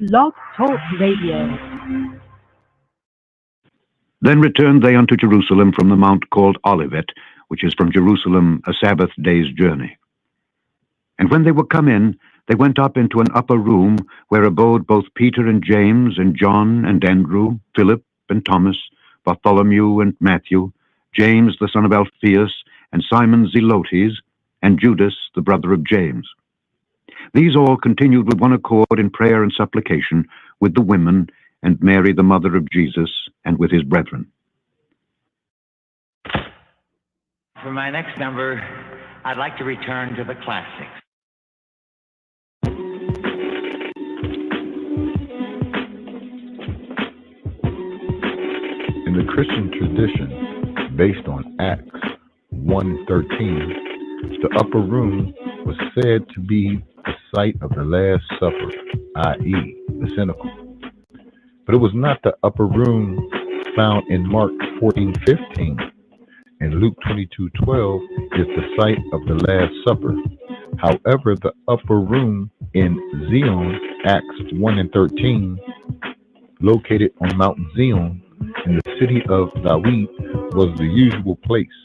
Blog Talk Radio. Then returned they unto Jerusalem from the mount called Olivet, which is from Jerusalem a Sabbath day's journey. And when they were come in, they went up into an upper room, where abode both Peter and James and John and Andrew, Philip and Thomas, Bartholomew and Matthew, James the son of Alphaeus, and Simon Zelotes, and Judas the brother of James. These all continued with one accord in prayer and supplication with the women, and Mary the mother of Jesus, and with his brethren. For my next number, I'd like to return to the classics. In the Christian tradition, based on Acts 1:13, the upper room was said to be the site of the Last Supper, i.e., the cenacle. But it was not the upper room found in Mark 14:15, and Luke 22:12 is the site of the Last Supper. However, the upper room in Zion, Acts 1:13, located on Mount Zion in the city of David, was the usual place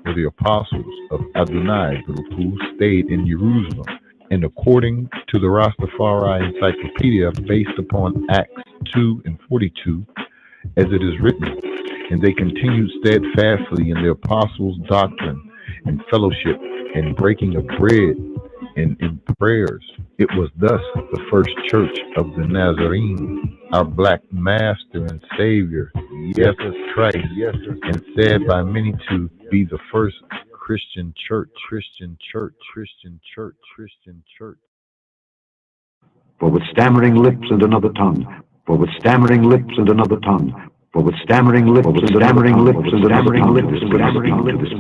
where the apostles of Adonai stayed in Jerusalem. And according to the Rastafari Encyclopedia, based upon Acts 2:42, as it is written, and they continued steadfastly in the apostles' doctrine and fellowship and breaking of bread and in prayers. It was thus the first church of the Nazarene, our black master and savior, Jesus Christ, and said by many to be the first Christian church. For with stammering lips and another tongue, for with stammering lips and another tongue, for with stammering lips and stammering lips and stammering lips,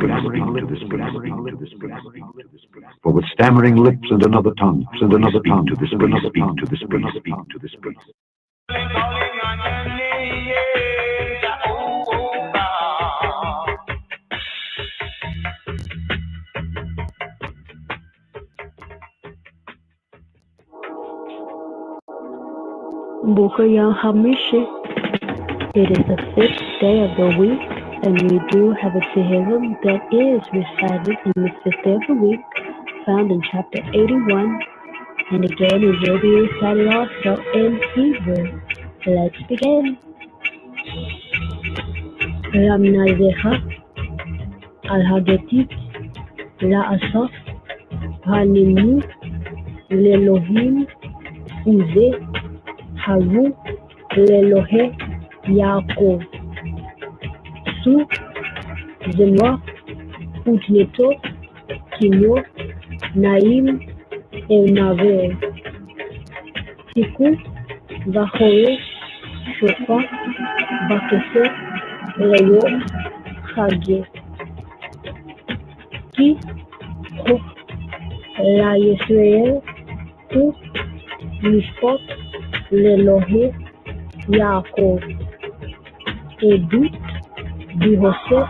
for with stammering lips and another tongue, and another tongue to this priest, speak to this priest, speak to this priest. Bukaya Hamishi. It is the 5th day of the week, and we do have a Tehillim that is recited in the 5th day of the week, found in chapter 81, and again it will be recited also in Hebrew. Let's begin. Ramnazecha al-Hagetit la'asaf haninu lelohim uze haru lelohe Yaakov. Su Zenoa Utneto Kinyo Naim Elnaver Tiku Vahoe Shofa Vakese Leyo Chage Ki Chok La Yisrael Ku Mishpot Lelohe Yaakov. Edut Bihosef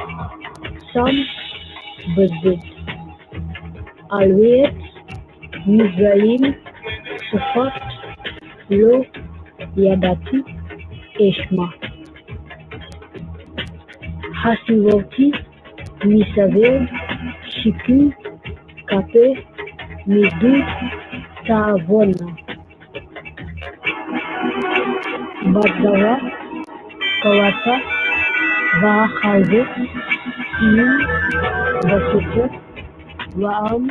Sam Bezit Alwet Mizraim Sufat Lo Yadati Eshma Hasivoti Misaver Shiku Kape Midut Taavona Badara Kawata Vahaze Im Basito Waam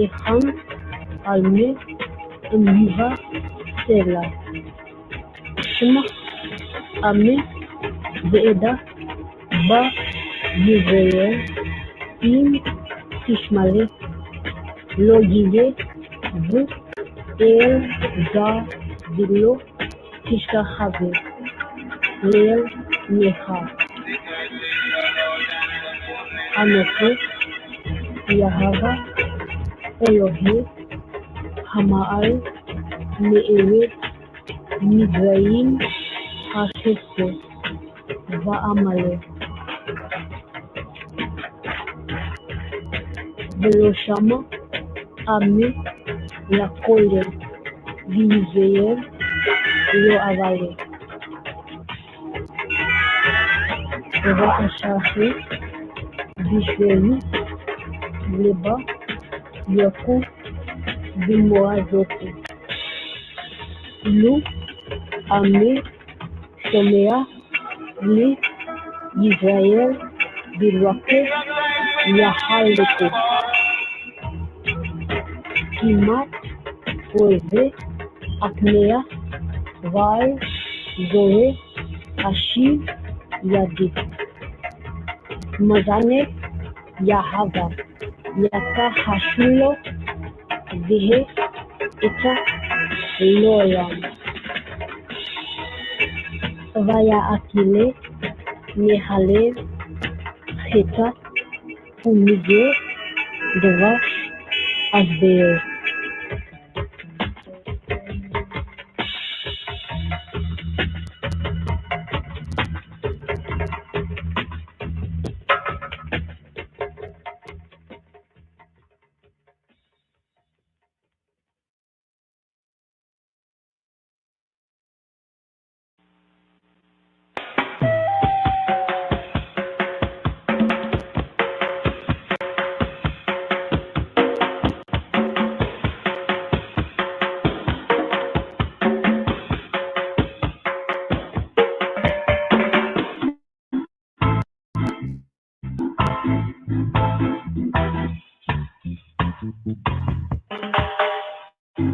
Echan Alme Miva Sela Shema Ame Zeeda Ba Yisrael Im Tishmale Lo Yide Vu El Za Dilo Tishkahave Leel Necha Anoche Yahava Elohe Hamaal Me'eret Midraim HaChesed Va'amale Velo Shama Ame Lakole V'Yisrael לא אבלה. בבקשה אחי, בשבילי, לבה, יקום במועדותי. לו עמי שומע לי ישראל בלבקש יחלקו. כמעט אוהבי הקניה ועל זוהה אשיב ידי. מזנה יהבה יקה השולו והה איתה לעולם. ויעקילה מהלב חטא ומזה דבש אסבר.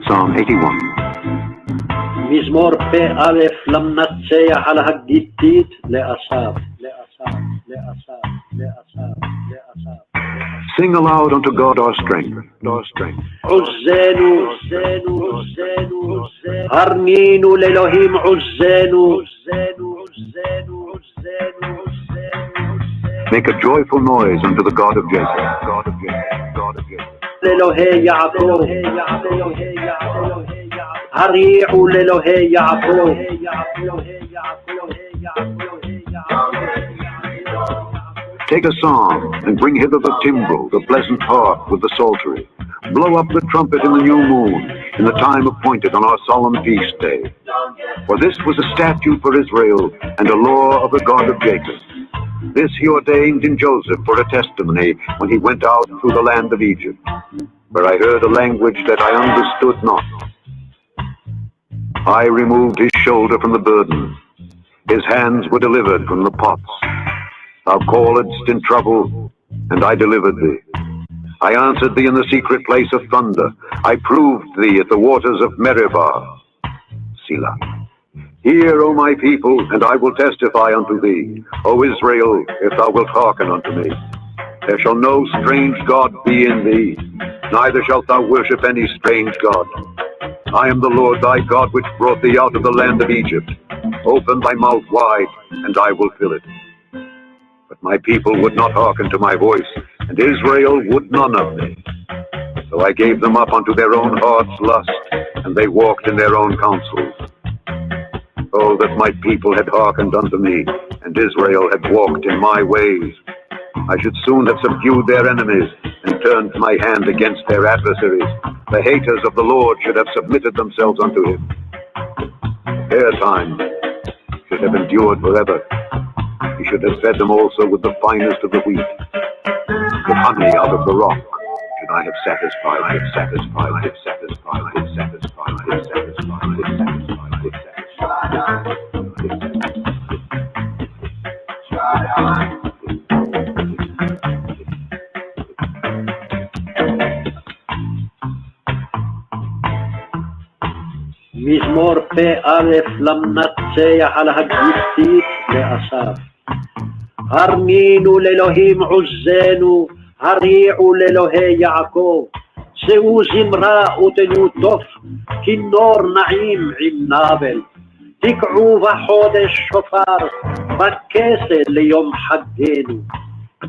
Psalm 81. מזמור פ"א למנצח על הגיתית לאסף. Sing aloud unto God our strength. עוזנו, הרנינו לאלוהים עוזנו. Make a joyful noise unto the God of Jacob. לאלוהי יעקב, הריעו לאלוהי יעקב. Take a psalm and bring hither the timbrel, the pleasant harp with the psaltery. Blow up the trumpet in the new moon, in the time appointed on our solemn feast day. For this was a statute for Israel and a law of the God of Jacob. This he ordained in Joseph for a testimony when he went out through the land of Egypt, where I heard a language that I understood not. I removed his shoulder from the burden. His hands were delivered from the pots. Thou calledst in trouble, and I delivered thee. I answered thee in the secret place of thunder. I proved thee at the waters of Meribah. Selah. Hear, O my people, and I will testify unto thee. O Israel, if thou wilt hearken unto me. There shall no strange God be in thee, neither shalt thou worship any strange God. I am the Lord thy God, which brought thee out of the land of Egypt. Open thy mouth wide, and I will fill it. But my people would not hearken to my voice, and Israel would none of me. So I gave them up unto their own heart's lust, and they walked in their own counsels. Oh, that my people had hearkened unto me, and Israel had walked in my ways. I should soon have subdued their enemies, and turned my hand against their adversaries. The haters of the Lord should have submitted themselves unto him. Their time should have endured forever. He should have fed them also with the finest of the wheat. With honey out of the rock should I have satisfied. מזמור פ"א למנצח על הגיתית לאסף. הרנינו לאלוהים עוזנו, הריעו לאלוהי יעקב. שאו זמרה ותנו תוף, כינור נעים עם נבל. תקעו בחודש שופר, בכסל ליום חגנו.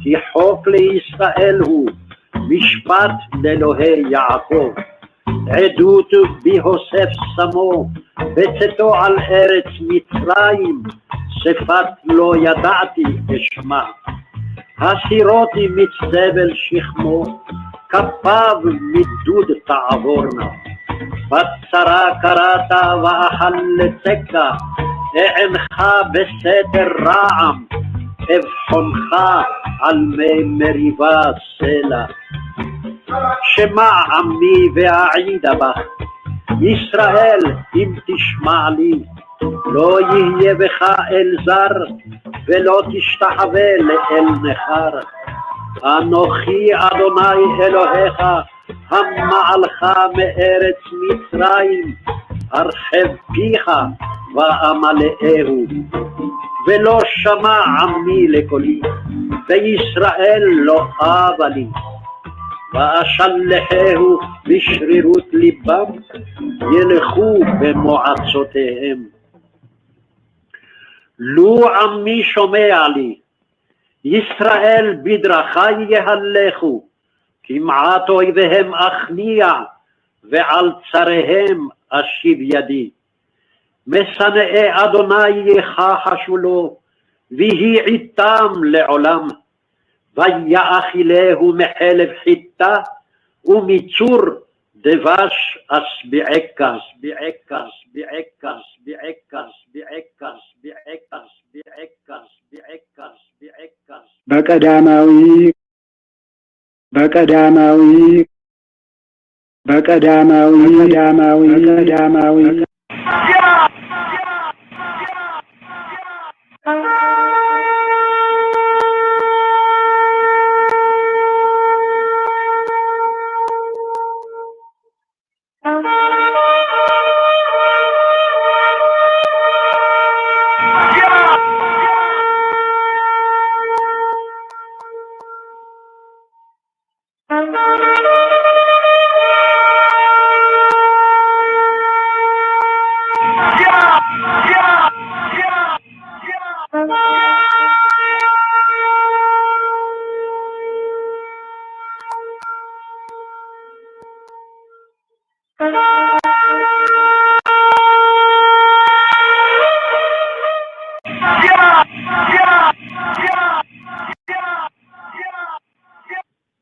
כי חוק לישראל הוא, משפט לאלוהי יעקב. עדות בהוסף שמו, בצאתו על ארץ מצרים, שפת לא ידעתי אשמע. הסירותי מצבל שכמו, כפיו מדוד תעבורנה. בצרה קראת ואכלתך, אענך בסתר רעם, אבחונך על מי מריבה סלע. שמע עמי ואעידה בך, ישראל אם תשמע לי, לא יהיה בך אל זר, ולא תשתחווה לאל נכר. אנוכי אדוני אלוהיך, המעלך מארץ מצרים, הרחב פיך ואמלאהו. ולא שמע עמי לקולי, וישראל לא אבה לי. ואשלחהו בשרירות ליבם, ילכו במועצותיהם. לו עמי שומע לי, ישראל בדרכי יהלכו, כמעט אויביהם אכניע, ועל צריהם אשיב ידי. משנאי אדוני יכחשו לו, ויהי איתם לעולם. ויאכילהו מחלב חיטה, ומצור דבש אשביעך, אשביעך, אשביעך, אשביעך, אשביעך, אשביעך, אשביעך, אשביעך, אשביעך. በቀዳማዊ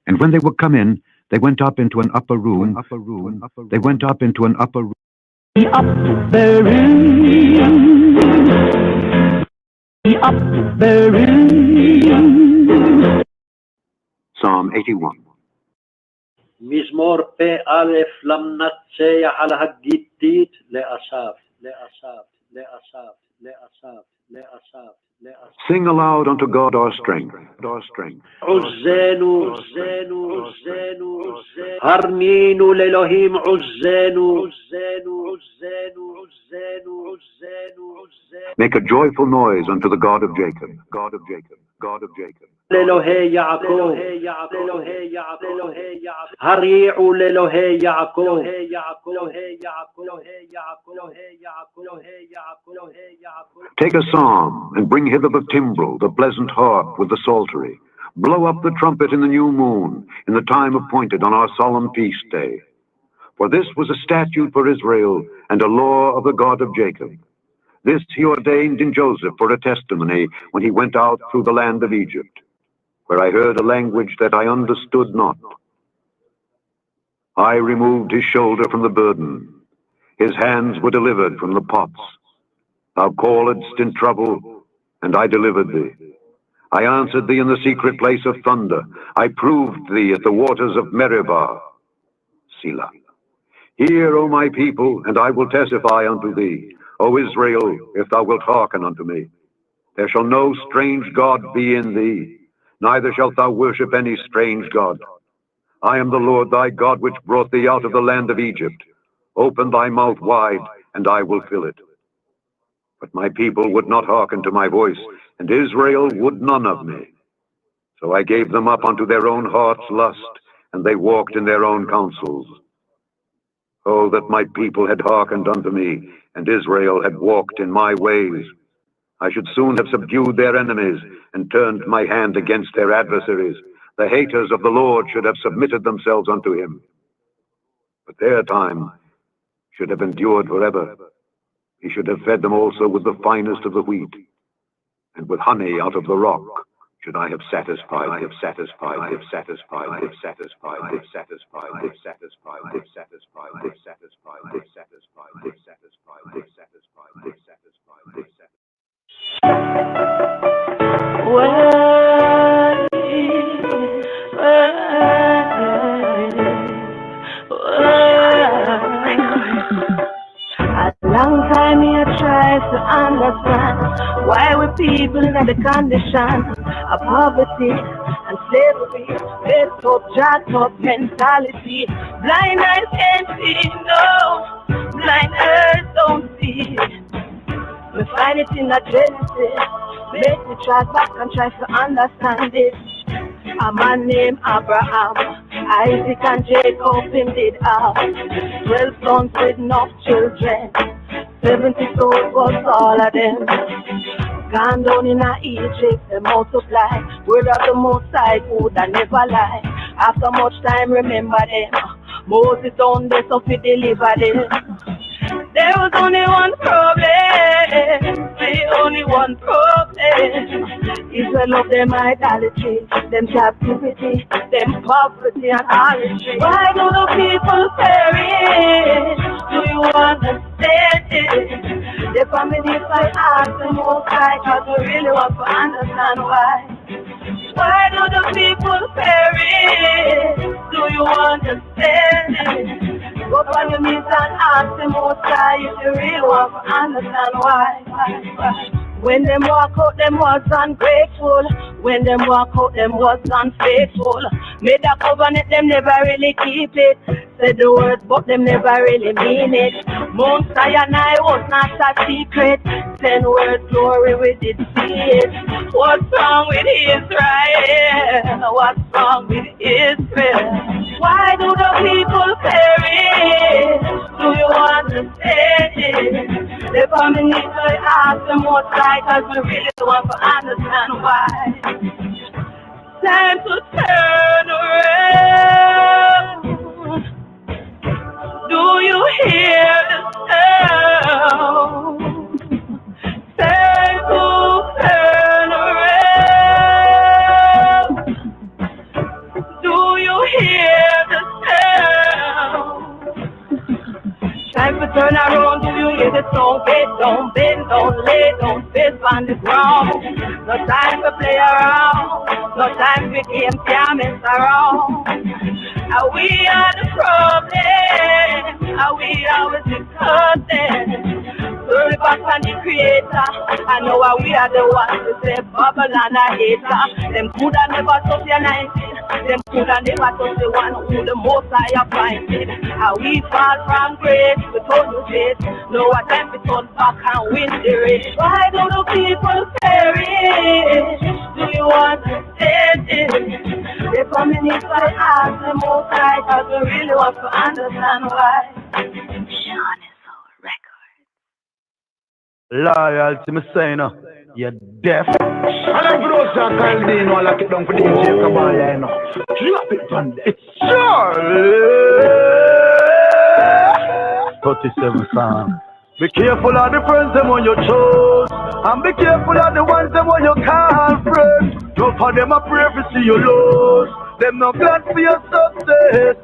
And when they were come in, they went up into an upper room. They went up into an upper room. The upper room. Psalm 81. מזמור פ"א למנצח על הגיתית לאסף, לאסף, לאסף, לאסף, לאסף. Sing aloud unto God our strength, our strength. עוזנו, עוזנו, עוזנו, עוזנו. הרנינו לאלוהים עוזנו, עוזנו, עוזנו, עוזנו, עוזנו, עוזנו. Make a joyful noise unto the God of Jacob, God of Jacob, God of Jacob. לאלוהי יעקב, לאלוהי יעקב, לאלוהי יעקב. הריעו לאלוהי יעקב, אלוהי יעקב, אלוהי יעקב, אלוהי יעקב, אלוהי יעקב, אלוהי יעקב, אלוהי יעקב. Take a psalm and bring hither the timbrel, the pleasant harp with the psaltery. Blow up the trumpet in the new moon, in the time appointed on our solemn feast day. For this was a statute for Israel and a law of the God of Jacob. This he ordained in Joseph for a testimony when he went out through the land of Egypt, where I heard a language that I understood not. I removed his shoulder from the burden. His hands were delivered from the pots. Thou calledst in trouble, and I delivered thee. I answered thee in the secret place of thunder. I proved thee at the waters of Meribah. Selah. Hear, O my people, and I will testify unto thee. O Israel, if thou wilt hearken unto me. There shall no strange God be in thee, neither shalt thou worship any strange God. I am the Lord thy God, which brought thee out of the land of Egypt. Open thy mouth wide, and I will fill it. But my people would not hearken to my voice, and Israel would none of me. So I gave them up unto their own heart's lust, and they walked in their own counsels. Oh, that my people had hearkened unto me, and Israel had walked in my ways. I should soon have subdued their enemies, and turned my hand against their adversaries. The haters of the Lord should have submitted themselves unto him. But their time should have endured forever. He should have fed them also with the finest of the wheat, and with honey out of the rock should I have satisfied, have satisfied, have satisfied, have satisfied, have satisfied, have satisfied, have satisfied, have satisfied, have satisfied, have satisfied, have satisfied, have satisfied, have A long time you try to understand why we people in the condition of poverty and slavery, based up, jacked up mentality. Blind eyes can't see, no, blind eyes don't see. We find it in the Genesis, make me try back and try to understand it. A man named Abraham, Isaac and Jacob, him did have 12 sons with enough children. 70 souls was all of them. Gone down in Egypt, they multiply. Word of the Most High would I never lie. After much time, remember them. Moses on this so he deliver them. There was only one problem, only one problem. Israel of them idolatry, them captivity, them poverty and harlotry. Why do the people perish? Do you understand it? The family fight ask the Most High, cause we really want to understand why. Why do the people perish? Do you understand it? Go on your knees and ask the Most High if you really want to understand why. When them walk out, them was ungrateful. When them walk out, them was unfaithful. Made a covenant, them never really keep it. Said the words, but them never really mean it. Mount Sinai was not a secret. 10 words glory, we did see it. What's wrong with Israel? What's wrong with Israel? Why do the people perish? Do you understand it? The family I ask the Most High, cause we really want to understand why. Time to turn around. Do you hear the sound? Time to turn around. Do you hear the sound? Time to turn around. Do you hear the song? Get down, bend, don't lay, don't face on the ground. No time to play around. No time for games, can't mess around. Are we are the problem? Are we always the cousin? Glory back on the Creator. I know we are the ones who say bubble and a hater. Them coulda never touch your 19. Them coulda never touch the one who the Most High appointed. How we fall from grace, we told you this. No time to turn back and win the race. Why do the people perish? Do you understand it? The community I ask the Most High, cause we really want to understand why. Sean is so record. Loyalty, me saying, you're deaf. And I'm going to call me, I'll lock it down for the DJ Kabaya, you know. Drop it on there. It's Charlie! 37 songs. Be careful of the friends them on your chose, and be careful of the ones them on your call friends. Don't for them a pray to see you lose. Them no glad for your success.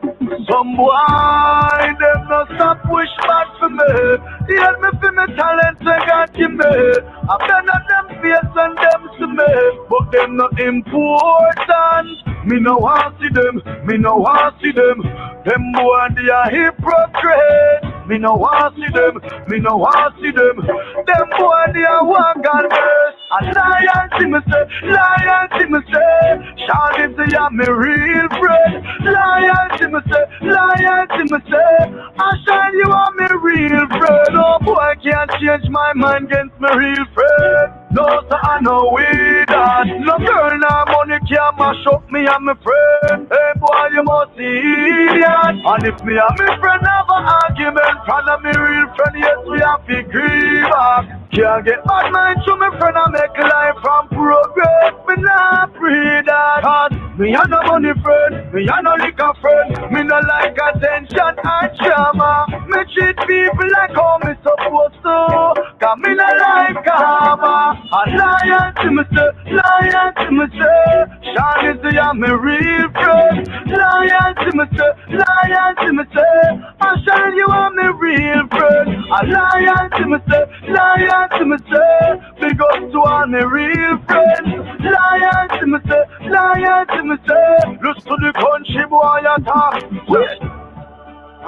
Some boy, them no stop wish back for me. Hear me for me talent they got give me. I better them face and them to me, but them not important. Me no want see them, me no want see them. Them boy they are hypocrites. Me no want see them, me no want see them. Them boy they are one God bless. And loyalty me say, loyalty me say. Shawty say I'm me real friend. Loyalty me say, loyalty me say. I shine you are me real friend. Oh boy can't change my mind against me real friend. No sir I know we that. No girl no money can mash up me and my friend. Hey boy you must see idiot. And if me and my friend have an argument, front of me real friend, yes we have to grieve back. Can't get bad mind to my friend and make life from progress. Me not free that. Cause Me a no money friend, me a no liquor friend. Me no like attention and drama. Me treat people like how me supposed to. Cause me no like karma. A lion to me say, lion to me say. Sean is the me real friend. Lion to me say, lion to me say. I shall you are me real friend. A lion to me say, lion to me say. Big up to all me real friends. Lion to me say, lion to me say. Look to the country boy attack.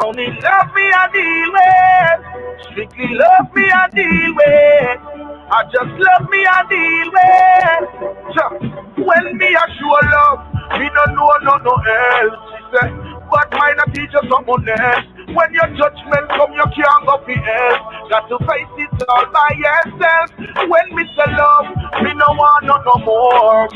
Only love me I deal with. Strictly love me I deal with. I just love me I deal with. When me I show love, me don't know no else. She said, but mine I teach you someone else. When your judgment come, you can't go for else. Got to face it all by yourself. When me say love, me no want no more.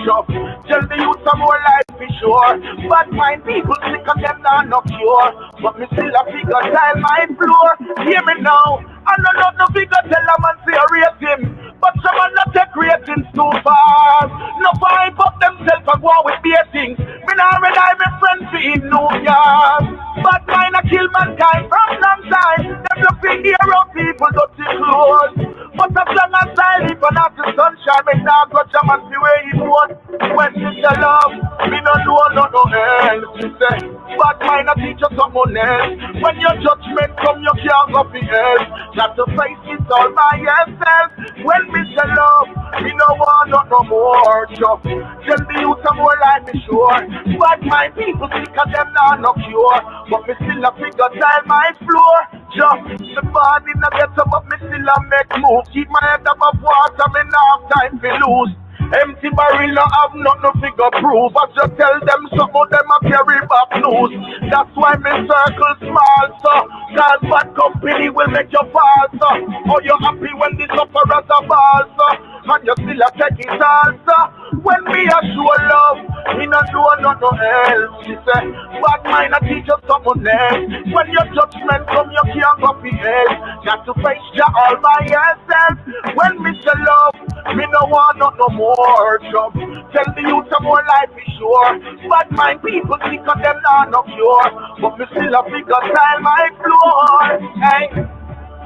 Tell the youth some more life be sure. But mine people sick of them not no cure. But me still a figure tile my floor. Hear me now. I no figure tell a man say rate him. But someone not take ratings too far. No vibe up themselves and go on with beatings. Me not rely my friends for in New York. But mine a kill mankind from some side. Them look for hero people dirty clothes. But as long as I live and have the sunshine, me not go jam and see where it was. When it's the love, me no know no else. She say, but mine a teach you someone else. When your judgment come, you can't go for else. Got to face it all by yourself. When me say love, me no want no more. Tell the youth some more like me sure. But my people sick of them not no cure. But me still a figure tile my floor. The body no get up, but me still a make moves. Keep my head above water, me no have time to lose. Empty barrel no have nothing figure proof. I just tell them some of them a carry back news. That's why me circle small, so cause bad company will make you fall, so. Oh, you happy when the sufferers are ball, so. And you still a take it all, so. When me a show love, me no do no else. She say, but mine a teach you someone else. When your judgment come, you can't go for hell. Got to face you all by yourself. When me say love, me no want no more job. Tell the youth some more life is sure. But my people think of them not no cure. But me still a figure style my floor. Hey,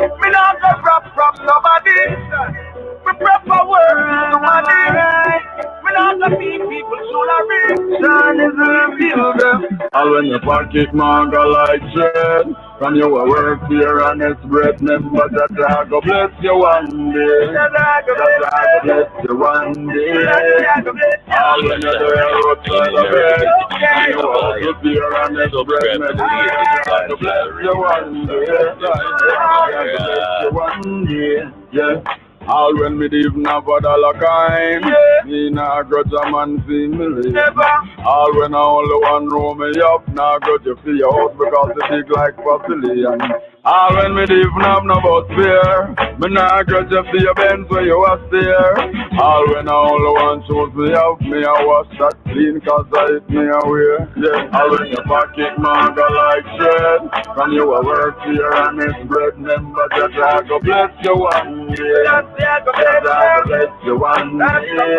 me not go rap from nobody. Me prefer words to money. Me not go beat people jewelry. Son is a builder. And when your pocket man go like dread, from you a work for your honest bread, remember that I go bless you one day. That I go bless you one day. And when you're there outside of bed, and you work for your honest bread, remember that I go bless you one day. I go bless you one day. Yeah. All when me even have a dollar kind, me nah grudge a man see me live. All when I only one room me up, nah grudge you for your house because it big like Papillion. All when me even have no bus fare, me nah grudge you for your Benz where you was there. All when I only one shoes me have, me a wash that clean cause I hit me away. Yeah. All when your pocket man go like shred, from you a work for your honest bread, remember that I go bless you one day. I go bless you one day.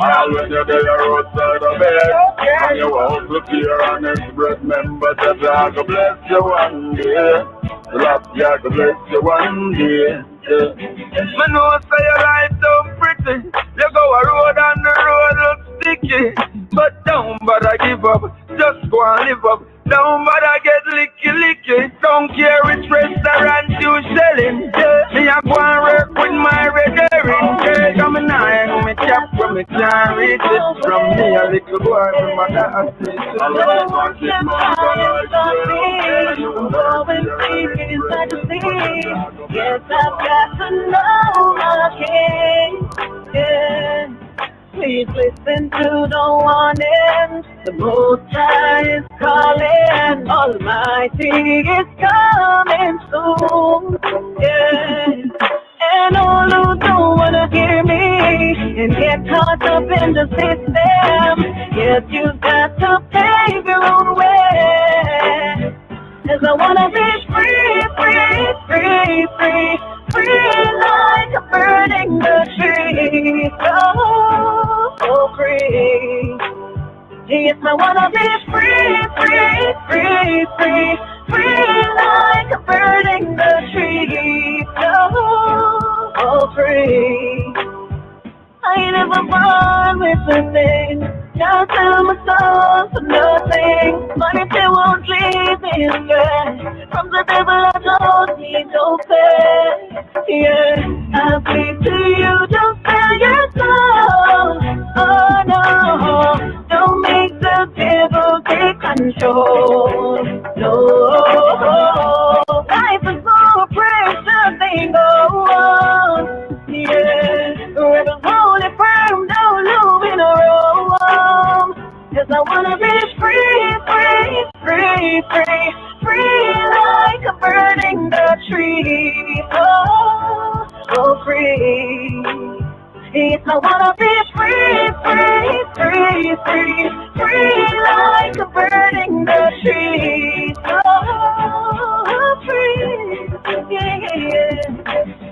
All when you're there outside of bed, and you out to your honest bread, remember that I go bless you one day. Love, I go bless you one day. Me know say your life don't pretty. You go a road and the road looks sticky. But don't bother give up, just go and live up. Don't bother get licky. Don't care which restaurant you selling. Me a go and work with my redering. Come in and me chop when me can't reach it. From me a little boy with my dad. I love my kid, my God. You go and see inside the sea. Yes, I've got to know my king. Yeah. Please listen to the warning. The Most High is calling. Almighty is coming soon. Yeah. And all who don't wanna hear me and get caught up in the system, yes, you've got to pave your own way. 'Cause I wanna be free like a bird in the tree. So free. Yes, I wanna be free, free, free, free, free like a bird in the tree. Oh, free. I ain't never born with a thing. Can't tell my soul for nothing. But if they won't leave me again, from the devil I don't need no pay. Yeah, I plead to you, don't sell your soul. Oh no, don't make the devil take control. No, life is more precious, they go on. Yeah, rebels hold it firm, don't move in a row. Cause I wanna be free, free, free, free, free like a bird in the tree. Oh, free. Yes, I wanna be free, free, free, free, free like a bird in the tree. Oh, free. Yeah.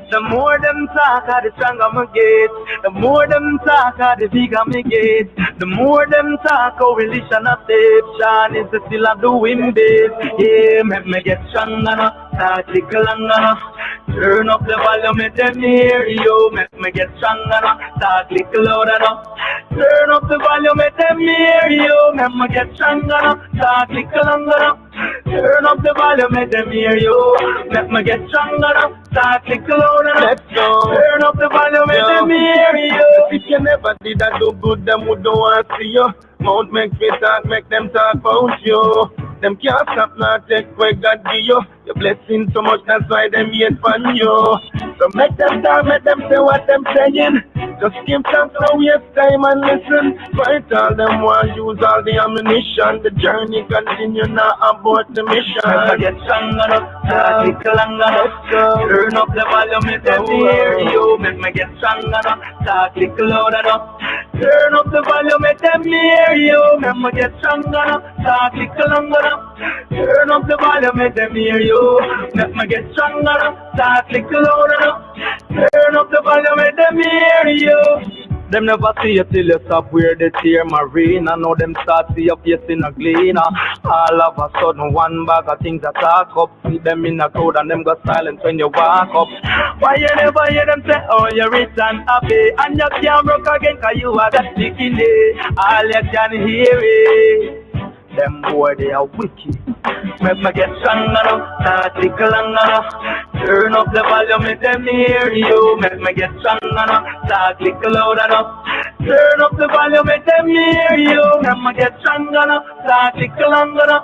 The more them talk, the stronger me get. The more them talk, the bigger me get. The more them talk, religion a deception is still a doing this. Yeah, make me get stronger now, start tickle longer now. Turn up the volume, make them hear you. Make me get stronger now, start tickle louder now. Turn up the volume, make them hear you. Make me get stronger now, start tickle longer now. Turn up the volume, make them hear you. Make me get stronger now, start tickle louder now. Let's go. Turn up the volume, make them hear you. If you never did that do good, them would don't want to see you. Mount make me talk, make them talk about you. Them can't stop now, take where God give you. Your blessing so much, that's why them hate from you. So make them talk, make them say what them saying. Just give thanks, no waste time and listen. Fight all them want use all the ammunition. The journey continue now abort the mission. Make me get stronger now, start tickle longer now. Turn up the volume, make them hear you. Make me get stronger now, start tickle louder now. Turn up the volume, make them hear you. Make me get stronger now, start tickle longer now. Turn up the volume, make them hear you. Make me get stronger now, start tickle louder now. Turn up the volume, make them hear you. Them never see you till you stop where they tear marine. I know them start see your face in a gleaner. All of a sudden one bag of things that talk up. See them in a crowd and them go silent when you walk up. Why you never hear them say, oh you're rich and happy, and you can't broke again cause you are that sticky day. All you can hear is them boy they are wicked. Make me get stronger now, start tickle longer now. Turn up the volume, make them hear you. Make me get stronger now, start tickle louder now. Turn up the volume, make them hear you. Make me get stronger now, start tickle longer now.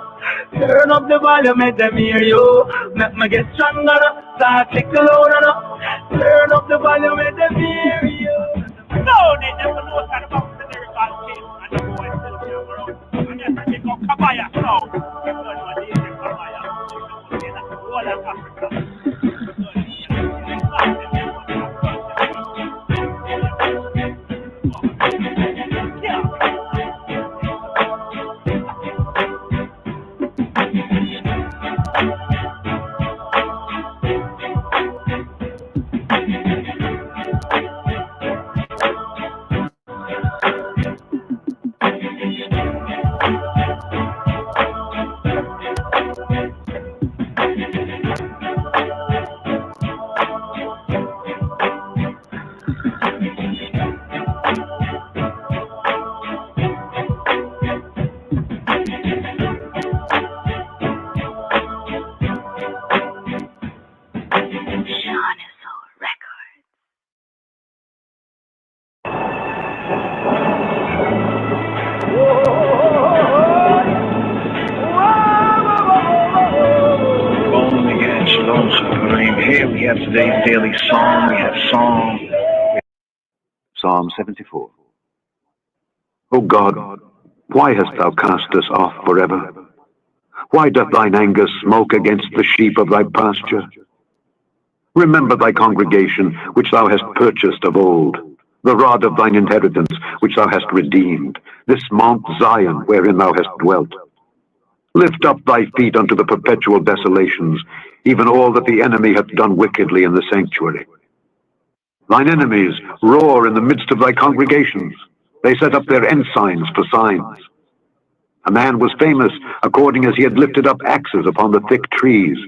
Turn up the volume, make them hear you. Make me get stronger now, start tickle louder now. Turn up the volume, make them hear you. No, they never know what kind of box the lyrical came. And the boy still came around. And yes, I think of Kabaya now. Because what they say Kabaya, they say that the whole of Africa. Here we have today's daily psalm. We have Psalm 74. O God, why hast thou cast us off forever? Why doth thine anger smoke against the sheep of thy pasture? Remember thy congregation, which thou hast purchased of old, the rod of thine inheritance, which thou hast redeemed, this Mount Zion, wherein thou hast dwelt. Lift up thy feet unto the perpetual desolations, even all that the enemy hath done wickedly in the sanctuary. Thine enemies roar in the midst of thy congregations. They set up their ensigns for signs. A man was famous according as he had lifted up axes upon the thick trees.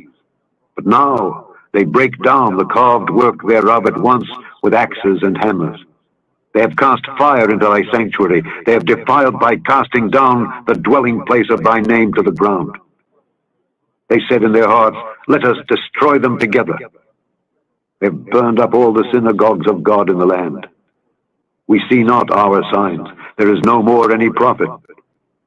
But now they break down the carved work thereof at once with axes and hammers. They have cast fire into thy sanctuary. They have defiled by casting down the dwelling place of thy name to the ground. They said in their hearts, let us destroy them together. They have burned up all the synagogues of God in the land. We see not our signs. There is no more any prophet,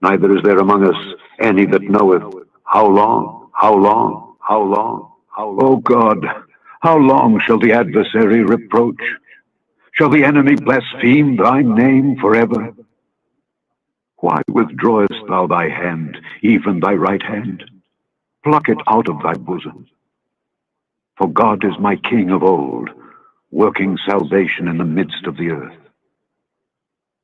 neither is there among us any that knoweth. How long? How long? How long? How long? O God, how long shall the adversary reproach? Shall the enemy blaspheme thy name forever? Why withdrawest thou thy hand, even thy right hand? Pluck it out of thy bosom. For God is my King of old, working salvation in the midst of the earth.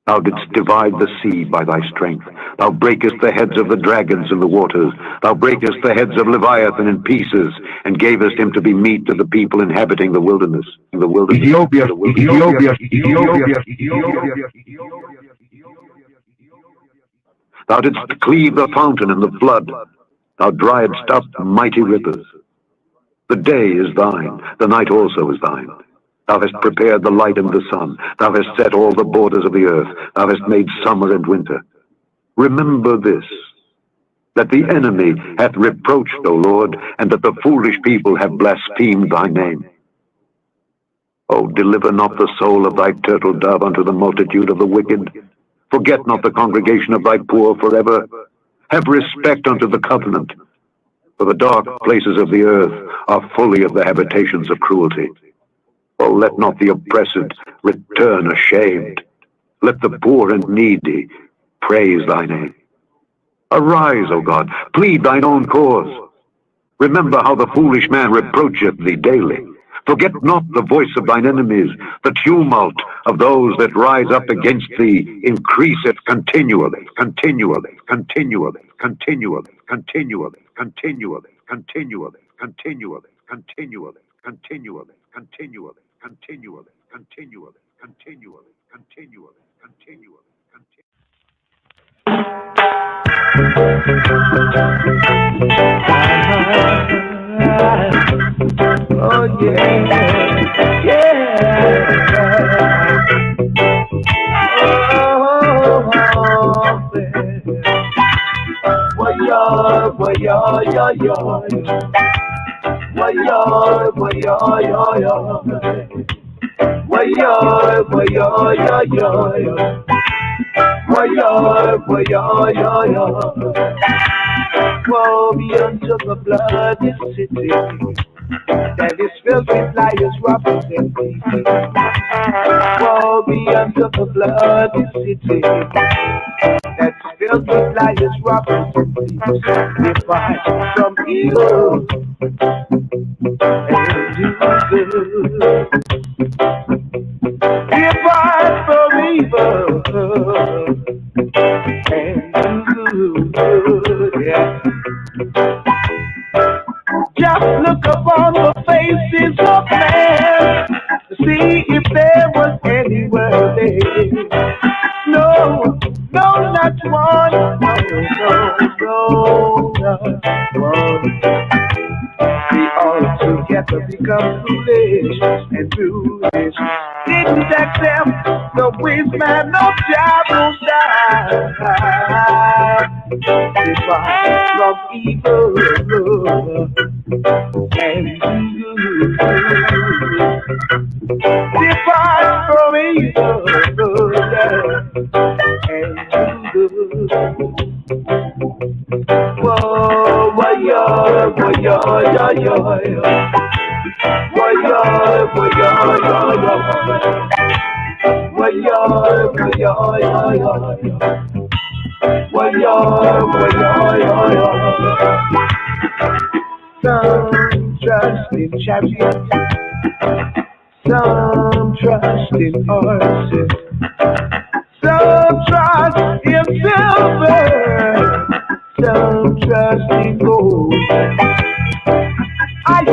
Thou didst divide the sea by thy strength. Thou breakest the heads of the dragons in the waters. Thou breakest the heads of Leviathan in pieces, and gavest him to be meat to the people inhabiting the wilderness. Ethiopia. Thou didst cleave the fountain and the flood. Thou driedst up mighty rivers. The day is thine, the night also is thine. Thou hast prepared the light and the sun. Thou hast set all the borders of the earth. Thou hast made summer and winter. Remember this, that the enemy hath reproached, O Lord, and that the foolish people have blasphemed thy name. O deliver not the soul of thy turtle dove unto the multitude of the wicked. Forget not the congregation of thy poor forever. Have respect unto the covenant. For the dark places of the earth are fully of the habitations of cruelty. Oh, let not the oppressed return ashamed. Let the poor and needy praise thy name. Arise, O God, plead thine own cause. Remember how the foolish man reproacheth thee daily. Forget not the voice of thine enemies. The tumult of those that rise up against thee increaseth continually, continually, continually, continually, continually, continually, continually, continually, continually, continually, continually, continually, continually, continually, continually, continually. Oh yeah, yeah. Oh, woe be unto the bloody city that is filled with liars, robbers, and thieves. Woe be unto the bloody city that's filled with liars, robbers, and thieves. Depart from evil and do good. Depart from evil and do good. Yeah. Just look upon the faces of man to see if there was anywhere there. No, no, not one. No, not one. We all together become foolish and foolish. Didn't accept the wisdom of Jerusalem. Depart from evil and good. Depart from evil and good. Whoa, some trust in chariots, some trust in horses, some trust in silver, some trust in gold. I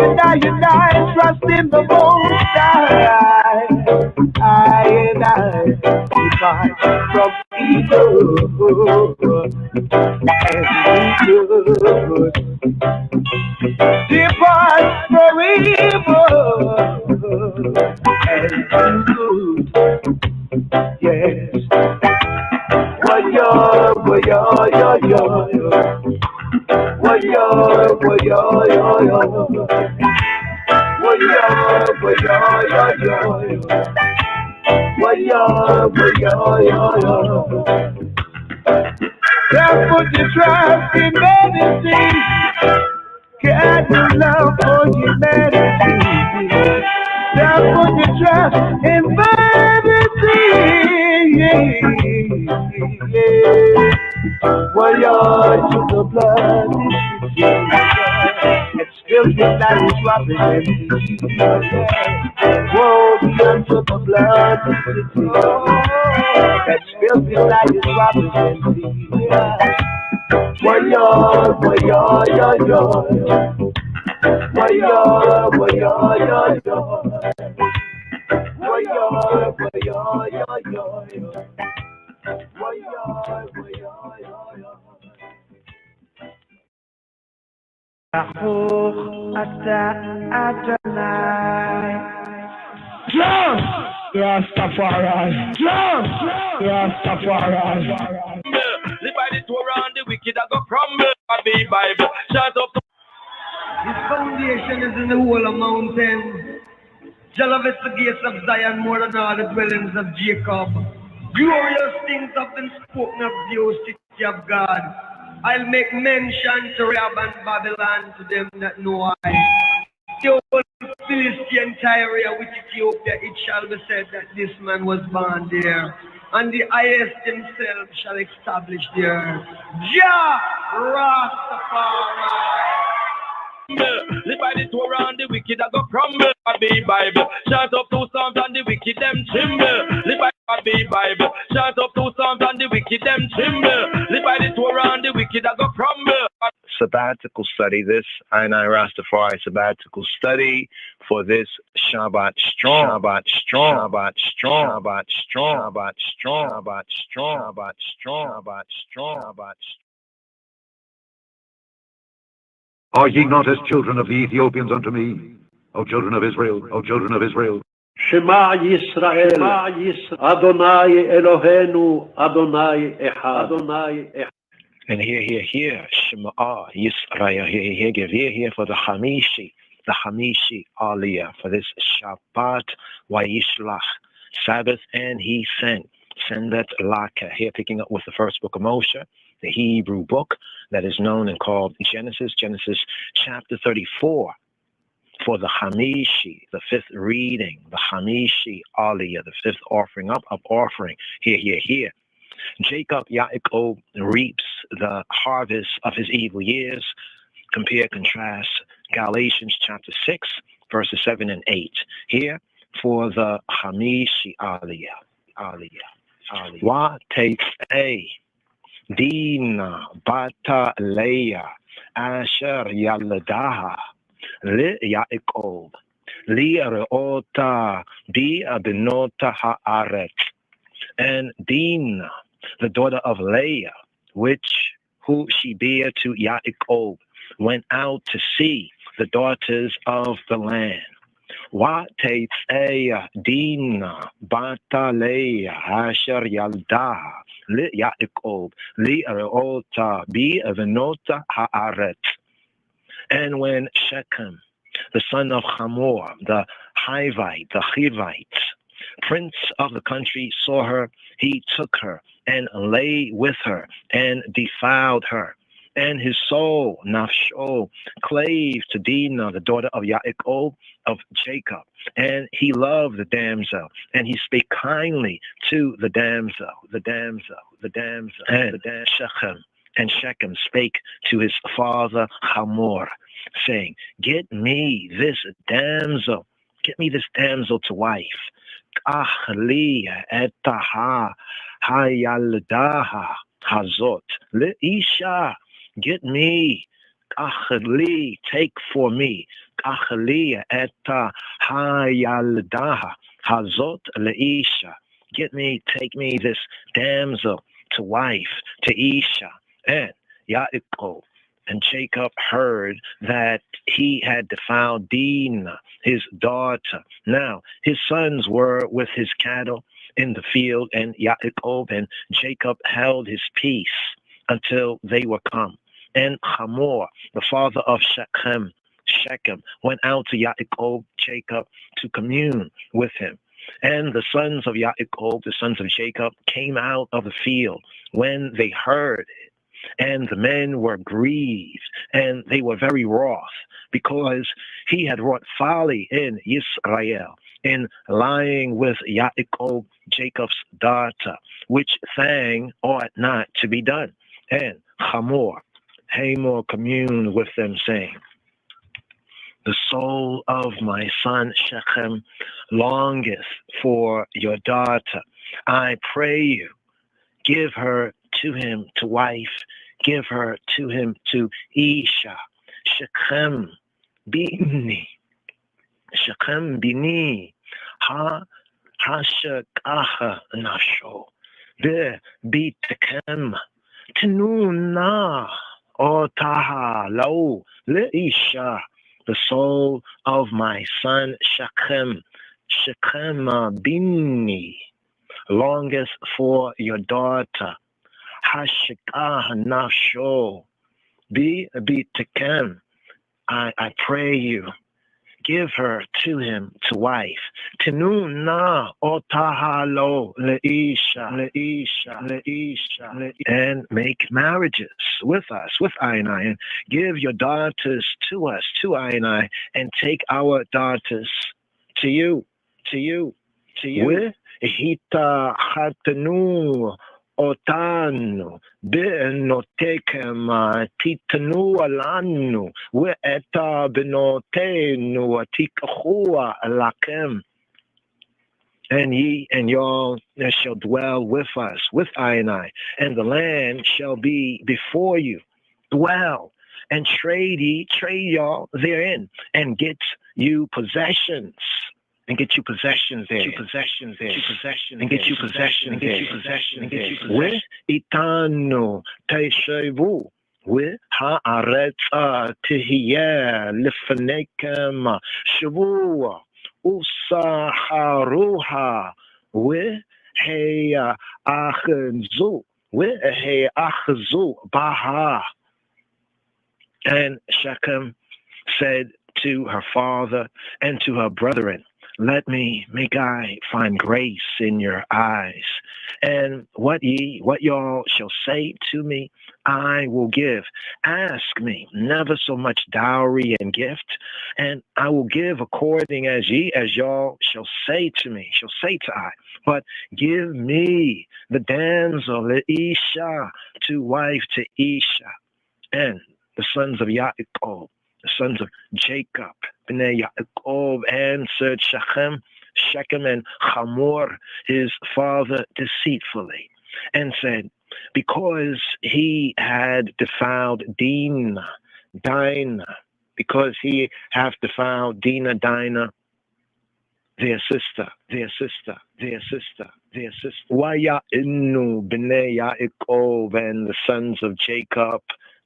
trust in the Most High. I depart from Depart forever and do good. Yes. Waya, waya, ya, ya. Waya, waya, ya, ya. Waya, waya, ya, ya. Waya, waya, ya, ya. Can't put your trust in medicine. Can't do love for humanity. Can't put your trust in medicine. Why are you the blood it spills your blood is dropping empty. Whoa, the answer the blood that spills your blood is dropping empty. Why are, ya, ya. Why are, ya, ya. Why are, ya, ya, ya. Rastafari. Live by the Torah and the wicked that go crumble. I be Bible. Shout up to His foundation is in the whole of mountain. Jah loveth the gates of Zion more than all the dwellings of Jacob. Glorious things have been spoken of the O city of God. I'll make mention to Rahab and Babylon to them that know I. The whole Philistine Tyre with Ethiopia, it shall be said that this man was born there. And the highest himself shall establish there. Jah Rastafari. Live by the Torah and the wicked that go crumble. I be Bible. Shout up two psalms and the wicked them tremble. Live by the Bible. Shout up two psalms and the wicked them tremble. Live by the Torah and the wicked that go crumble. Sabbatical study. This I Rastafari sabbatical study for this Shabbat strong. Shabbat strong. Shabbat strong. Shabbat strong. Shabbat strong. Shabbat strong. Shabbat strong. Shabbat strong. Shabbat strong. Are ye not as children of the Ethiopians unto me, O children of Israel, O children of Israel? Shema Yisrael, Adonai Eloheinu, Adonai Echad, Adonai Echad. And here, Shema Yisrael, here for the Hamishi Aliyah, for this Shabbat Vayishlach, Sabbath, and he sent. Sendet Laka, here picking up with the first book of Moshe, the Hebrew book that is known and called Genesis chapter 34, for the Hamishi, the fifth reading, the Hamishi Aliyah, the fifth offering up of offering. Here. Jacob, Yaakov reaps the harvest of his evil years. Compare, contrast, Galatians chapter 6, verses 7 and 8. Here, for the Hamishi Aliyah. Wa takes a Dina Bata Leia Asher Yaladaha Li Yaakov Li Reota Bi Abinota Haaret, and Dina, the daughter of Leah, who she bare to Yaakov, went out to see the daughters of the land. Wa Teitzeya Dina Bata Leah Asher Yaldaha Li Yaakov Li Reota Bi Avenota Haaret. And when Shechem, the son of Hamor, the Hivite, the Hivites, prince of the country, saw her, he took her and lay with her and defiled her. And his soul, Nafsho, clave to Dinah, the daughter of Yaakov of Jacob. And he loved the damsel, and he spake kindly to the damsel. And Shechem spake to his father Hamor, saying, Get me this damsel to wife. Achli etaha hayaldaha hazot leisha. Get me, achli, take for me, achli eta hayaldaha hazot leisha. Get me, take me this damsel to wife, to Isha, and Yaakov. And Jacob heard that he had defiled Dinah, his daughter. Now his sons were with his cattle in the field, and Yaakov and Jacob held his peace until they were come. And Hamor, the father of Shechem, went out to Yaakov, Jacob, to commune with him. And the sons of Yaakov, the sons of Jacob, came out of the field when they heard it. And the men were grieved, and they were very wroth, because he had wrought folly in Israel, in lying with Yaakov, Jacob's daughter, which thing ought not to be done. And Hamor communed with them, saying, the soul of my son Shechem longeth for your daughter. I pray you, give her to him to wife, give her to him to Isha. Shechem bini, hashakaha nasho, be bitekem, tenuna otaha lau le Isha. The soul of my son Shechem bini, longeth for your daughter. Hashikah nafsho, be tekem. I pray you, give her to him to wife. Tenu na otahalo leisha, and make marriages with us, with I, and give your daughters to us, to I, and take our daughters to you. We hita hatenu otanu benotekem titanu alanu we eta benotenu tikahua lakem. And ye and y'all shall dwell with us, with I, and the land shall be before you. Dwell and trade y'all therein, and get you possessions. And get you possessions there. And get you possessions there. With itano teishevu. With haaretza tihiyeh lifnekem shavua usaharuha. With hey achzu. With hey achzu baha. And Shechem said to her father and to her brethren, let me make I find grace in your eyes, and what y'all shall say to me, I will give. Ask me never so much dowry and gift, and I will give according as y'all shall say to me, shall say to I. But give me the damsel Isha to wife to Isha. And the sons of Yaakov, the sons of Jacob, Bnei Yaakov, answered Shechem and Hamor, his father, deceitfully, and said, because he had defiled Dinah, because he hath defiled Dinah, their sister. Waya'inu Bnei Yaakov, and the sons of Jacob,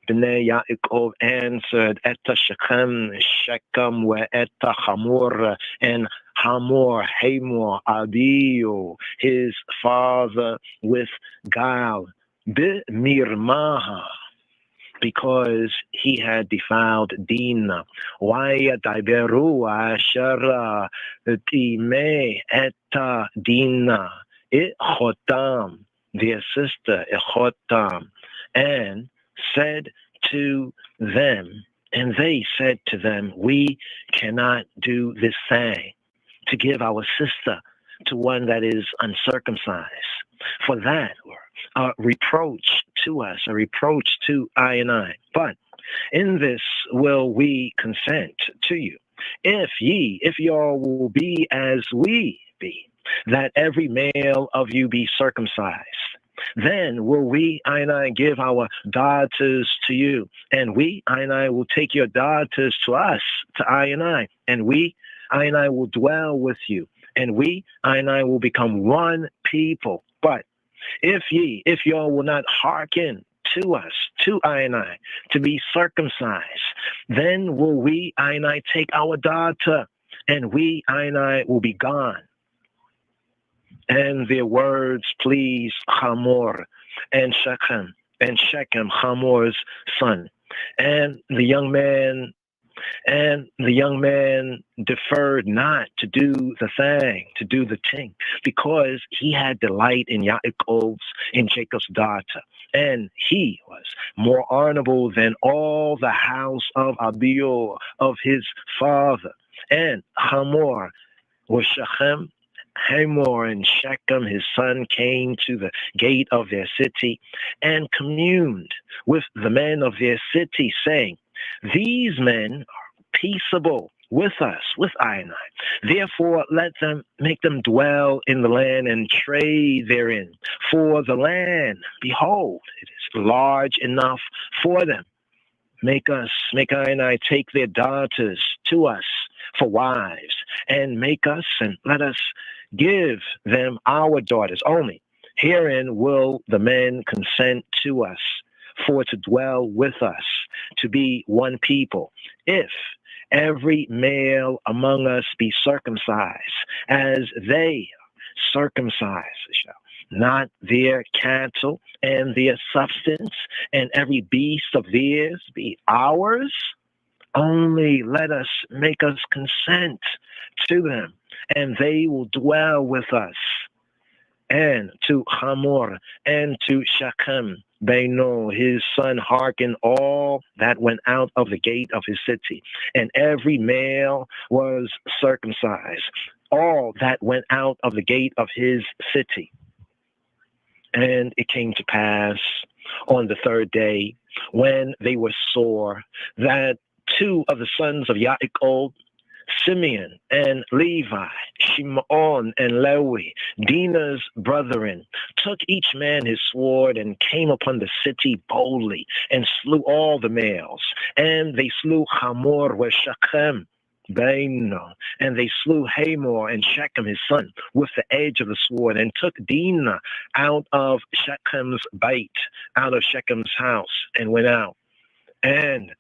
Bnei Yaakov, answered, Etta Shechem, where Etta Hamor, and Hamor, Abiyo, his father, with guile, B'mirmaha, because he had defiled Dinah. Why Diberu Asher T.B.A. Etta Dinah, Ichotam, their sister, Ichotam, and said to them, and they said to them, we cannot do this thing, to give our sister to one that is uncircumcised. For that were a reproach to us, a reproach to I. But in this will we consent to you, if y'all will be as we be, that every male of you be circumcised. Then will we, I, give our daughters to you, and we, I, will take your daughters to us, to I, and we, I, will dwell with you, and we, I, will become one people. But if y'all will not hearken to us, to I and I, to be circumcised, then will we, I and I, take our daughter, and we, I and I, will be gone. And their words pleased Hamor and Shechem, Hamor's son. And the young man deferred not to do the thing, because he had delight in Jacob's daughter. And he was more honorable than all the house of Abiel, of his father. And Hamor was Shechem. Hamor and Shechem, his son, came to the gate of their city and communed with the men of their city, saying, these men are peaceable with us, with I and I. Therefore, make them dwell in the land and trade therein. For the land, behold, it is large enough for them. Make I and I take their daughters to us for wives, and make us and let us give them our daughters only. Herein will the men consent to us, for to dwell with us, to be one people. If every male among us be circumcised, as they circumcised, not their cattle and their substance, and every beast of theirs be ours, only make us consent to them, and they will dwell with us. And to Hamor and to Shechem, Beno, his son, hearkened all that went out of the gate of his city, and every male was circumcised, all that went out of the gate of his city. And it came to pass on the third day, when they were sore, that two of the sons of Yaakov, Simeon and Levi, Shimon and Lewi, Dinah's brethren, took each man his sword and came upon the city boldly and slew all the males. And they slew Hamor with Shechem, Beno, and they slew Hamor and Shechem his son with the edge of the sword, and took Dinah out of Shechem's bait, out of Shechem's house, and went out. And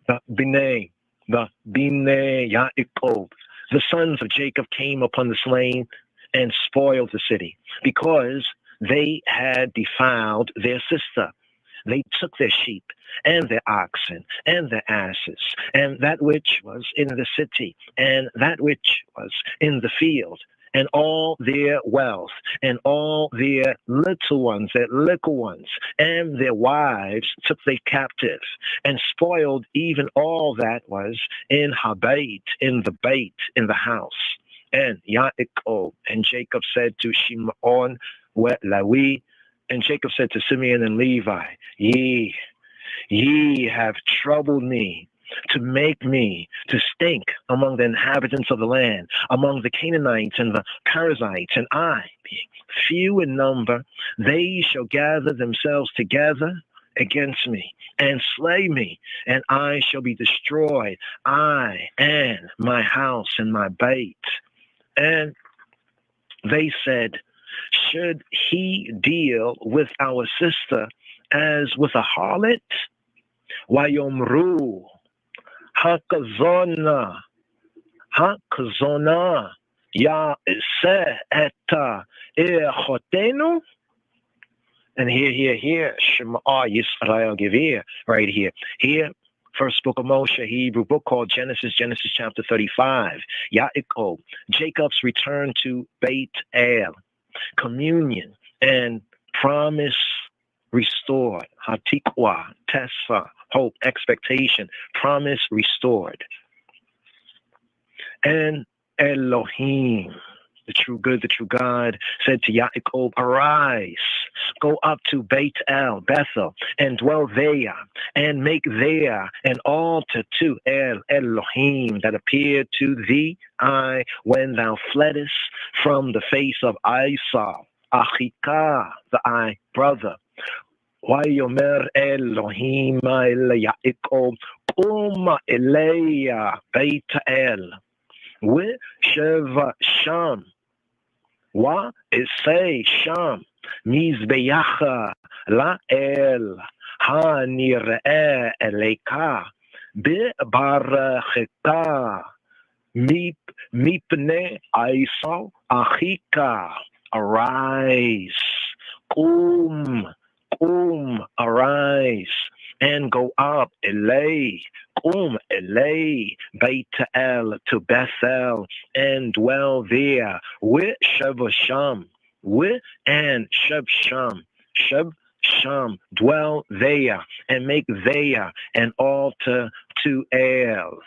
the Bnei Yaakov, the sons of Jacob, came upon the slain and spoiled the city, because they had defiled their sister. They took their sheep and their oxen and their asses, and that which was in the city and that which was in the field, and all their wealth, and all their little ones, and their wives took they captive, and spoiled even all that was in Habait, in the bait, in the house. And Yaakov and Jacob said to Shimon, Lewi, and Jacob said to Simeon and Levi, Ye have troubled me, to make me to stink among the inhabitants of the land, among the Canaanites and the Perizzites, and I, being few in number, they shall gather themselves together against me and slay me, and I shall be destroyed, I and my house and my bait. And they said, should he deal with our sister as with a harlot? Wayomru Hakazona ya se eta echotenu. And here, Shema Yisrael Gevir, right here. Here, first book of Moshe, Hebrew book called Genesis chapter 35. Yaakov, Jacob's return to Beit El, communion and promise restored. Hatikwa, Tessa, hope, expectation, promise restored. And Elohim, the true good, the true God, said to Yaakov, arise, go up to Beit El, Bethel, and dwell there, and make there an altar to Elohim that appeared to thee, when thou fleddest from the face of Esau, Achika, the brother. Vayomer Elohim el Yaakov, Qum eleya Beit El, Sheva Sham, Wa Isay Sham, Mizbeach la'el hanir'eh eleka be'baracheka mipnei Esau achika. Arise, arise, and go up, Elay, Elay, Beit-El, to Bethel, and dwell there, with Shevasham, and Sheb-Sham, dwell there, and make there an altar to El.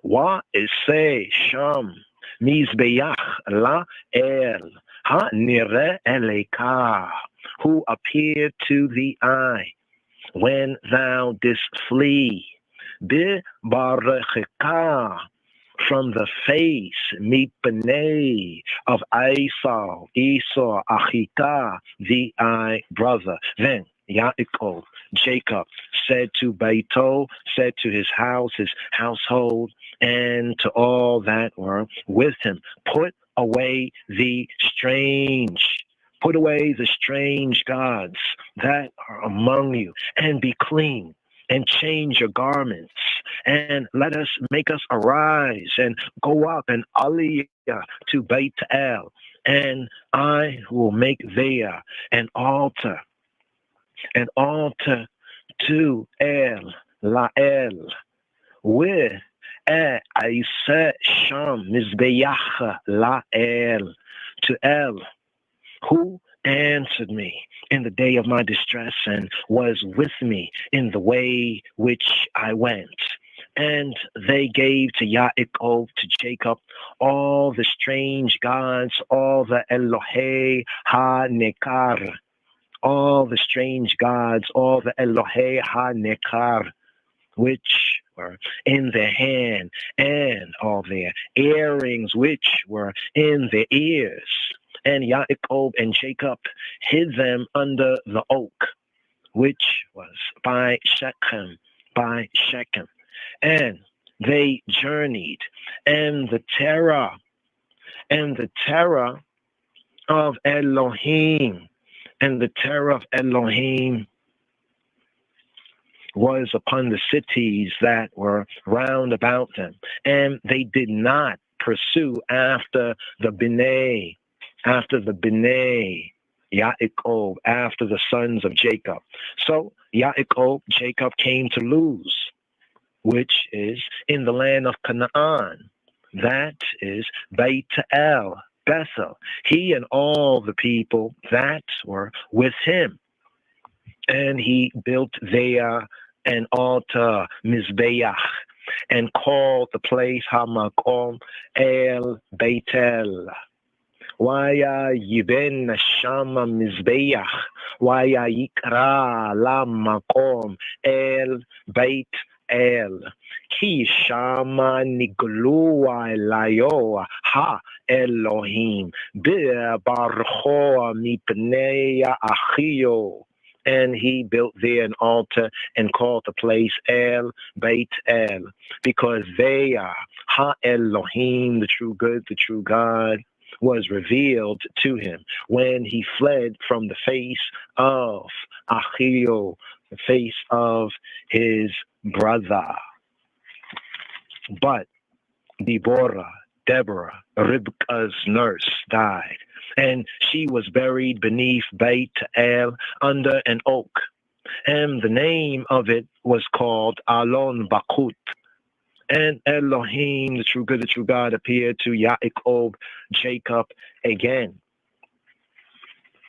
Wa Isay Sham, Mizbeach la El, Ha nire eleka, who appeared to the eye when thou didst flee, Bi baracheka, from the face, mipnei, of Esau, Achika, thy brother. Then Yaakov, Jacob, said to Beito, said to his house, his household, and to all that were with him, put away the strange gods that are among you, and be clean, and change your garments, and make us arise, and go up and aliyah to Beit-El, and I will make there an altar to El, La'el, with I set Sham Mizbeach La'el, to El, who answered me in the day of my distress and was with me in the way which I went. And they gave to Yaakov, to Jacob, all the strange gods, all the Elohei ha-nekar, all the strange gods, all the Elohei ha-nekar, which were in their hand, and all their earrings, which were in their ears. And Yaakov and Jacob hid them under the oak, which was by Shechem. And they journeyed, and the terror of Elohim, was upon the cities that were round about them, and they did not pursue after the Bnei Yaakov, after the sons of Jacob. So Yaakov, Jacob, came to Luz, which is in the land of Canaan, that is Beit-El, Bethel, he and all the people that were with him. And he built there an altar, Mizbeach, and called the place Hamakom El Beit-El. Waya yiben shama Mizbeach, waya yikra la makom El Beit-El. Ki shama niglu elayo ha Elohim bi barcho mipnei achio. And he built there an altar and called the place El Beit-El, because they are Ha Elohim, the true good, the true God, was revealed to him when he fled from the face of Achio, the face of his brother. But Deborah, Ribka's nurse, died, and she was buried beneath Beit-El under an oak, and the name of it was called Alon Bakut. And Elohim, the true good, the true God, appeared to Yaakov, Jacob, again.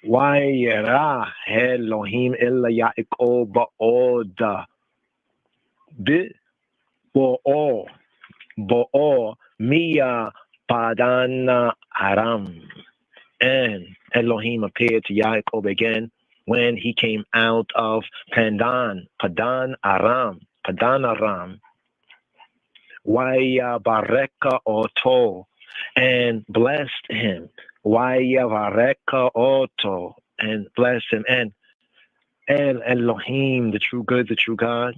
Wayera Elohim illa Yaakov ba'od bo'o Mia Padana Aram. And Elohim appeared to Yaakov again when he came out of Padan Aram. Waya Bareka Oto, and blessed him. Waya Bareka Oto, and blessed him. And El Elohim, the true good, the true God,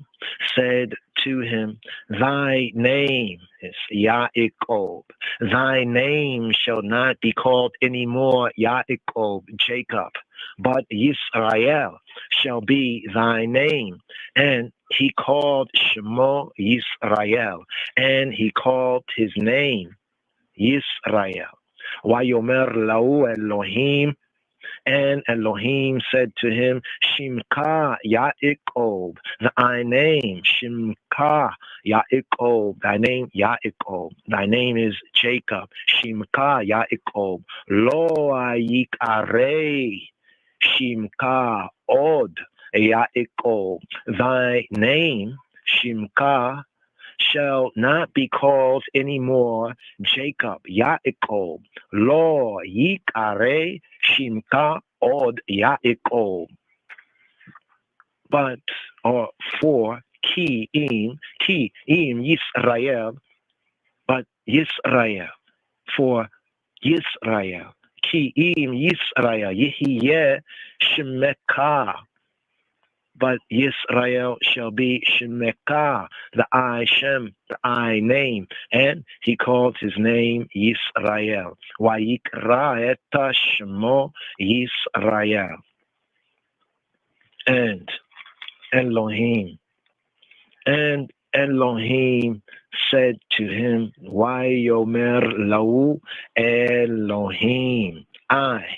said to him, thy name is Yaakov. Thy name shall not be called anymore Yaakov, Jacob, but Yisrael shall be thy name. And he called Shemo Yisrael, and he called his name Yisrael. Vayomer lahu Elohim, and Elohim said to him, Shimka Yaakov, thy name, Shimka Yaakov, thy name Yaakov, thy name is Jacob, Shimka Yaakov, Lo Yikare, Shimka Od Yaakov, thy name, Shimka, shall not be called anymore Jacob, Yaakov, Lo Yikare, Shimka Od Yaakov, but or for Ki'im Yisrael, but Yisrael, for Yisrael, Ki'im Yisrael, Yehiyeh Shemekah, but Yisrael shall be Shemekah, the I Shem, the I name, and he called his name Yisrael. Vayikra eta Shemo Yisrael. And Elohim said to him, Vayomer lahu Elohim, I,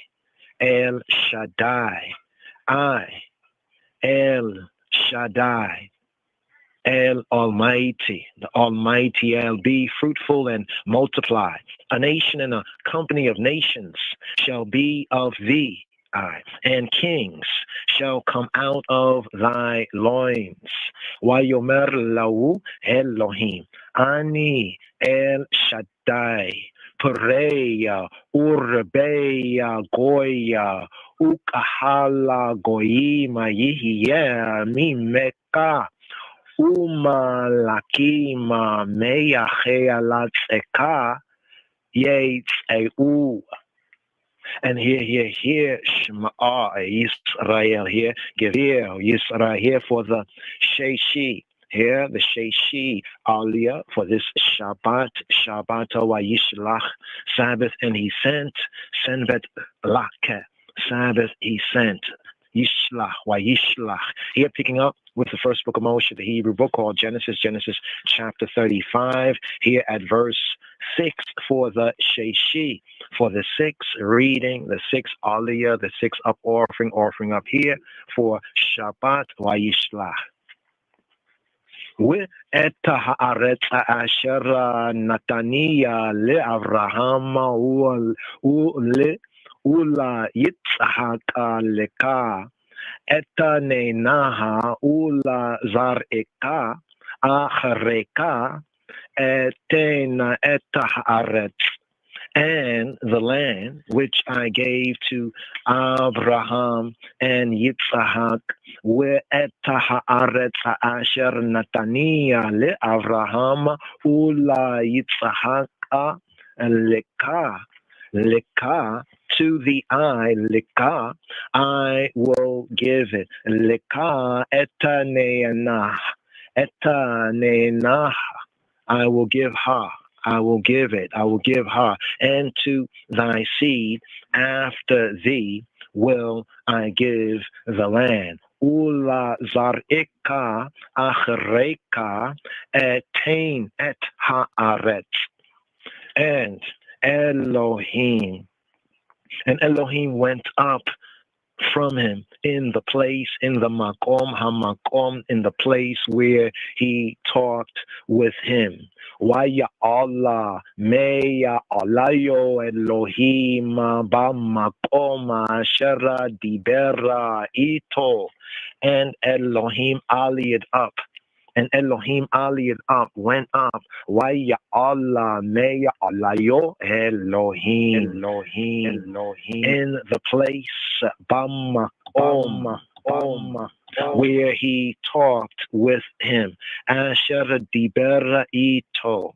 El Shaddai, I, El Shaddai, El Almighty, the Almighty El, be fruitful and multiply. A nation and a company of nations shall be of thee, I, and kings shall come out of thy loins. Vayomer lahu Elohim, Ani El Shaddai, Pereya, Urbeya, Goya, Ukahala Goyima Yihya Mimeka Umalakima Meyachea Latzeka Yetzeu. And here, Shema Israel, here, give here, Israel, here for the Sheishi, here, the Sheishi Aliyah for this Shabbat Vayishlach, Sabbath, and he sent, Senvet Lake, Sabbath he sent, Yishlach, Vayishlach. Here picking up with the first book of Moshe, the Hebrew book called Genesis chapter 35, here at verse 6 for the Sheishi, for the 6 reading, the 6 Aliyah, the 6 up offering up here for Shabbat Vayishlach. ואת הארץ אשר נתניה לאברהם וליצחק לך אתננה ולזרעך אחריך אתן את הארץ. And the land which I gave to Abraham and Yitzhak, ואת הארץ אשר נתניה לאברהם וליצחק לך, to the eye, leka, I will give it. Leka etanenah, I will give her. I will give it. I will give her. And to thy seed after thee will I give the land. Ula zar'ika achreka etain et haaretz. And Elohim went up from him in the place, in the makom hamakom, in the place where he talked with him. Waya Allah, meya alayo Elohim bamakom ashera dibera ito, and Elohim aliyed up. And Elohim aliyed up, went up. Waya Allah, meya alayo Elohim, in the place bamakom, where he talked with him. Asher dibera ito,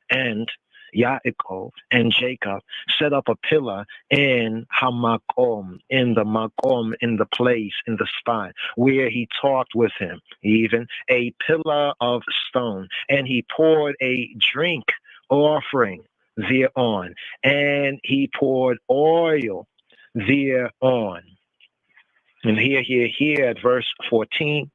and Yaakov and Jacob set up a pillar in Hamakom, in the place, in the spot where he talked with him, even a pillar of stone, and he poured a drink offering thereon, and he poured oil thereon. And here at verse 14,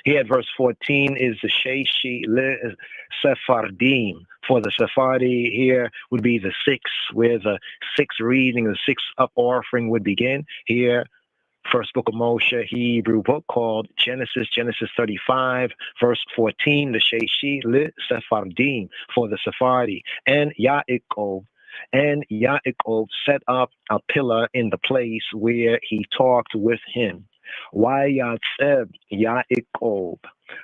here at verse 14 is the Sheishi Le Sephardim. For the Sephardi, here would be the sixth, where the sixth reading, the sixth up offering would begin. Here, first book of Moshe, Hebrew book called Genesis 35, verse 14, the Sheishi Le Sephardim, for the Sephardi. And Yaakov set up a pillar in the place where he talked with him. Wayatzeb Yaakov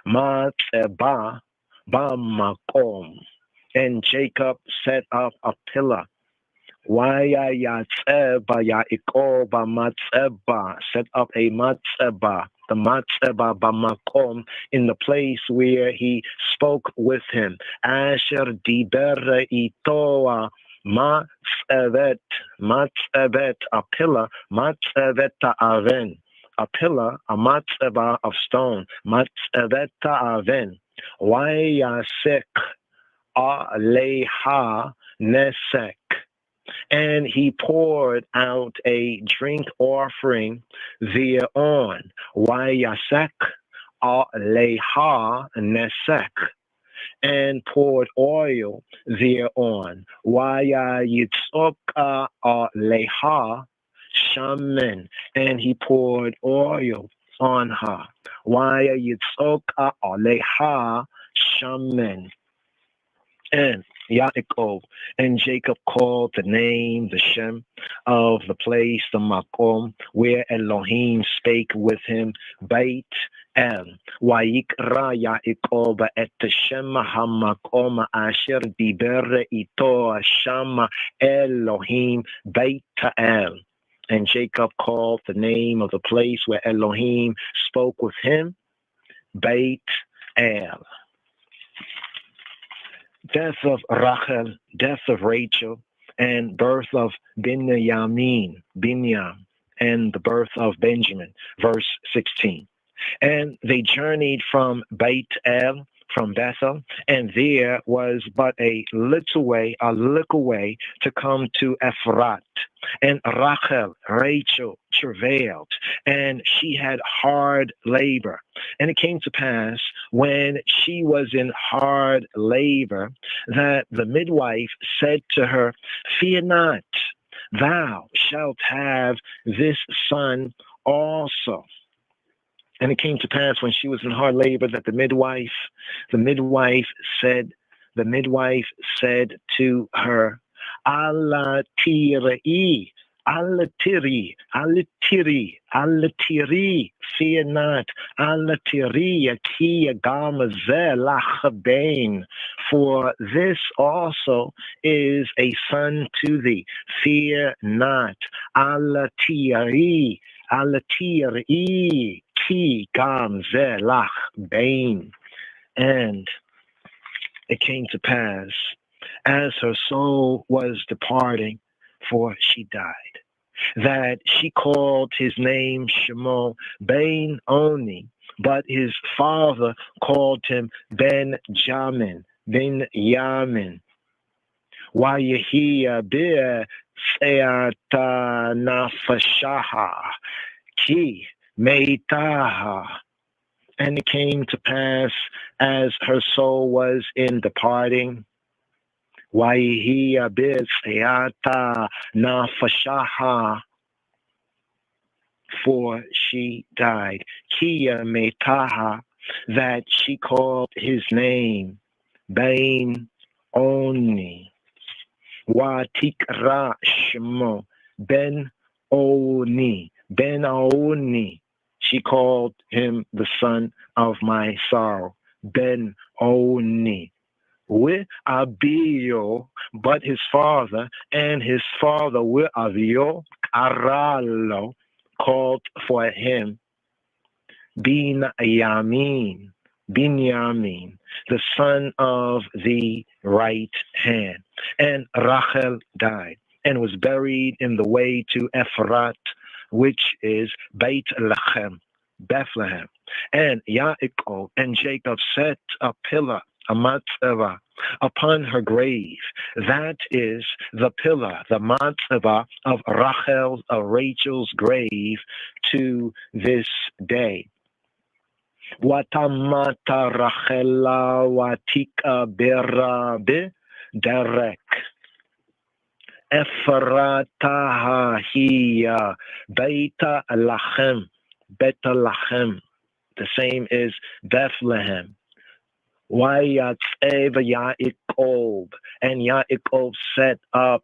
Matzeba Bamakom. And Jacob set up a pillar. Wayatzeb Yaakov Matzeba, set up a matzeba, the matzeba Bamakom, in the place where he spoke with him. Asher Diber Itoa Matzevet, a pillar, Matzeveta Aven, a pillar, a matzeba of stone, Matzeveta Aven, Wayasek Aleha Nesek. And he poured out a drink offering thereon. Wayasek Aleha Nesek. And poured oil thereon. Waya Yitzchok Aleha Shaman. And he poured oil on her. Waya Yitzchok Aleha Shaman. And Yaakov and Jacob called the name, the Shem of the place, the Makom, where Elohim spake with him, Beit El. Wayikra Yaakov et Shem HaMakom asher diber ito Shama Elohim Beit El. And Jacob called the name of the place where Elohim spoke with him, Beit El. Death of Rachel, death of Rachel, and birth of Binyam, and the birth of Benjamin, verse 16. And they journeyed from Beit El, from Bethel, and there was but a little way to come to Ephrat. And Rachel travailed, and she had hard labor. And it came to pass, when she was in hard labor, that the midwife said to her, Fear not, thou shalt have this son also. And it came to pass, when she was in hard labor, that the midwife said to her, Allah tiri, fear not, Allah tiri, ki gamazel lachabein, for this also is a son to thee. Fear not, Allah tiri, ki gamze lach bain. And it came to pass, as her soul was departing, for she died, that she called his name Shemo Ben Oni, but his father called him Ben Yamin. Wayahia be seata nafashaha ki meitaha. And it came to pass, as her soul was in departing, Wayahia be seata nafashaha, for she died. Kia meitaha, that she called his name Ben Oni. Watikra Shemo Ben Oni. She called him the son of my sorrow. Ben Oni. With Abio, but his father, and his father with Avio, Aralo, called for him Binyamin, the son of the right hand. And Rachel died and was buried in the way to Ephrat, which is Beit Lechem, Bethlehem. And Yaakov and Jacob set a pillar a matzeva, upon her grave. That is the pillar, the matzeva of Rachel's grave to this day. Watamata Rachela watika bera be derek. Ephrata hiya beta lachem, beta lachem. The same is Bethlehem. Wayatzev Yaakov, and Yaakov set up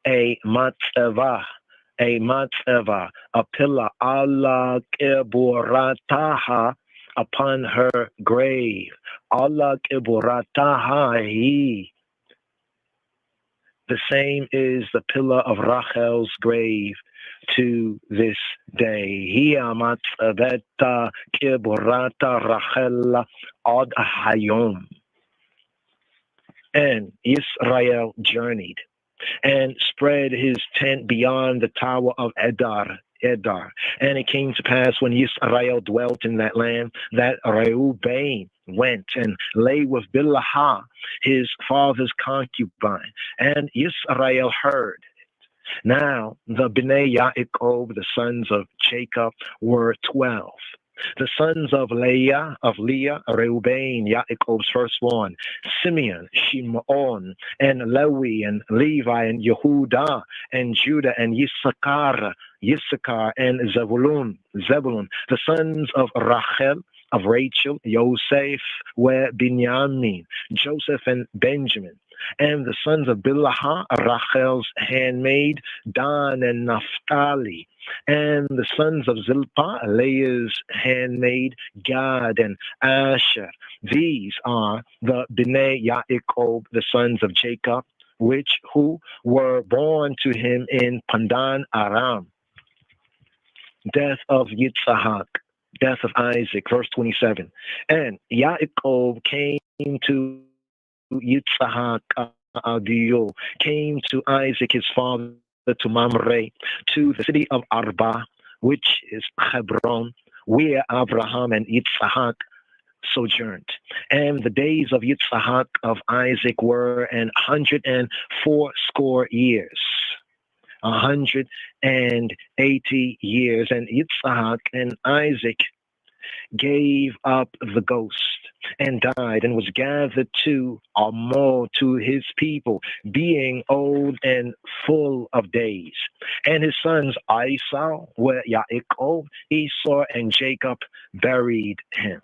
a matzeva, a pillar, Allah keburataha, upon her grave. Allah keburataha he. The same is the pillar of Rachel's grave to this day. Hiya matzeveta keburata Rachel ad hayom. And Israel journeyed and spread his tent beyond the tower of Edar. And it came to pass when Israel dwelt in that land that Reuben went and lay with Bilhah, his father's concubine, and Israel heard it. Now the Bnei Yaakov, the sons of Jacob, were 12. The sons of Leah, Reuben, Yaakov's firstborn, Simeon, Shimon, and Levi, and Levi, and Yehuda, and Judah, and Issachar, and Zebulun. The sons of Rachel, Yosef, were Binyamin, Joseph, and Benjamin. And the sons of Bilhah, Rachel's handmaid, Dan and Naphtali. And the sons of Zilpah, Leah's handmaid, Gad and Asher. These are the Bnei Yaakov, the sons of Jacob, who were born to him in Pandan Aram. Death of Yitzhak, death of Isaac, verse 27. And Yaakov came to Yitzhak Adio, came to Isaac his father, to Mamre, to the city of Arba, which is Hebron, where Abraham and Yitzhak sojourned. And the days of Yitzhak of Isaac were 180 years. 180 years. And Yitzhak and Isaac gave up the ghost and died, and was gathered to Amor, to his people, being old and full of days. And his sons Esau, were Yaakov, Esau, and Jacob buried him.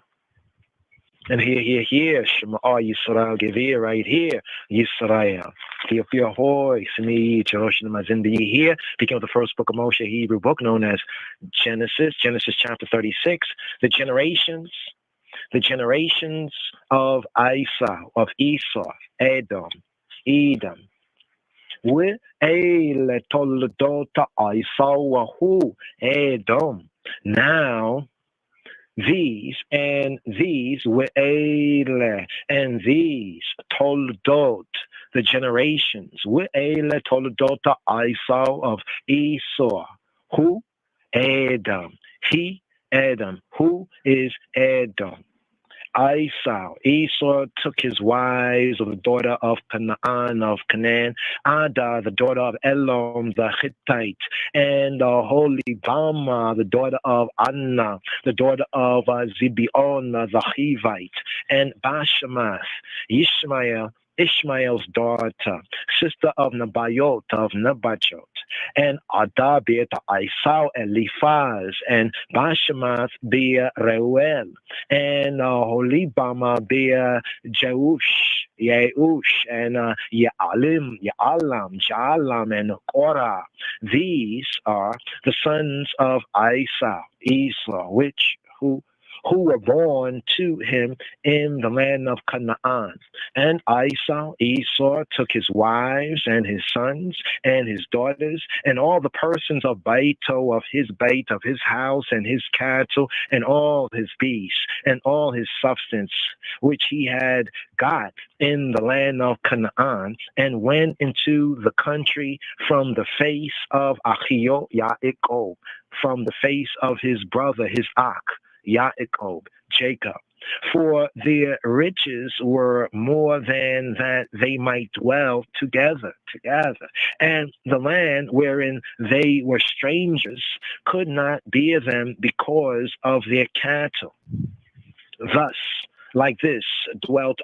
And here, Shema Yisrael, Gevir, right here, Yisrael. Hoy, Smi, Jeroshim Mazindi, here, speaking of the first book of Moshe, Hebrew book known as Genesis chapter 36, the generations of Esau, Edom. We'ele toldota Esau, Edom. Now, these we'ele, and these toldot, the generations, we'ele toldota Esau of Esau, who? Edom. He, Edom. Who is Edom? Esau took his wives of the daughter of Canaan, Ada, the daughter of Elam, the Hittite, and Holibama, the daughter of Anna, the daughter of Zibeon, the Hivite, and Bashemath, Ishmael's daughter, sister of Nebayot, and Ada bear Esau Eliphaz, and Bashemath bear Reuel, and Holibama bear Jeush, and Jaalam, and Korah. These are the sons of Esau, who were born to him in the land of Canaan. And Esau took his wives and his sons and his daughters and all the persons of Baito, of his house, and his cattle, and all his beasts, and all his substance, which he had got in the land of Canaan, and went into the country from the face of Achio Yaakov, from the face of his brother, his Ak, Yaakov, Jacob. For their riches were more than that they might dwell together. And the land wherein they were strangers could not bear them because of their cattle. Thus, like this dwelt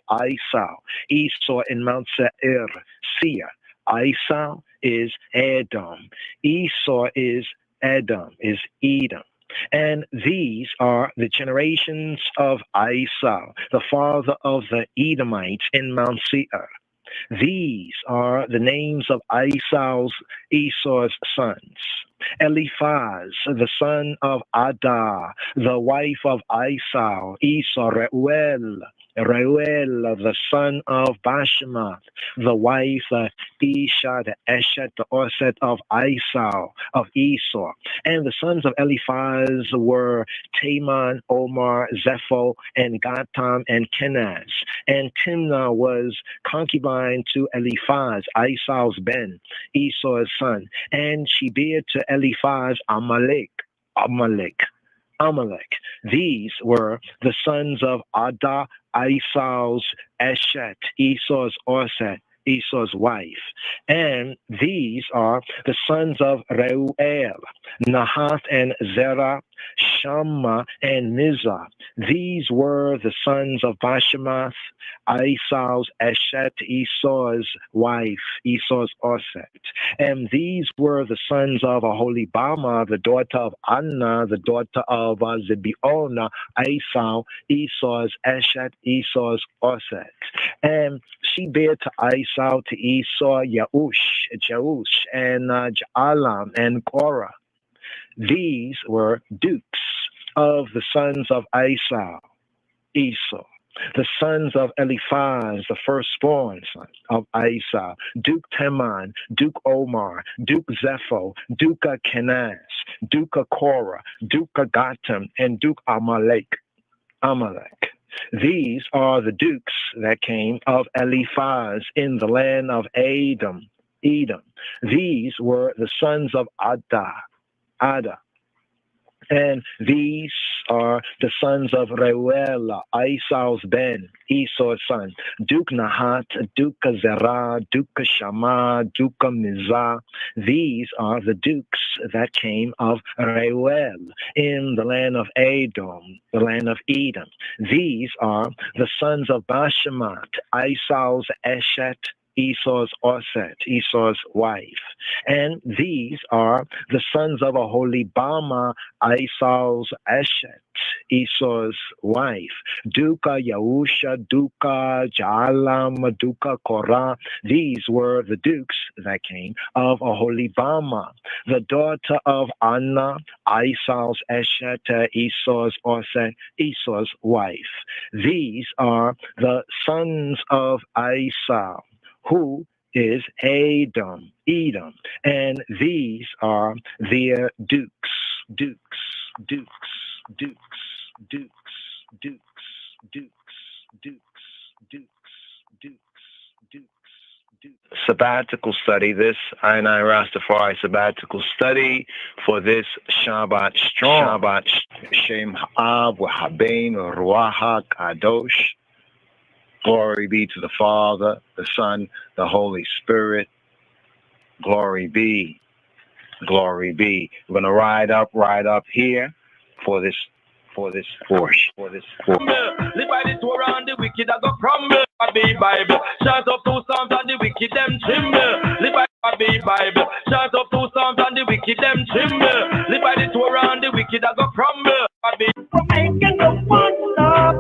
Esau in Mount Seir. Esau is Edom. Esau is Edom, is Edom. And these are the generations of Esau, the father of the Edomites in Mount Seir. These are the names of Esau's sons. Eliphaz, the son of Adah, the wife of Esau, Reuel, the son of Bashemath, the wife of Isha, the Eshet, the Orset of Esau, of Esau. And the sons of Eliphaz were Taman, Omar, Zepho, and Gatam, and Kenaz. And Timnah was concubine to Eliphaz, Esau's ben, Esau's son. And she bare to Eliphaz Amalek. These were the sons of Adah, Esau's Eshet, Esau's Orset, Esau's wife. And these are the sons of Reuel, Nahath and Zerah, Shammah and Mizah. These were the sons of Bashemath, Esau's Eshet, Esau's wife, Esau's Orset. And these were the sons of Aholibama, the daughter of Anna, the daughter of Zibeonah, Esau's Eshet, Esau's Orset. And she bare to Esau, to Esau, Jeush, and Jaalam, and Korah. These were dukes of the sons of Esau. The sons of Eliphaz, the firstborn son of Esau, Duke Teman, Duke Omar, Duke Zepho, Duke Kenaz, Duke Korah, Duke Gatam, and Duke Amalek. These are the dukes that came of Eliphaz in the land of Edom. These were the sons of Adah. And these are the sons of Reuel, Esau's ben, Esau's son, Duke Nahat, Duke Zerah, Duke Shammah, Duke Mizah. These are the dukes that came of Reuel in the land of Edom, the land of Edom. These are the sons of Bashemath, Esau's Eshet, Esau's Orset, Esau's wife. And these are the sons of Aholibama, Esau's Eshet, Esau's wife. Duka Yahusha, Duka Jaalam, Duka Korah. These were the dukes that came of Aholibama, the daughter of Anna, Esau's Eshet, Esau's Orset, Esau's wife. These are the sons of Esau, who is Edom, and these are their dukes. Sabbatical study, this I Rastafari sabbatical study for this Shabbat strong. Shabbat Shem Ha'av W'Habein Ruach Kadosh. Glory be to the Father, the Son, the Holy Spirit. Glory be. We're gonna ride up here for this portion. Live by the Torah and the wicked I go crumble. I be Bible. Shout up 2 Psalms and the wicked them tremble. Live by the Bible. Shout up 2 Psalms and the wicked them tremble. Live by the Torah and the wicked I go crumble. I be for making the one love.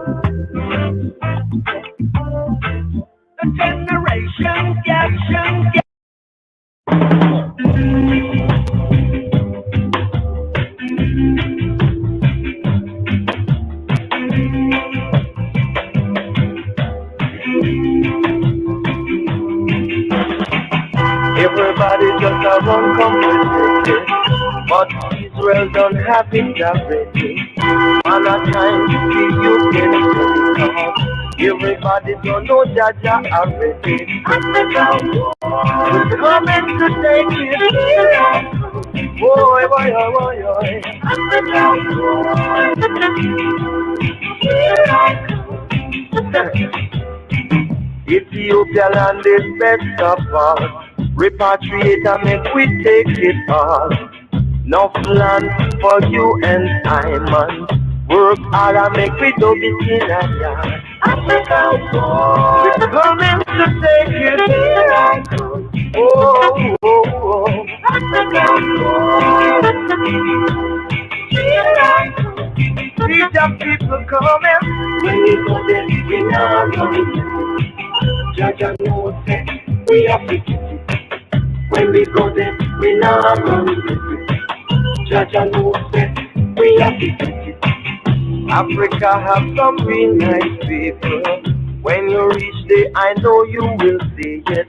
The generation gap. Everybody just a run complicated, but Israel don't have it already. Man a time to see you in everybody don't know Jaja already. We're coming to take it. Boy, boy, boy, boy, boy. Africa boy. Here I come. Ethiopia land is best of all. Repatriate and make we take it all. Enough land for you and I, man. Work hard and make we do it in a yard. Africa boy. We're coming to take it. Here I come. Oh, oh, oh. Africa boy. Here I come. See the people coming. When we go there, we now coming. Judge and know say we have to get it. When we go there, we now coming. Judge and know say we have to get it. Africa have some real nice people. When you reach there, I know you will see it.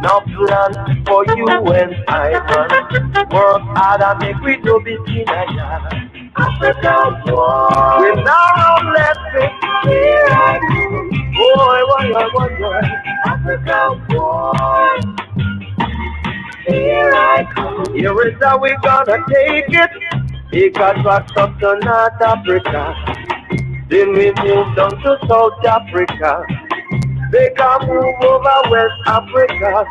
Now plan for you and I man. Work hard and make we do it in a yard. Africa boy, we now left it. Here I come. Boy, boy, boy, boy. Africa boy. Here I come. Here is how we gonna take it. Take us back up to North Africa. Then we move down to South Africa. They can move over West Africa.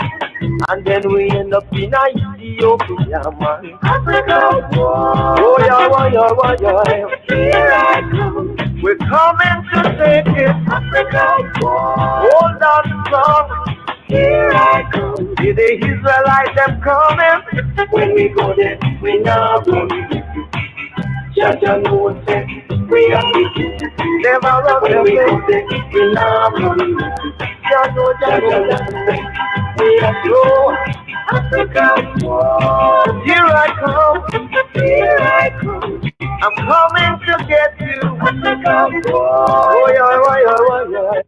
And then we end up in Ethiopia, man. Africa, boy. Oh, yeah, boy, yeah, boy, yeah. Here I come. We're coming to take it. Africa, boy. Hold on strong. Here I come. See the Israelites, them coming. When we go there, we now go. Jaja knows that we are the never run when we go there, we now run. Jaja knows we are slow. Africa, here I come, here I come. I'm coming to get you, Africa, oh yeah, oh yeah, oh yeah.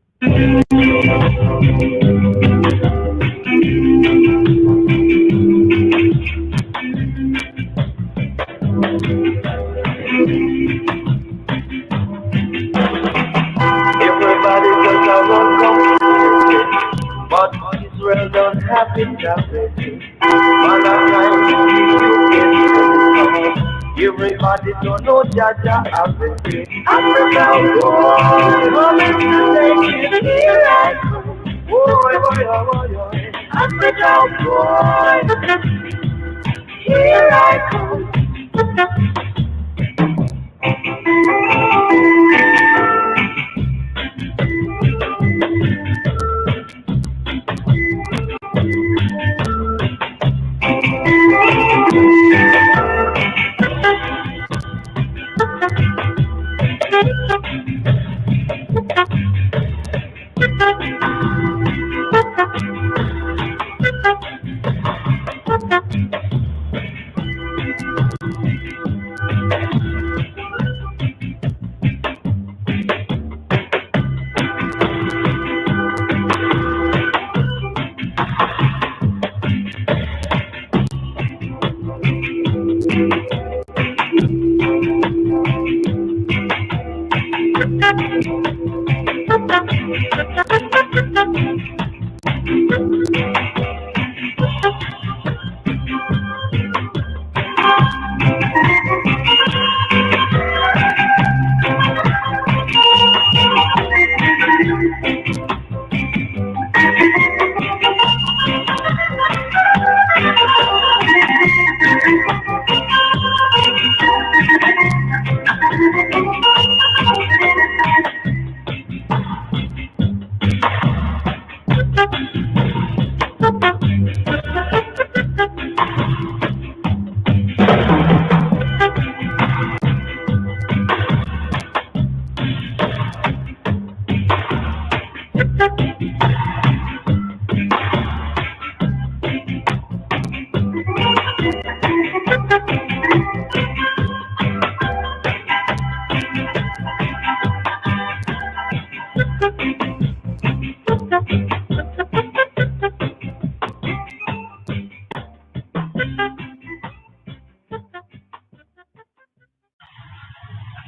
Everybody just a run come, but Israel don't have it that way. Everybody don't know Jaja have it. Africa, boy, coming to take it. Here I come. Boy, boy, boy, boy. Africa, boy. Here I come.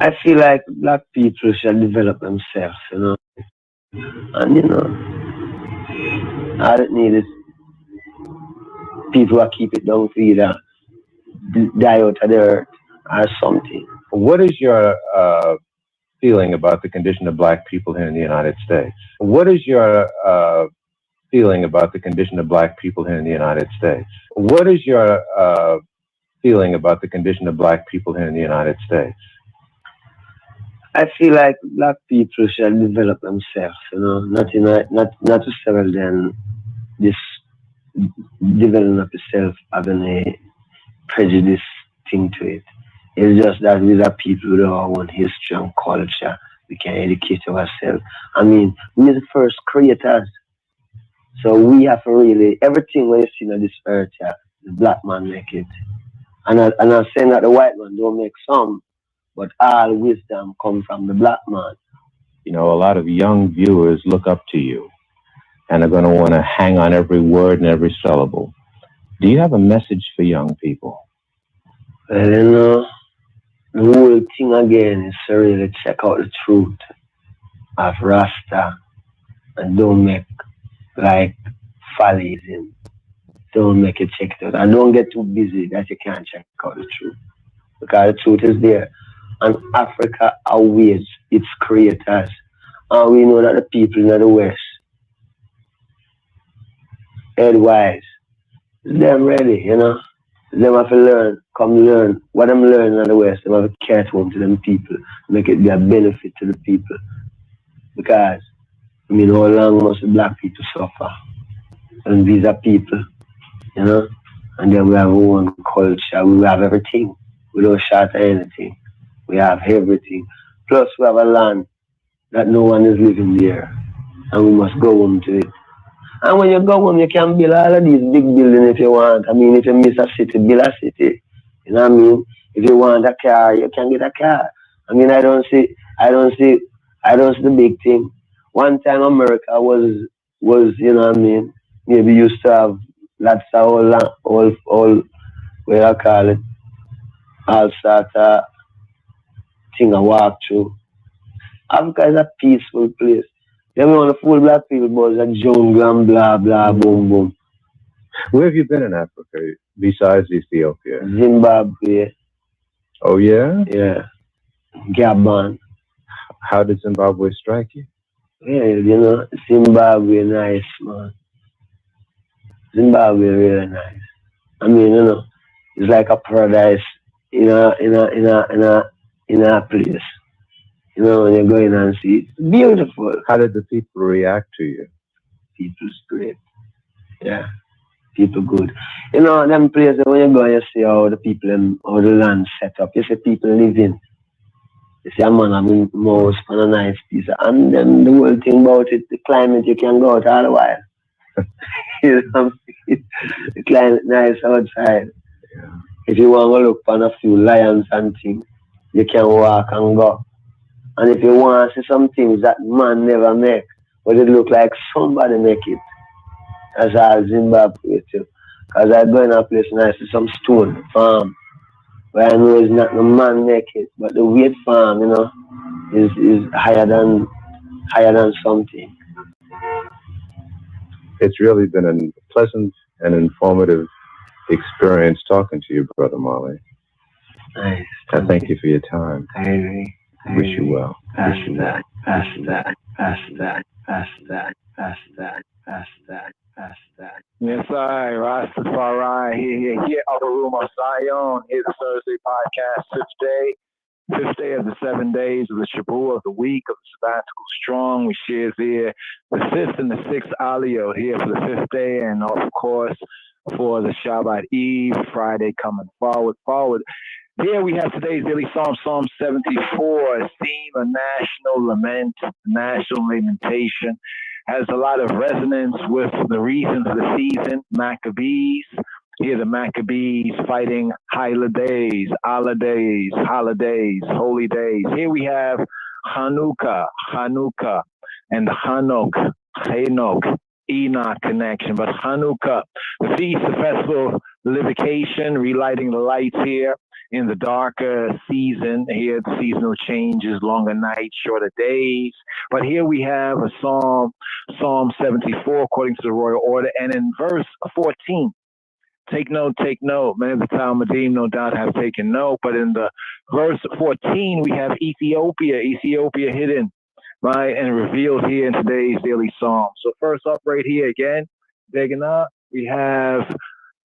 I feel like black people should develop themselves, you know. And, you know, all it needs is people who keep it down for either die out of the earth or something. What is your feeling about the condition of black people here in the United States? What is your feeling about the condition of black people here in the United States? What is your feeling about the condition of black people here in the United States? I feel like black people should develop themselves, not to settle then this developing of yourself having a prejudice thing to it. It's just that we are people with our own history and culture. We can educate ourselves. I mean, we are the first creators. So we have to really, everything we see on this earth, the black man make it. And I'm saying that the white man don't make some, but all wisdom comes from the black man. A lot of young viewers look up to you and are going to want to hang on every word and every syllable. Do you have a message for young people? Well, the whole thing again is to really check out the truth of Rasta and don't make like follies in. Don't make it check it out. And don't get too busy that you can't check out the truth. Because the truth is there. And Africa awaits its creators. And we know that the people in the West, headwise, them ready, Them have to learn, come learn. What I'm learning in the West, they have to catch home to them people, make it be a benefit to the people. Because, how long must the black people suffer? And these are people, And then we have our own culture, we have everything. We don't short anything. We have everything. Plus we have a land that no one is living there. And we must go home to it. And when you go home, you can build all of these big buildings if you want. If you miss a city, build a city. You know what I mean? If you want a car, you can get a car. I don't see the big thing. One time America was, you know what I mean? Maybe used to have lots of all where I call it, all sort of thing I walk through. Africa is a peaceful place. Then we want to fool black people about the jungle and blah, blah, boom, boom. Where have you been in Africa besides Ethiopia? Zimbabwe. Oh, yeah? Yeah. Gabon. How did Zimbabwe strike you? Yeah, Zimbabwe nice, man. Zimbabwe really nice. It's like a paradise in a place. When you go in and see it, it's beautiful. How did the people react to you? People's great. Yeah. People good. Them places when you go and you see how the people how the land set up. You see people living. You see a man having mouse on a nice piece. And then the whole thing about it, the climate, you can go out all the while. The climate nice outside. Yeah. If you want to look on a few lions and things, you can walk and go. And if you want to see some things that man never make, but it look like somebody make it. That's all Zimbabwe too. Because I go in a place and I see some stone farm. Where I know it's not the man make it, but the weight farm, is higher than something. It's really been a pleasant and informative experience talking to you, Brother Marley. Nice. I thank you for your time. I wish you well. Pass that. Yes, I, Rastafari, here, Upper Room of Zion, here the Thursday podcast, fifth day of the 7 days of the Shabu of the week of the sabbatical strong. We share here the fifth and the sixth aliyah here for the fifth day, and of course for the Shabbat Eve, Friday coming forward. Here we have today's daily Psalm 74, a theme, a national lament, national lamentation. Has a lot of resonance with the reasons of the season, Maccabees. Here the Maccabees fighting holidays, holy days. Here we have Hanukkah, and the Hanok, Enoch connection. But Hanukkah, the feast, the festival, livication, relighting the lights here in the darker season. Here the seasonal changes, longer nights, shorter days. But here we have a Psalm 74, according to the royal order. And in verse 14, Take note. Many of the Talmudim no doubt have taken note. But in the verse 14, we have Ethiopia hidden, right, and revealed here in today's daily psalm. So first up right here again, digging up, we have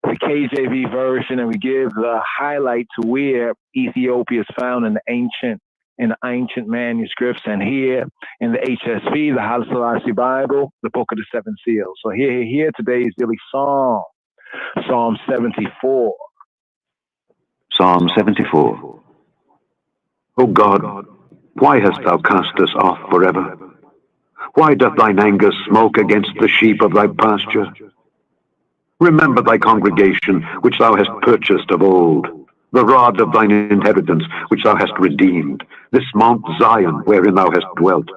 the KJV version, and we give the highlight to where Ethiopia is found in the ancient manuscripts, and here in the HSV, the Haile Selassie Bible, the Book of the Seven Seals. So here today's daily psalm, Psalm 74. Psalm 74. O God, why hast thou cast us off forever? Why doth thine anger smoke against the sheep of thy pasture? Remember thy congregation, which thou hast purchased of old, the rod of thine inheritance, which thou hast redeemed, this Mount Zion, wherein thou hast dwelt.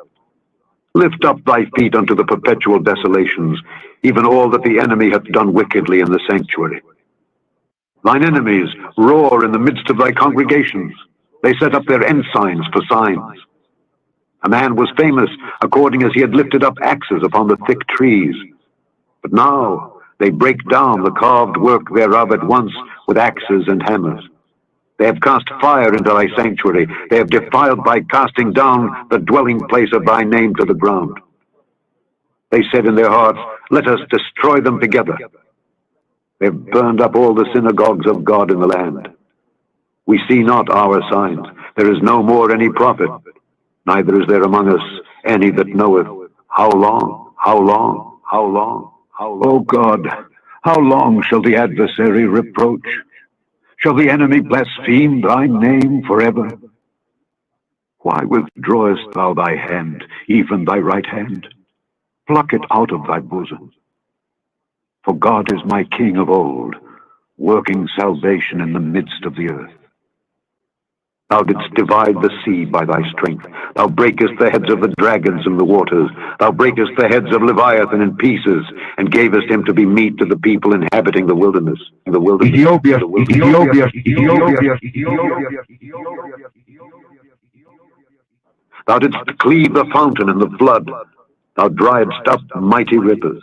Lift up thy feet unto the perpetual desolations, even all that the enemy hath done wickedly in the sanctuary. Thine enemies roar in the midst of thy congregations. They set up their ensigns for signs. A man was famous according as he had lifted up axes upon the thick trees. But now they break down the carved work thereof at once with axes and hammers. They have cast fire into thy sanctuary. They have defiled by casting down the dwelling place of thy name to the ground. They said in their hearts, let us destroy them together. They have burned up all the synagogues of God in the land. We see not our signs. There is no more any prophet, neither is there among us any that knoweth. How long? How long? How long? How long? O God, how long shall the adversary reproach? Shall the enemy blaspheme thy name forever? Why withdrawest thou thy hand, even thy right hand? Pluck it out of thy bosom. For God is my King of old, working salvation in the midst of the earth. Thou didst divide the sea by thy strength. Thou breakest the heads of the dragons in the waters. Thou breakest the heads of Leviathan in pieces, and gavest him to be meat to the people inhabiting the wilderness. Ethiopia. Thou didst cleave the fountain and the flood. Thou driedst up mighty rivers.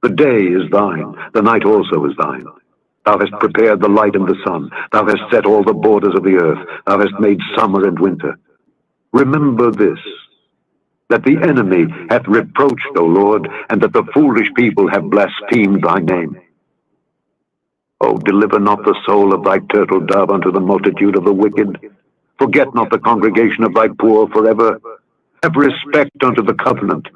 The day is thine, the night also is thine. Thou hast prepared the light and the sun. Thou hast set all the borders of the earth. Thou hast made summer and winter. Remember this, that the enemy hath reproached, O Lord, and that the foolish people have blasphemed thy name. O deliver not the soul of thy turtle dove unto the multitude of the wicked. Forget not the congregation of thy poor forever. Have respect unto the covenant,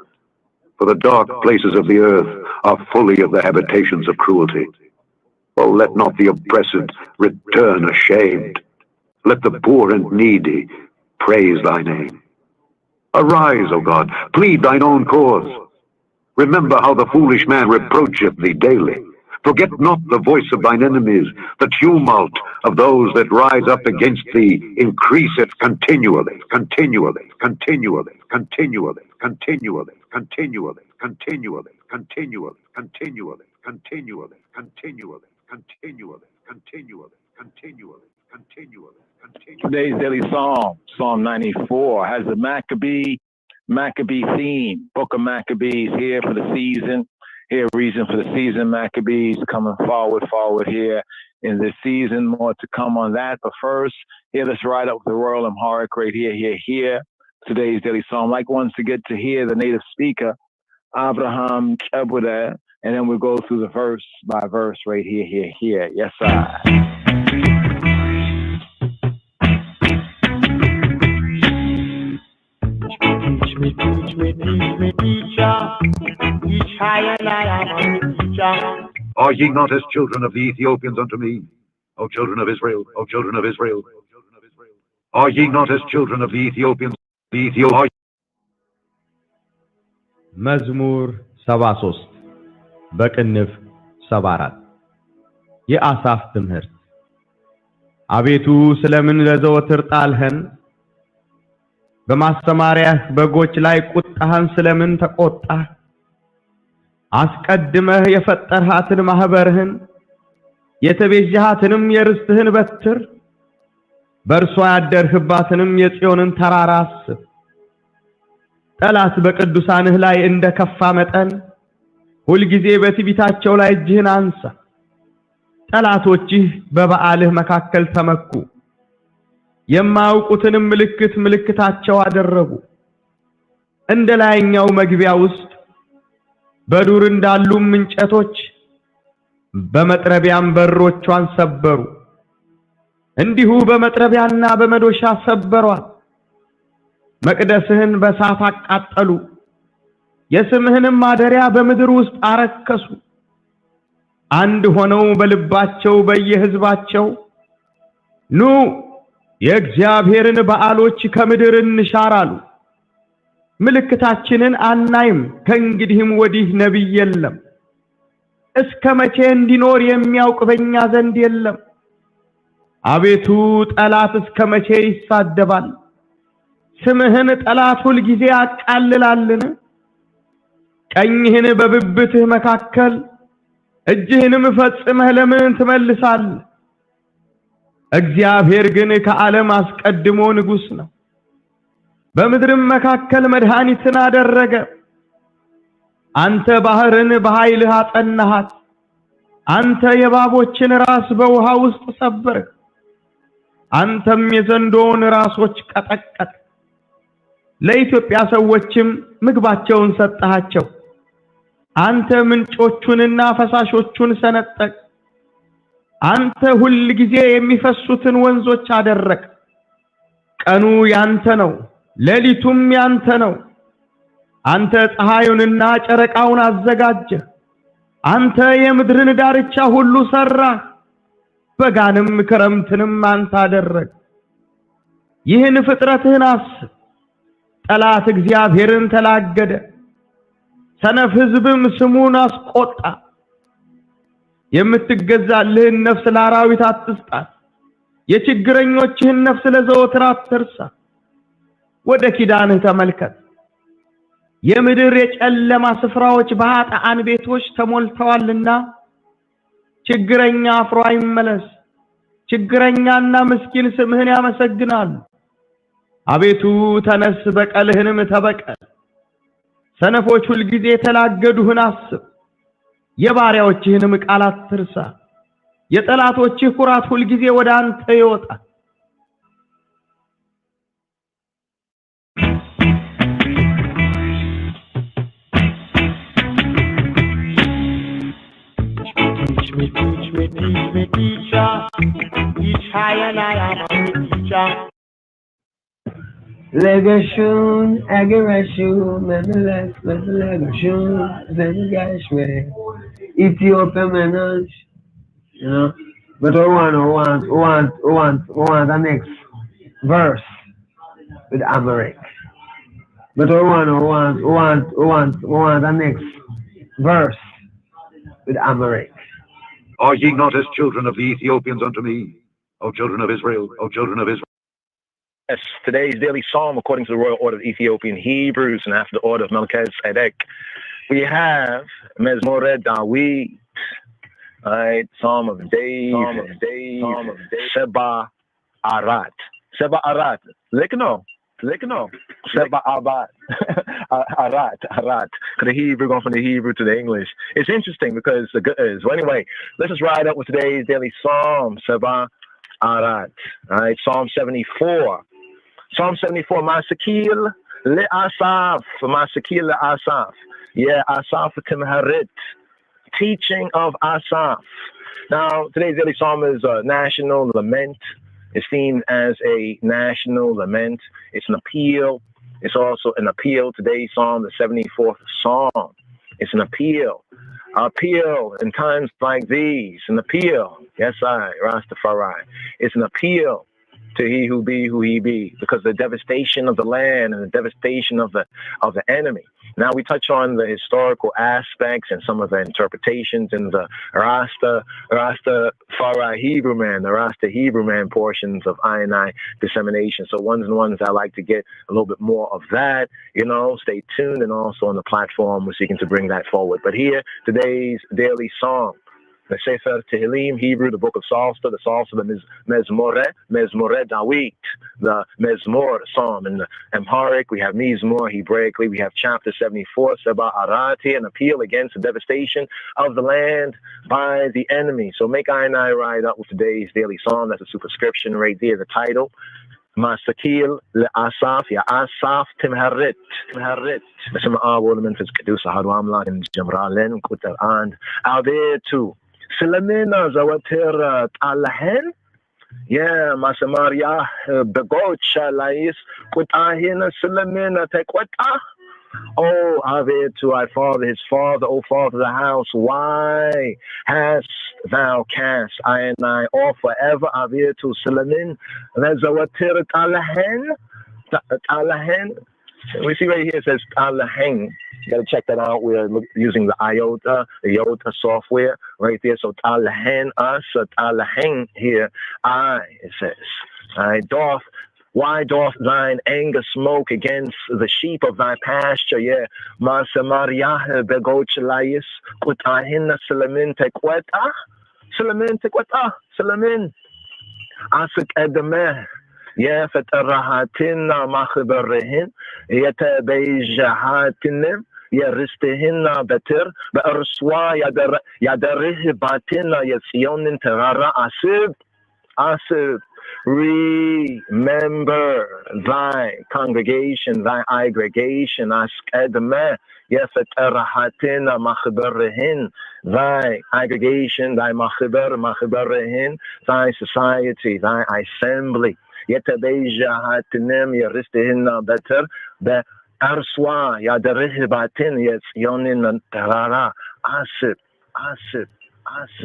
for the dark places of the earth are fully of the habitations of cruelty. Oh, let not the oppressed return ashamed. Let the poor and needy praise thy name. Arise, O God, plead thine own cause. Remember how the foolish man reproacheth thee daily. Forget not the voice of thine enemies. The tumult of those that rise up against thee increaseth continually, continually, continually, continually, continually, continually, continually, continually, continually, continually, continually, continually, continually, continually, continually. Today's daily psalm, Psalm 94, has the Maccabee theme. Book of Maccabees here for the season. Here, reason for the season, Maccabees coming forward here in this season. More to come on that. But first, here, let's ride up the Royal Amharic right here. Today's daily psalm. Like ones to get to hear the native speaker, Abraham Chebuda, and then we'll go through the verse by verse right here. Yes, sir. Are ye not as children of the Ethiopians unto me, O children of Israel, O children of Israel? Are ye not as children of the Ethiopians, መዝሙር 73 በቅንፍ 74 የአሳፍ ትምህርት። አቤቱ ስለምን ለዘወትር ጣልኸን? በማስተማሪያህ በጎች ላይ ቁጣህን ስለምን ተቆጣህ? አስቀድመህ የፈጠርሃትን ማህበርህን የተቤዠሃትንም የርስትህን በትር በእርሷ ያደርህባትንም የጽዮንን ተራራ አስብ። ጠላት በቅዱሳንህ ላይ እንደከፋ መጠን ሁልጊዜ በትዕቢታቸው ላይ እጅህን አንሳ። ጠላቶችህ በበዓልህ መካከል ተመኩ የማያውቁትንም ምልክታቸው አደረጉ እንደ ላይኛው መግቢያ ውስጥ በዱር እንዳሉ እንጨቶች በመጥረቢያም በሮቿን ሰበሩ እንዲሁ በመጥረቢያና በመዶሻ ሰበሯት መቅደስህን በሳት አቃጠሉ የስምህንም ማደሪያ በምድር ውስጥ አረከሱ አንድ ሆነው በልባቸው በየህዝባቸው ኑ የእግዚአብሔርን በዓሎች ከምድር እንሻራሉ ምልክታችንን አናይም ከእንግዲህም ወዲህ ነብይ የለም እስከ መቼ እንዲኖር የሚያውቅ በእኛ ዘንድ የለም አቤቱ ጠላት እስከ መቼ ይሳደባል ስምህን ጠላት ሁል ጊዜ ያቃልላልን ቀኝህን በብብትህ መካከል እጅህንም ፈጽመህ ለምን ትመልሳለህ እግዚአብሔር ግን ከዓለም አስቀድሞ ንጉሥ ነው በምድርም መካከል መድኃኒትን አደረገ አንተ ባህርን በኃይልህ አጸናሃት አንተ የእባቦችን ራስ በውሃ ውስጥ ሰበርህ አንተም የዘንዶውን ራሶች ቀጠቀጥ ለኢትዮጵያ ሰዎችም ምግባቸውን ሰጣቸው አንተ ምንጮቹንና ፈሳሾቹን ሰነጠቅ አንተ ሁል ጊዜ የሚፈሱትን ወንዞች አደረቅ ቀኑ ያንተ ነው ሌሊቱም ያንተ ነው አንተ ፀሐዩንና ጨረቃውን አዘጋጀ አንተ የምድርን ዳርቻ ሁሉ ሰራ በጋንም ክረምትንም አንተ አደረግ ይህን ፍጥረትህን አስብ ጠላት እግዚአብሔርን ተላገደ ሰነፍ ሕዝብም ስሙን አስቆጣ የምትገዛልህን ነፍስ ለአራዊት አትስጣት የችግረኞችህን ነፍስ ለዘወትር አትርሳ ወደ ኪዳንህ ተመልከት የምድር የጨለማ ስፍራዎች በኃጥአን ቤቶች ተሞልተዋልና ችግረኛ አፍሮ አይመለስ ችግረኛና ምስኪን ስምህን ያመሰግናል አቤቱ ተነስ በቀልህንም ተበቀል ሰነፎች ሁል ጊዜ የተላገዱህን አስብ የባሪያዎችህንም ቃል አትርሳ የጠላቶችህ ኩራት ሁል ጊዜ ወደ አንተ ይወጣል Teach me, teacher. Teach high and I am a teacher. Legashun, agarashun, menelek, legashun, zenigashwe. Ethiopian menage, you know. But I want the next verse with Amharic. But I want the next verse with Amharic. Are ye not as children of the Ethiopians unto me, O children of Israel, O children of Israel? Yes, today's daily psalm, according to the royal order of Ethiopian Hebrews and after the order of Melchizedek, we have Mezmoret Dawid, right? Psalm of David, Seba Arat. Seba Arat. Likno. Seba Arat. Arat. The Hebrew going from the Hebrew to the English. It's interesting because the good is. Well, anyway, let's just ride up with today's daily psalm, Seba Arat. All right, Psalm 74. Psalm 74, Masakil le Asaf. Masakil le Asaf. Yeah, Asaf Timharit. Teaching of Asaf. Now, today's daily psalm is a national lament. It's seen as a national lament. It's an appeal. It's also an appeal. Today's psalm, the 74th psalm. It's an appeal. Appeal in times like these. An appeal. Yes, Rastafari. It's an appeal to he who be who he be, because the devastation of the land and the devastation of the enemy. Now we touch on the historical aspects and some of the interpretations in the Rastafari Hebrew man, the Rasta Hebrew man portions of I dissemination. So ones I like to get a little bit more of that, you know, stay tuned, and also on the platform we're seeking to bring that forward. But here, today's daily song, The Sefer Tehillim, Hebrew, the book of Psalter, the Psalter, the Mezmoreh Dawit, the Mezmor Psalm. In the Amharic, we have Mizmor. Hebraically, we have chapter 74, Seba Arati, an appeal against the devastation of the land by the enemy. So make I and I ride up with today's daily psalm. That's a superscription right there, the title. Masakil le'asaf, ya asaf timharit. B'shem A'awol Memphis Kedusa Hadwamla and Jamralen Kutar and Adetu. Silamina Zawatir Alahen. Yeah, Masamaria Begocha Lais Kutahina Silamina Tequata. Oh, Ave to our father, his father, O father of the house, why hast thou cast I and I off forever? Ave to Silamin, Zawatir Talahen. We see right here it says Talahen. You got to check that out. We're using the Iota software right there. So Talahen us, Talahen here, it says, I doth. Why doth thine anger smoke against the sheep of thy pasture? Yeah. Masamariah begochlayis kutahina salamin tequeta. Salamin tequeta. Salamin. Asik edameh. Yeah, fatarahatina makhbarihin. Yata beijahatinem. Yaristihinna betir. Be'erswa yadarih batina yatsionin terara asib. Remember thy congregation, thy aggregation, askedmeh, yefeterahatina machberihin, thy aggregation, thy machberihin, thy society, thy assembly, yetebejahatinim yaristihinna beter, be arswa yaderihibatin yetyonin terara, asib.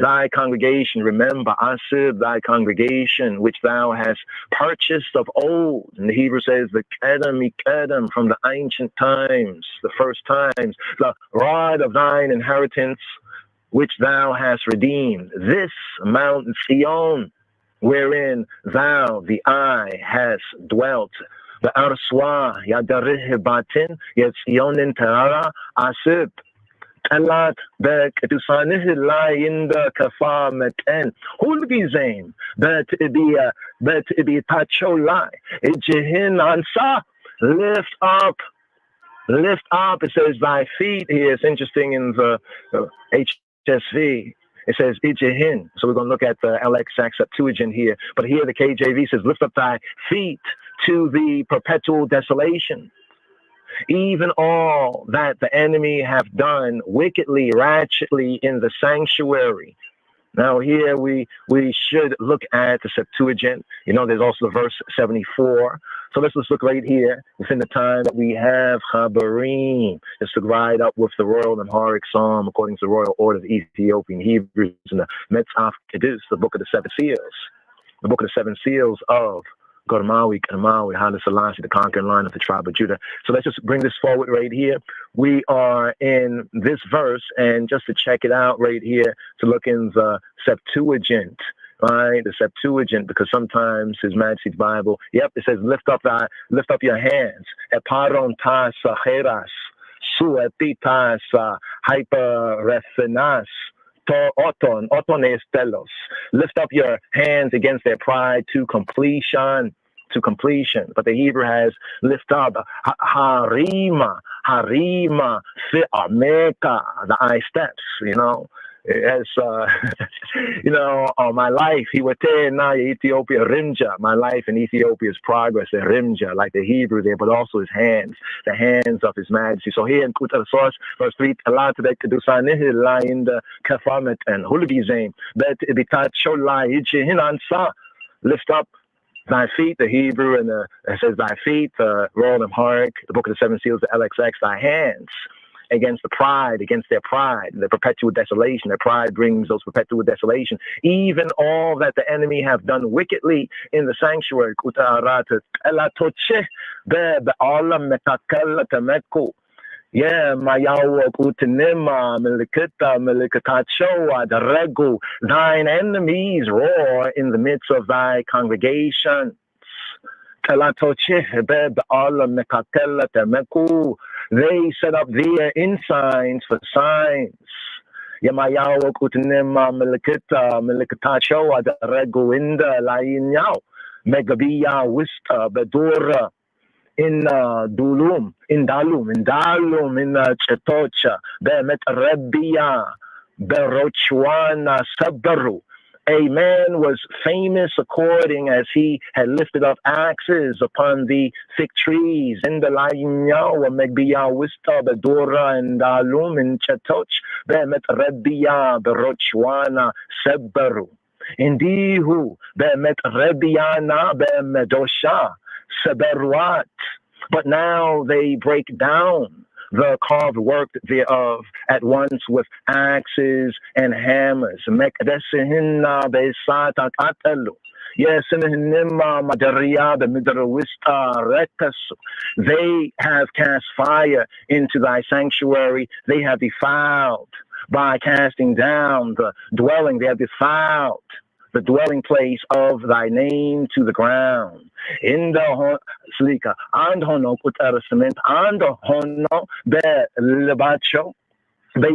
Thy congregation, remember, Asib, thy congregation, which thou hast purchased of old. And the Hebrew says, the Kedem from the ancient times, the first times, the rod of thine inheritance, which thou hast redeemed. This Mount Zion, wherein thou, the eye, hast dwelt. The Arswa, Yadarih Batin, Yetzionin Terara, Asib. Talat bek etusanih layin the kafa meten hulgizem bet ibi tacho lai ijihin ansa lift up. It says thy feet here. It's interesting in the HSV. It says ijihin. So we're going to look at the LXX Septuagint here. But here the KJV says lift up thy feet to the perpetual desolation. Even all that the enemy have done wickedly, ratchetly in the sanctuary. Now here we should look at the Septuagint. You know, there's also the verse 74. So let's just look right here within the time that we have Chabarim. Just to ride up with the royal Amharic Psalm according to the royal order of Ethiopian Hebrews in the Metzaf Kedus, the book of the seven seals. The book of the seven seals of Gormawi, Haile Selassie, the conquering line of the tribe of Judah. So let's just bring this forward right here. We are in this verse, and just to check it out right here, to look in the Septuagint, right? The Septuagint, because sometimes His Majesty's Bible, it says, lift up your hands. Eparon ta sacheras, suetitas hyperrefinas. Oton estelos. Lift up your hands against their pride to completion. But the Hebrew has lift up harima fi'ameka, the eye steps, you know. As my life, he would tell now Ethiopia rimja. My life in Ethiopia is progress, the rimja, like the Hebrew there, but also his hands, the hands of His Majesty. So here in Kutar Source, verse 3, Allah to the line the kafamet and hulgizem, but ibitat sholai hinansa, lift up thy feet, the Hebrew, and it says thy feet, the royal Amharic, the book of the seven seals, the LXX, thy hands. Against their pride, the perpetual desolation. Their pride brings those perpetual desolation. Even all that the enemy have done wickedly in the sanctuary. Yeah, thine enemies roar in the midst of thy congregation. They set up their ensigns for signs. Yamayaw kutinima milikitacho adarego inda lainyaw. Megabiya wista bedura in Dalum, in Chetocha, Bemet Rebia, Berochwana Sabaru. A man was famous according as he had lifted up axes upon the thick trees in the Lainyaw, Megbia Wista, Bedura, and Dalum in Chetoch, Bemet Rebia, Berochwana Sabaru. Indeed, who Bemet Rebiana, Bemedosha. Saberuat, but now they break down the carved work thereof at once with axes and hammers. Yes, they have cast fire into thy sanctuary. They have defiled by casting down the dwelling. They have defiled the dwelling place of thy name to the ground. In the slika, and hono put arrestament, and hono be lebacho, be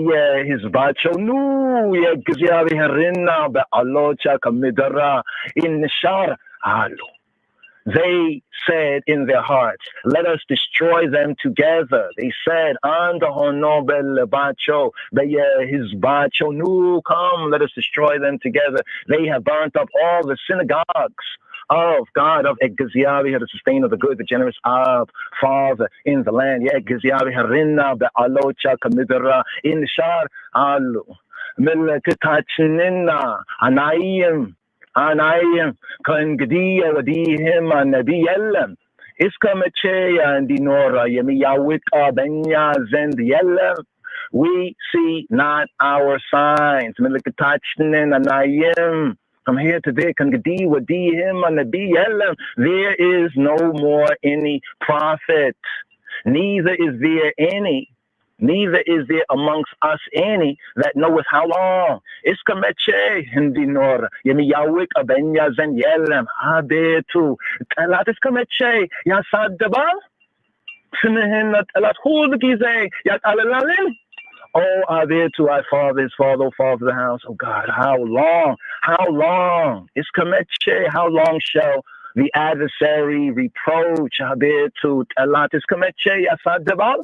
his bacho, no, ye giziavi herina, be alocha kamidara, in shar alo. They said in their hearts, let us destroy them together. They said, Anda honobel bacho, his bacho, no, come, let us destroy them together. They have burnt up all the synagogues of God, of Egziavi, the sustainer, the good, the generous of Father in the land. Egziavi harina, be alocha kamidara, in shar alu, milkatachinina, anayim. Anayim Kangadia Wadihim and Nabielem. Iskameche and Dinora Yemiyawika Benya Zendielem. We see not our signs. Milikatachnin Anayim. From here to there, Kangadi Wadihim and Nabielem. There is no more any prophet. Neither is there any. Neither is there amongst us any that knoweth how long. Iskameche hindinor yemiyawik abenya zen yelem habetu talat iskameche yasadaba sinihin talat hulgize yat alalalin. Oh, are there to our father, his father, O father of the house? Oh God, how long? How long? Iskameche, how long shall the adversary reproach habetu talat iskameche yasadaba?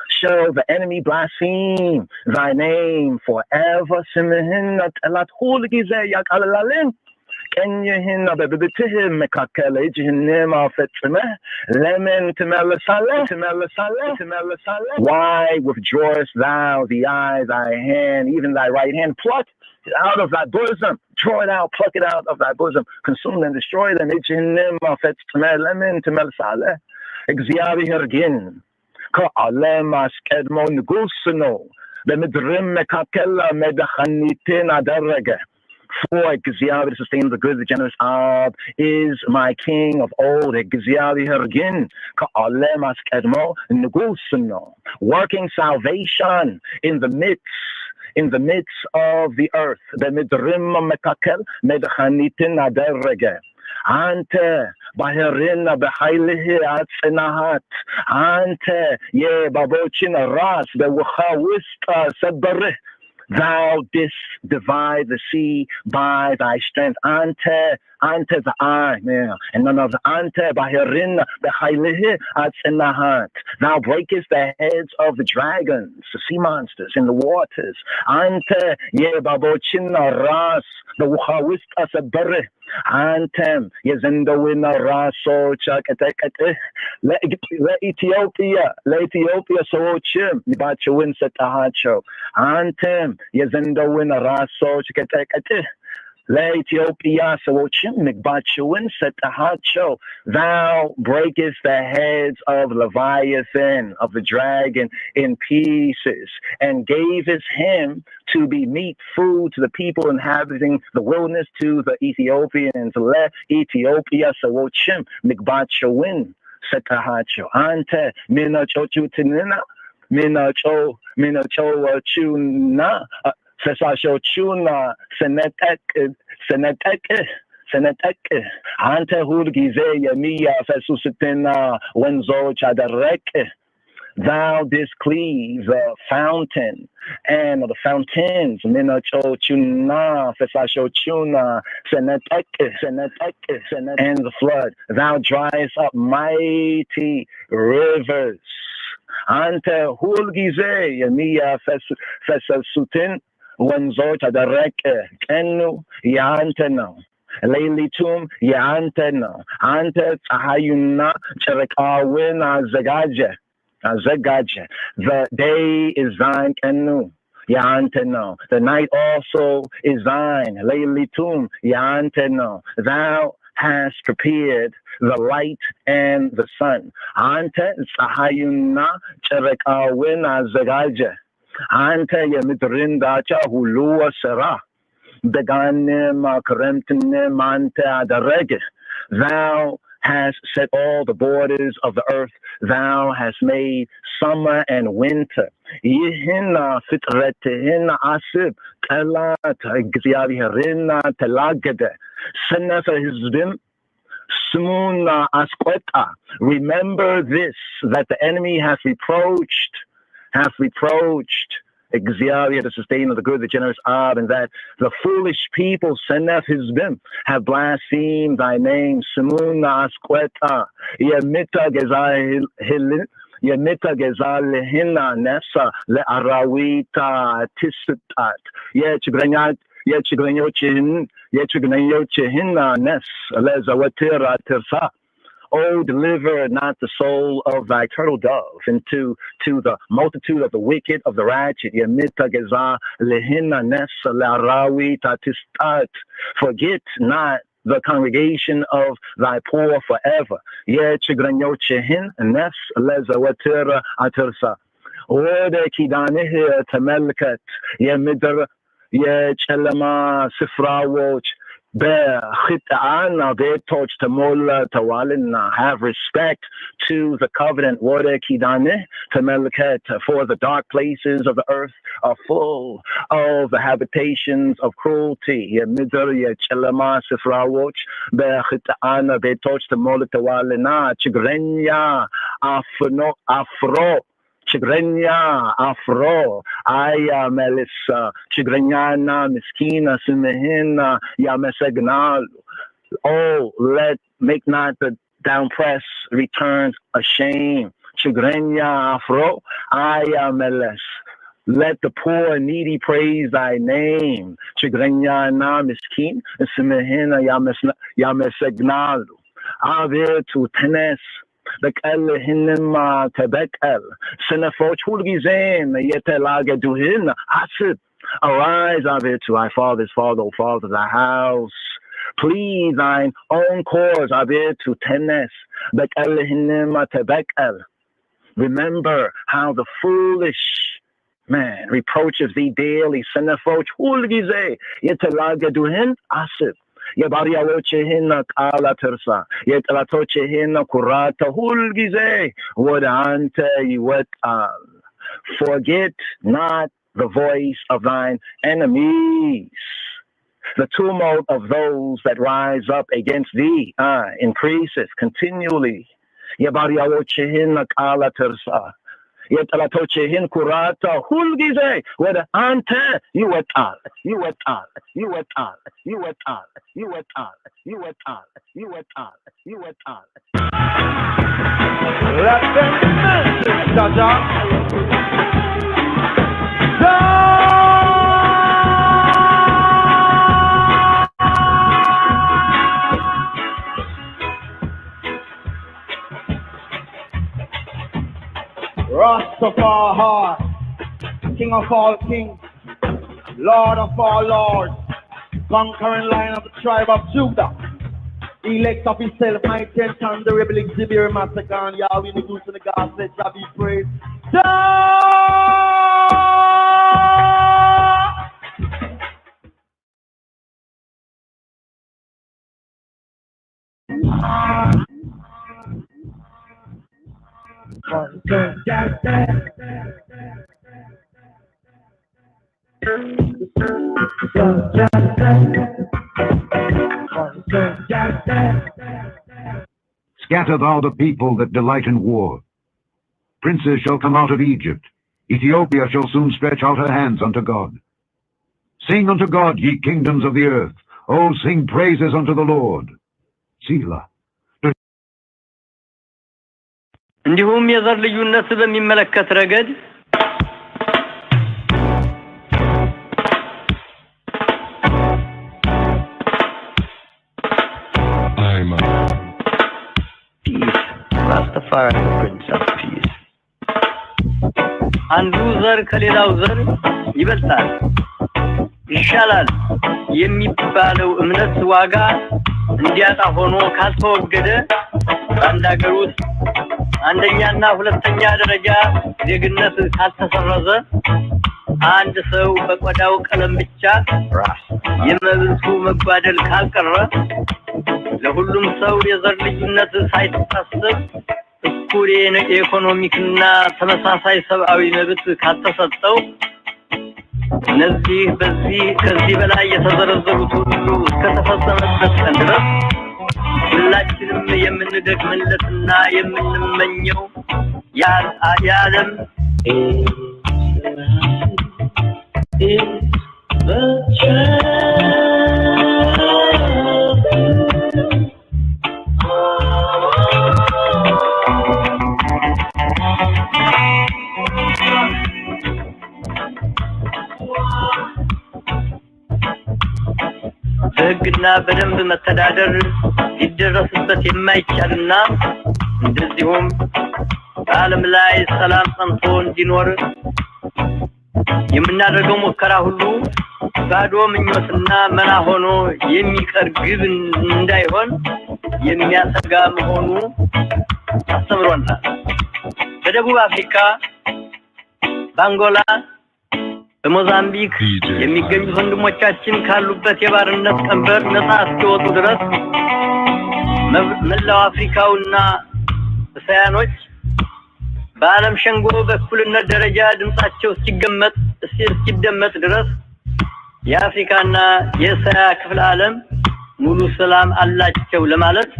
Shall the enemy blaspheme thy name forever? Why withdrawest thou the eye, thy hand, even thy right hand? Pluck it out of thy bosom. Draw it out, pluck it out of thy bosom. Consume them, destroy them. Ka'alemas kedmo negusno, the midrim mekakella medachanitin adarega. For Giziavi sustains the good, the generous Ab is my king of old. Giziavi hergin, Ka'alemas kedmo negusno, working salvation in the midst of the earth. The midrim mekakel medachanitin adarega. Ante Baherina Behailihi Atsenahat Ante Ye Babochina Ras Bewahawista Sabare. Thou didst divide the sea by thy strength. Ante the eye, and none of the Ante Baherina Behailihi Atsenahat. Thou breakest the heads of the dragons, the sea monsters in the waters. Ante Ye Babochina Ras Bewahawista Sabare. Antem Yazendowina Raso Chakatekate Le Ethiopia so chim Nibachawin Setahacho Antem Yazendowina Raso Chakatekate Le Ethiopia so chim Nibachawin Setahacho. Thou breakest the heads of Leviathan, of the dragon, in pieces, and gavest him to be meat food to the people inhabiting the wilderness, to the Ethiopians. Le Ethiopia so chim Nibachawin Setahacho Ante Minacho Chutinina Minacho Chuna Sesasho Chuna Senetek Ante Hurgize Yamia Fesusitena Wenzo Chadarek. Thou didst cleave the fountain and of the fountains, Minacho Chuna, Fesasho Chuna, Senetek, and the flood. Thou driest up mighty rivers. Ante Hulgize, Yamia Fesasutin, Wenzot Adareke, Kenu, Yanteno. Leilitum Yanteno, Ante Tahayuna, Cherekawina Zagaja. The day is thine, Kenu, Yanteno. The night also is thine, Leilitum, Yanteno. Thou hast prepared the light and the sun. Ante Sahayuna, Cherekawina Zagaja. Ante Yamitrindacha Hulua Sera. Beganim Karemtinim Ante Adarege. Thou hast set all the borders of the earth. Thou hast made summer and winter. Yihina fitretihina asib telat gziaviharina telagede. Senefa hizbim smuna asqueta. Remember this, that the enemy hath reproached Exalia, the sustainer of the good, the generous Ab, and that the foolish people, Senef Hizbim, have blasphemed thy name, Simuna Asqueta, Yemita Gezal Nessa, Le Arawita Tisutat, Yechigrenyochin, Nes, Le Zawatira Tirsa. Oh, deliver not the soul of thy turtle dove into the multitude of the wicked, of the righteous. Forget not the congregation of thy poor forever. Have respect to the covenant, for the dark places of the earth are full of the habitations of cruelty. Chigrenya, Afro, Aya Melissa, Chigrenyana, Miskina, Simehina, Yamesegnal. Oh, make not the downpressed returns ashamed. Chigrenya, Afro, Aya Meles. Let the poor and needy praise thy name. Chigrenyana, Miskin, Simehina, Yamesegnal. Ave to Tenes. Bekel hinma tebekel. Senefoch hulgizen yetelage duhin hasid. Arise, Ave, to thy father's father, O father, thy house. Plead thine own cause, Ave, to Tenes. Bekel hinma tebekel. Remember how the foolish man reproaches thee daily. Senefoch hulgizen yetelage duhin hasid. Yabariawochehina kala tersa. Yetlatochehina kurata hulgize. Wadante yuetal. Forget not the voice of thine enemies. The tumult of those that rise up against thee increases continually. Yabariawochehina kala tersa. Yetlatochehin kurata hulgize. Wadante yuetal. Yuetal. Yuetal. Yuetal. Yuetal. Yuetal. Yuetal. Yuetal. Let them message, Jaja. Rastafari, King of all kings, Lord of all lords, conquering Lion of the tribe of Judah, elect of himself, my tenth and the rebel exhibit massacre, and Yahweh the goose and the God said, shall be praised. Scatter thou the people that delight in war. Princes shall come out of Egypt, Ethiopia shall soon stretch out her hands unto God. Sing unto God, ye kingdoms of the earth. Oh, sing praises unto the Lord. Selah. እንዲሁም የዘር ልዩነት በሚመለከት ረገድ Rastafari, Prince of Peace. አንዱ ዘር ከሌላው ዘር ይበልጣል ይሻላል የሚባለው እምነት ዋጋ እንዲያጣ ሆኖ ካልተወገደ አንድ ሀገር ውስጥ አንደኛና ሁለተኛ ደረጃ ዜግነት ካልተሰረዘ አንድ ሰው በቆዳው ቀለም ብቻ የመብቱ መጓደል ካልቀረ ለሁሉም ሰው የዘር ልዩነት ሳይታሰብ እኩል የኢኮኖሚክና ተመሳሳይ ሰብአዊ መብት ካልተሰጠው እነዚህ ከዚህ በላይ የተዘረዘሩት ሁሉ እስከተፈጸመበት ቀን ድረስ ሁላችንም የምንደግምለትና የምንመኘው የዓለም በሕግና በደንብ መተዳደር ሊደረስበት የማይቻልና እንደዚሁም በዓለም ላይ ሰላም ጸንቶ እንዲኖር የምናደርገው ሙከራ ሁሉ ባዶ ምኞትና መና ሆኖ የሚቀር ግብ እንዳይሆን የሚያሰጋ መሆኑ አስተምሮናል። በደቡብ አፍሪካ፣ በአንጎላ፣ በሞዛምቢክ የሚገኙ ወንድሞቻችን ካሉበት የባርነት ቀንበር ነፃ እስኪወጡ ድረስ መላው አፍሪካውና እስያኖች በዓለም ሸንጎ በእኩልነት ደረጃ ድምጻቸው እስኪደመጥ ድረስ የአፍሪካና የእስያ ክፍለ ዓለም ሙሉ ሰላም አላቸው ለማለት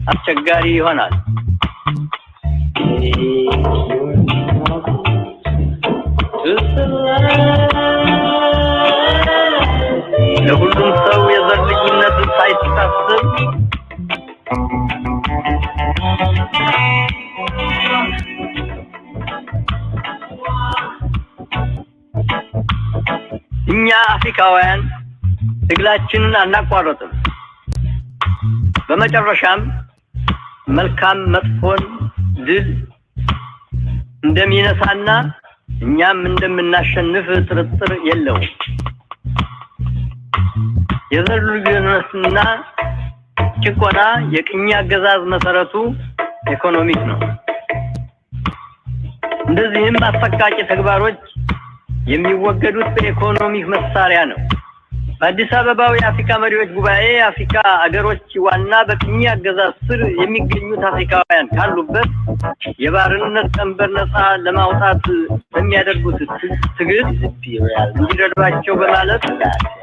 አስቸጋሪ ይሆናል። ለሁሉም ሰው የዘር ልዩነት ሳይታሰብ እኛ አፍሪካውያን ትግላችንን አናቋርጥም። በመጨረሻም መልካም መጥፎን ድል እንደሚነሳና እኛም እንደምናሸንፍ ጥርጥር የለውም። የዘር ልዩነትና ጭቆና የቅኝ አገዛዝ መሰረቱ ኢኮኖሚክ ነው። እንደዚህም አሰቃቂ ተግባሮች የሚወገዱት በኢኮኖሚክ መሳሪያ ነው። በአዲስ አበባው የአፍሪካ መሪዎች ጉባኤ የአፍሪካ አገሮች ዋና በቅኝ አገዛዝ ስር የሚገኙት አፍሪካውያን ካሉበት የባርነት ቀንበር ነፃ ለማውጣት በሚያደርጉት ትግል እንዲረዷቸው በማለት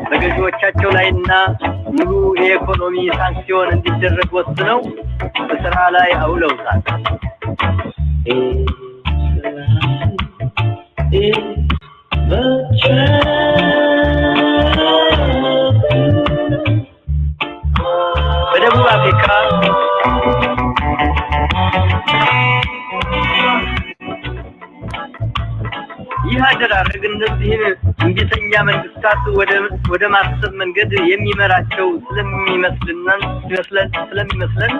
በገዢዎቻቸው ላይና ሙሉ የኢኮኖሚ ሳንክሲዮን እንዲደረግ ወስነው በስራ ላይ አውለውታል። በደቡብ አፍሪካ ይህ አደራረግ እነዚህን እንቢተኛ መንግስታት ወደ ማሰብ መንገድ የሚመራቸው ስለሚመስለን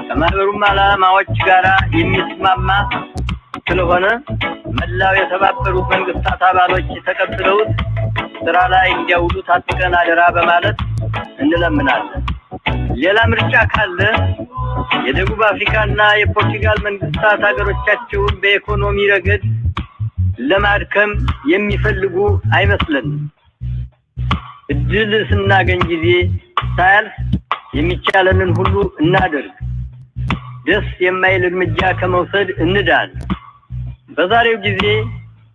ከማህበሩም ዓላማዎች ጋር የሚስማማ ስለሆነ መላው የተባበሩት መንግስታት አባሎች ተቀብለውት ስራ ላይ እንዲያውሉት አጥብቀን አደራ በማለት እንለምናለን። ሌላ ምርጫ ካለ የደቡብ አፍሪካና የፖርቱጋል መንግስታት ሀገሮቻቸውን በኢኮኖሚ ረገድ ለማድከም የሚፈልጉ አይመስለንም። እድል ስናገኝ ጊዜ ሳያልፍ የሚቻለንን ሁሉ እናደርግ። ደስ የማይል እርምጃ ከመውሰድ እንዳን። በዛሬው ጊዜ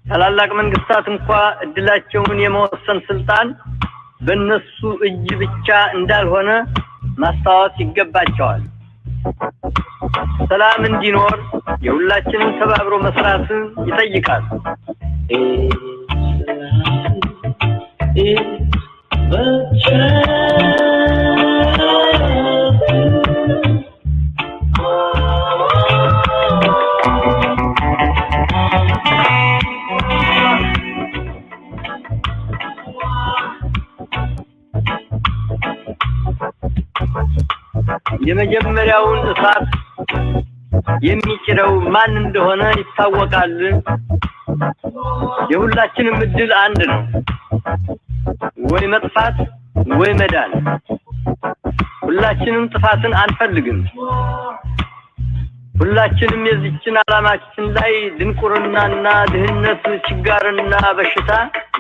ታላላቅ መንግስታት እንኳ እድላቸውን የመወሰን ስልጣን በእነሱ እጅ ብቻ እንዳልሆነ ማስታወስ ይገባቸዋል። ሰላም እንዲኖር የሁላችንም ተባብሮ መስራትን ይጠይቃል። የመጀመሪያውን እሳት የሚጭረው ማን እንደሆነ ይታወቃል። የሁላችንም እድል አንድ ነው፣ ወይ መጥፋት ወይ መዳን። ሁላችንም ጥፋትን አንፈልግም። ሁላችንም የዚችን ዓላማችን ላይ ድንቁርናና ድህነት፣ ችጋርና በሽታ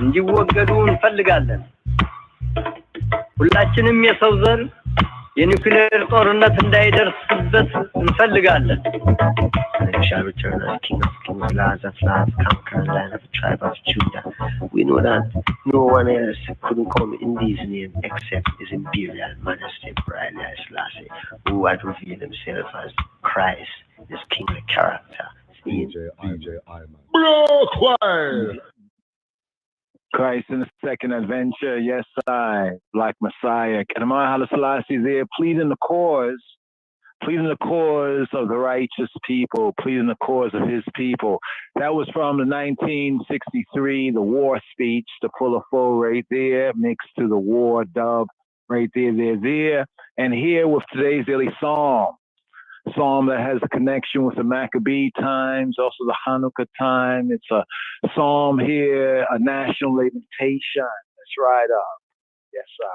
እንዲወገዱ እንፈልጋለን። ሁላችንም የሰው ዘር የኒውክሌር ጦርነት እንዳይደርስበት እንፈልጋለን። They shall return as King of Kings, Lord of Lords, conquering Lion of the tribe of Judah. We know that no one else couldn't come in these names except His Imperial Majesty Haile Selassie, who had revealed himself as Christ, His kingly character. Christ in the second adventure, yes, Black Messiah. Kadamai Haile Selassie there pleading the cause of the righteous people, pleading the cause of his people. That was from the 1963, the war speech, the full of foe right there, mixed to the war dub right there. And here with today's daily psalm that has a connection with the Maccabee times, also the Hanukkah time. It's a psalm here, a national lamentation. That's right up. Yes, sir.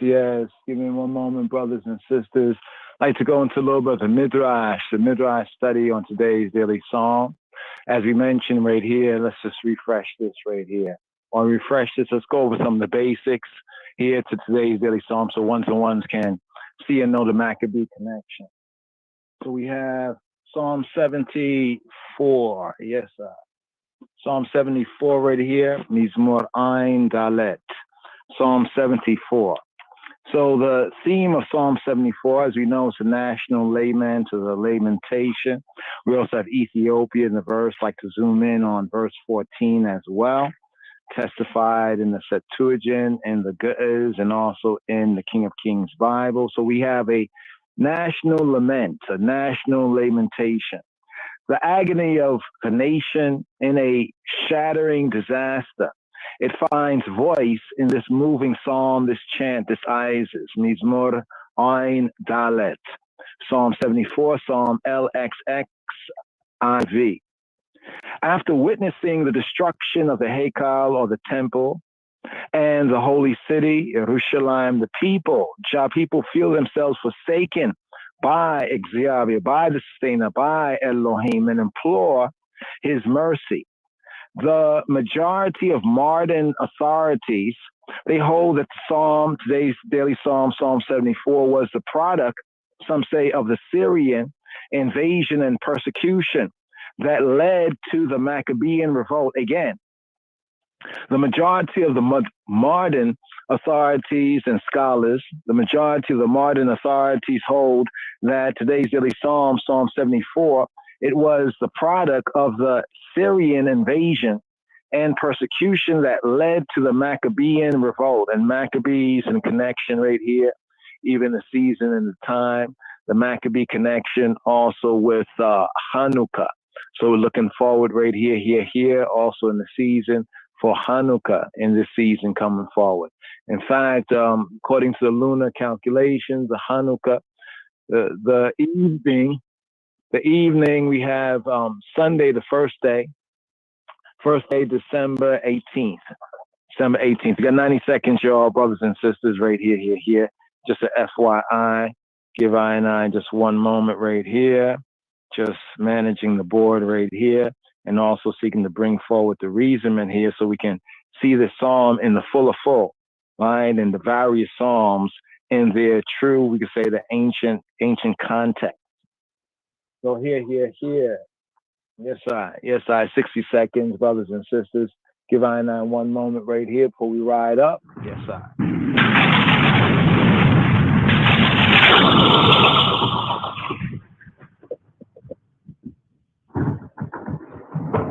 Yes. Give me one moment, brothers and sisters. I'd like to go into a little bit of the Midrash study on today's daily psalm. As we mentioned right here, let's just refresh this right here. While we refresh this, let's go over some of the basics here to today's daily psalm so ones and ones can see and know the Maccabee connection. So we have Psalm 74. Yes, sir. Psalm 74 right here. Mizmor Ein Dalet. Psalm 74. So the theme of Psalm 74, as we know, is a national lament or the lamentation. We also have Ethiopia in the verse. I'd like to zoom in on verse 14 as well. Testified in the Septuagint, in the Ge'ez, and also in the King of Kings Bible. So we have a national lament, a national lamentation. The agony of a nation in a shattering disaster. It finds voice in this moving psalm, this chant, this Isis, Mizmor Ein Dalet, Psalm 74, Psalm LXXIV. After witnessing the destruction of the Heikal or the temple and the holy city, Jerusalem, the people feel themselves forsaken by Exhiabia, by the sustainer, by Elohim, and implore his mercy. The majority of modern authorities, they hold that the psalm, today's daily psalm, Psalm 74, was the product, some say, of the Syrian invasion and persecution that led to the Maccabean revolt. Again, the majority of the modern authorities and scholars, the majority of the modern authorities hold that today's daily psalm, Psalm 74, it was the product of the Syrian invasion and persecution that led to the Maccabean revolt. And Maccabees in connection right here, even the season and the time, the Maccabee connection also with Hanukkah. So we're looking forward right here, also in the season for Hanukkah in this season coming forward. In fact, according to the lunar calculations, the Hanukkah, the evening we have Sunday, the first day, December 18th. December 18th. We got 90 seconds, y'all, brothers and sisters, right here. Just a FYI. Give I just one moment right here, just managing the board right here, and also seeking to bring forward the reasonment here so we can see the psalm in the full, right? And the various psalms in their true, we could say, the ancient context. So here. Yes, I. 60 seconds, brothers and sisters. Give I one moment right here before we ride up. Yes, I.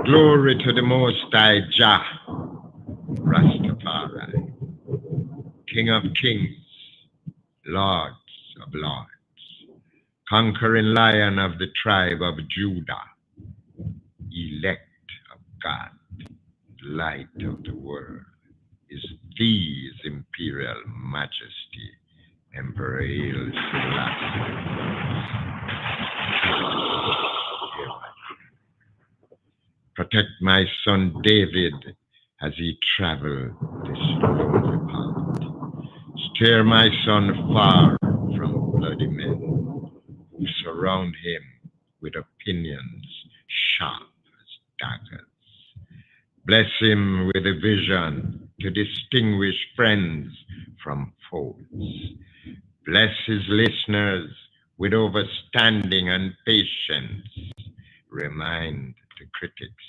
Glory to the Most High Jah, Rastafari, King of Kings, Lords of Lords, conquering Lion of the tribe of Judah, elect of God, light of the world, is His Imperial Majesty, Emperor Haile Selassie. Protect my son David as he traveled this lonely path. Steer my son far from bloody men who surround him with opinions sharp as daggers. Bless him with a vision to distinguish friends from foes. Bless his listeners with understanding and patience. Remind the critics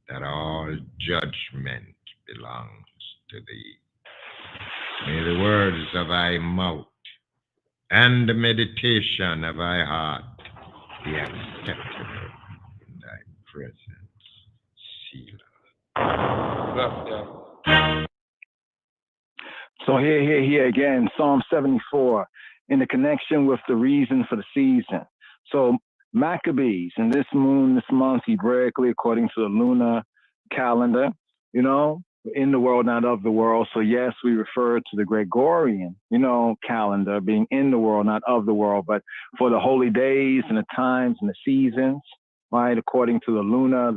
that all judgment belongs to thee. May the words of thy mouth and the meditation of thy heart be acceptable in thy presence, Selah. So here again, Psalm 74, in the connection with the reason for the season. So Maccabees, and this month, Hebraically, according to the lunar calendar, in the world, not of the world. So yes, we refer to the Gregorian, calendar being in the world, not of the world, but for the holy days and the times and the seasons, right? According to the lunar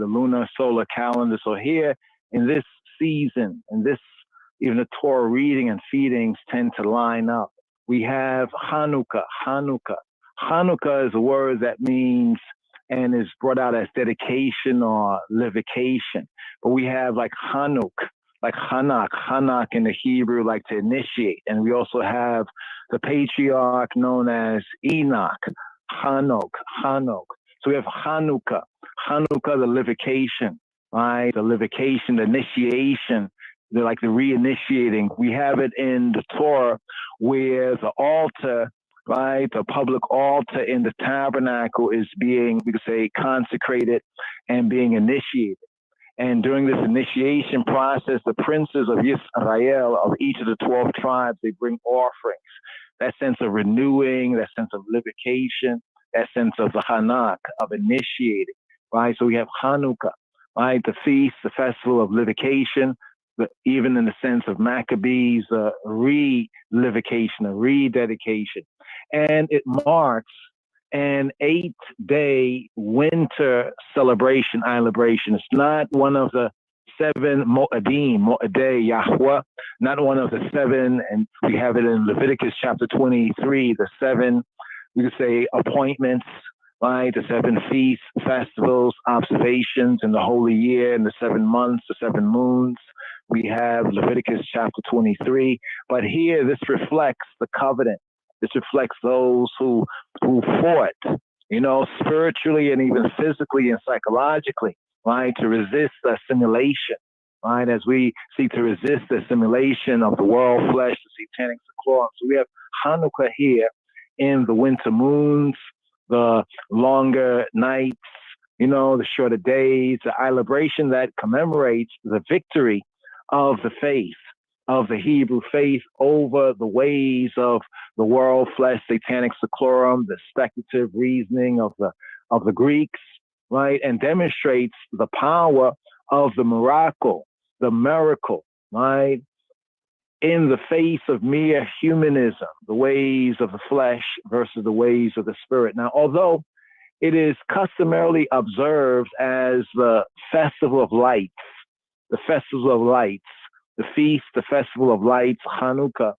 solar calendar. So here in this season, and this, even the Torah reading and feedings tend to line up. We have Hanukkah. Hanukkah is a word that means and is brought out as dedication or livication. But we have like Hanuk, like Hanak in the Hebrew, like to initiate. And we also have the patriarch known as Enoch, Hanok. So we have Hanukkah, the livication, right? The livication, the initiation, like the reinitiating. We have it in the Torah where the altar, right, the public altar in the tabernacle is being, we could say, consecrated and being initiated. And during this initiation process, the princes of Israel, of each of the 12 tribes, they bring offerings. That sense of renewing, that sense of livication, that sense of the Hanak, of initiating, right? So we have Hanukkah, right, the feast, the festival of livication, even in the sense of Maccabees, re-livication, a rededication. And it marks an 8-day winter celebration. It's not one of the 7 Mo'adei Yahweh, not one of the 7, and we have it in Leviticus chapter 23, the 7, we could say, appointments, right? The 7 feasts, festivals, observations in the holy year, in the 7 months, the 7 moons. We have Leviticus chapter 23, but here this reflects the covenant. This reflects those who fought, spiritually and even physically and psychologically, right, to resist the assimilation, right, as we seek to resist the assimilation of the world flesh, the satanic seclorum. So we have Hanukkah here in the winter moons, the longer nights, the shorter days, the celebration that commemorates the victory of the faith, of the Hebrew faith over the ways of the world, flesh, satanic seclorum, the speculative reasoning of the Greeks, right? And demonstrates the power of the miracle, right? In the face of mere humanism, the ways of the flesh versus the ways of the spirit. Now, although it is customarily observed as the festival of lights, the feast, the festival of lights, Hanukkah,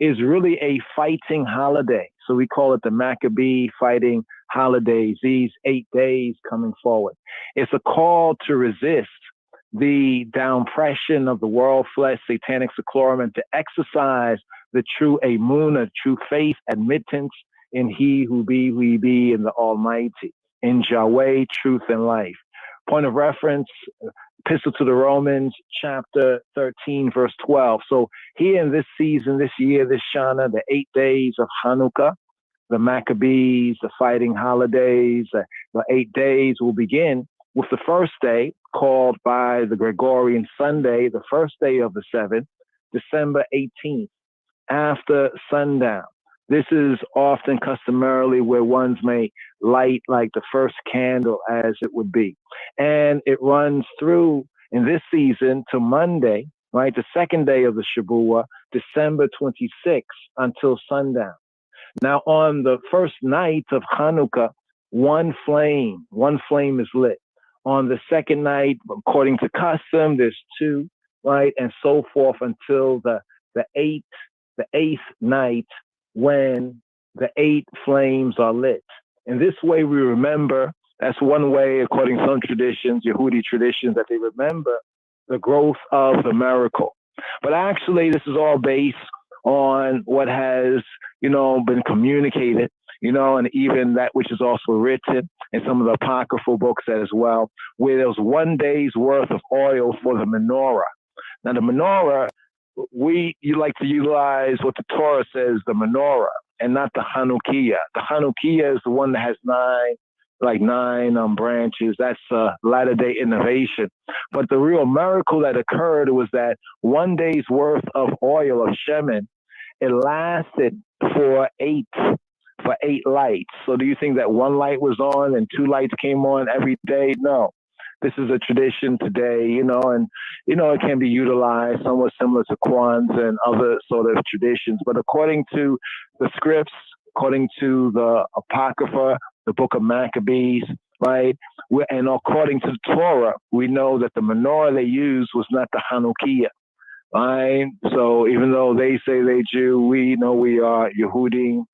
is really a fighting holiday. So we call it the Maccabee fighting holidays, these 8 days coming forward. It's a call to resist the downpression of the world flesh, satanic seclorum, and to exercise the true Amunah, true faith, admittance in He who be in the Almighty, in Yahweh, truth and life. Point of reference, Epistle to the Romans, chapter 13, verse 12. So here in this season, this year, this Shana, the 8 days of Hanukkah, the Maccabees, the fighting holidays, the 8 days will begin with the first day, called by the Gregorian Sunday, the first day of the 7th, December 18th, after sundown. This is often customarily where ones may light like the first candle, as it would be. And it runs through, in this season, to Monday, right, the second day of the Shabuah, December 26th, until sundown. Now, on the first night of Hanukkah, one flame is lit. On the second night, according to custom, there's 2, right, and so forth until the eighth night, when the 8 flames are lit. In this way, we remember, that's one way, according to some traditions, Yehudi traditions, that they remember the growth of the miracle. But actually, this is all based on what has, been communicated, and even that which is also written in some of the apocryphal books as well, where there was 1 day's worth of oil for the menorah. Now, the menorah, you like to utilize what the Torah says, the menorah, and not the Hanukkah. The Hanukkah is the one that has 9 branches. That's a latter-day innovation. But the real miracle that occurred was that 1 day's worth of oil of shemen, it lasted for 8 lights. So do you think that 1 light was on and 2 lights came on every day? No. This is a tradition today, and, it can be utilized somewhat similar to Kwanzaa and other sort of traditions. But according to the scripts, according to the Apocrypha, the book of Maccabees, right, and according to the Torah, we know that the menorah they used was not the Hanukkah, right? So even though they say they Jew, we know we are Yehudim.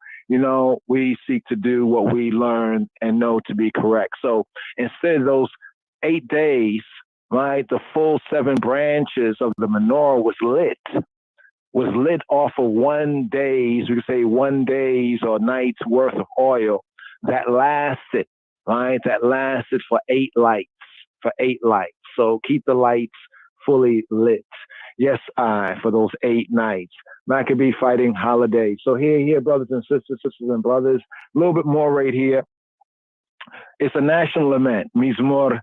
We seek to do what we learn and know to be correct. So instead of those 8 days, right, the full 7 branches of the menorah was lit off of 1 day's, we could say 1 day's or night's worth of oil that lasted, right? That lasted for 8 lights, So keep the lights fully lit. Yes, for those 8 nights. Maccabee fighting holiday. So here, brothers and sisters and brothers, a little bit more right here. It's a national lament, Mizmor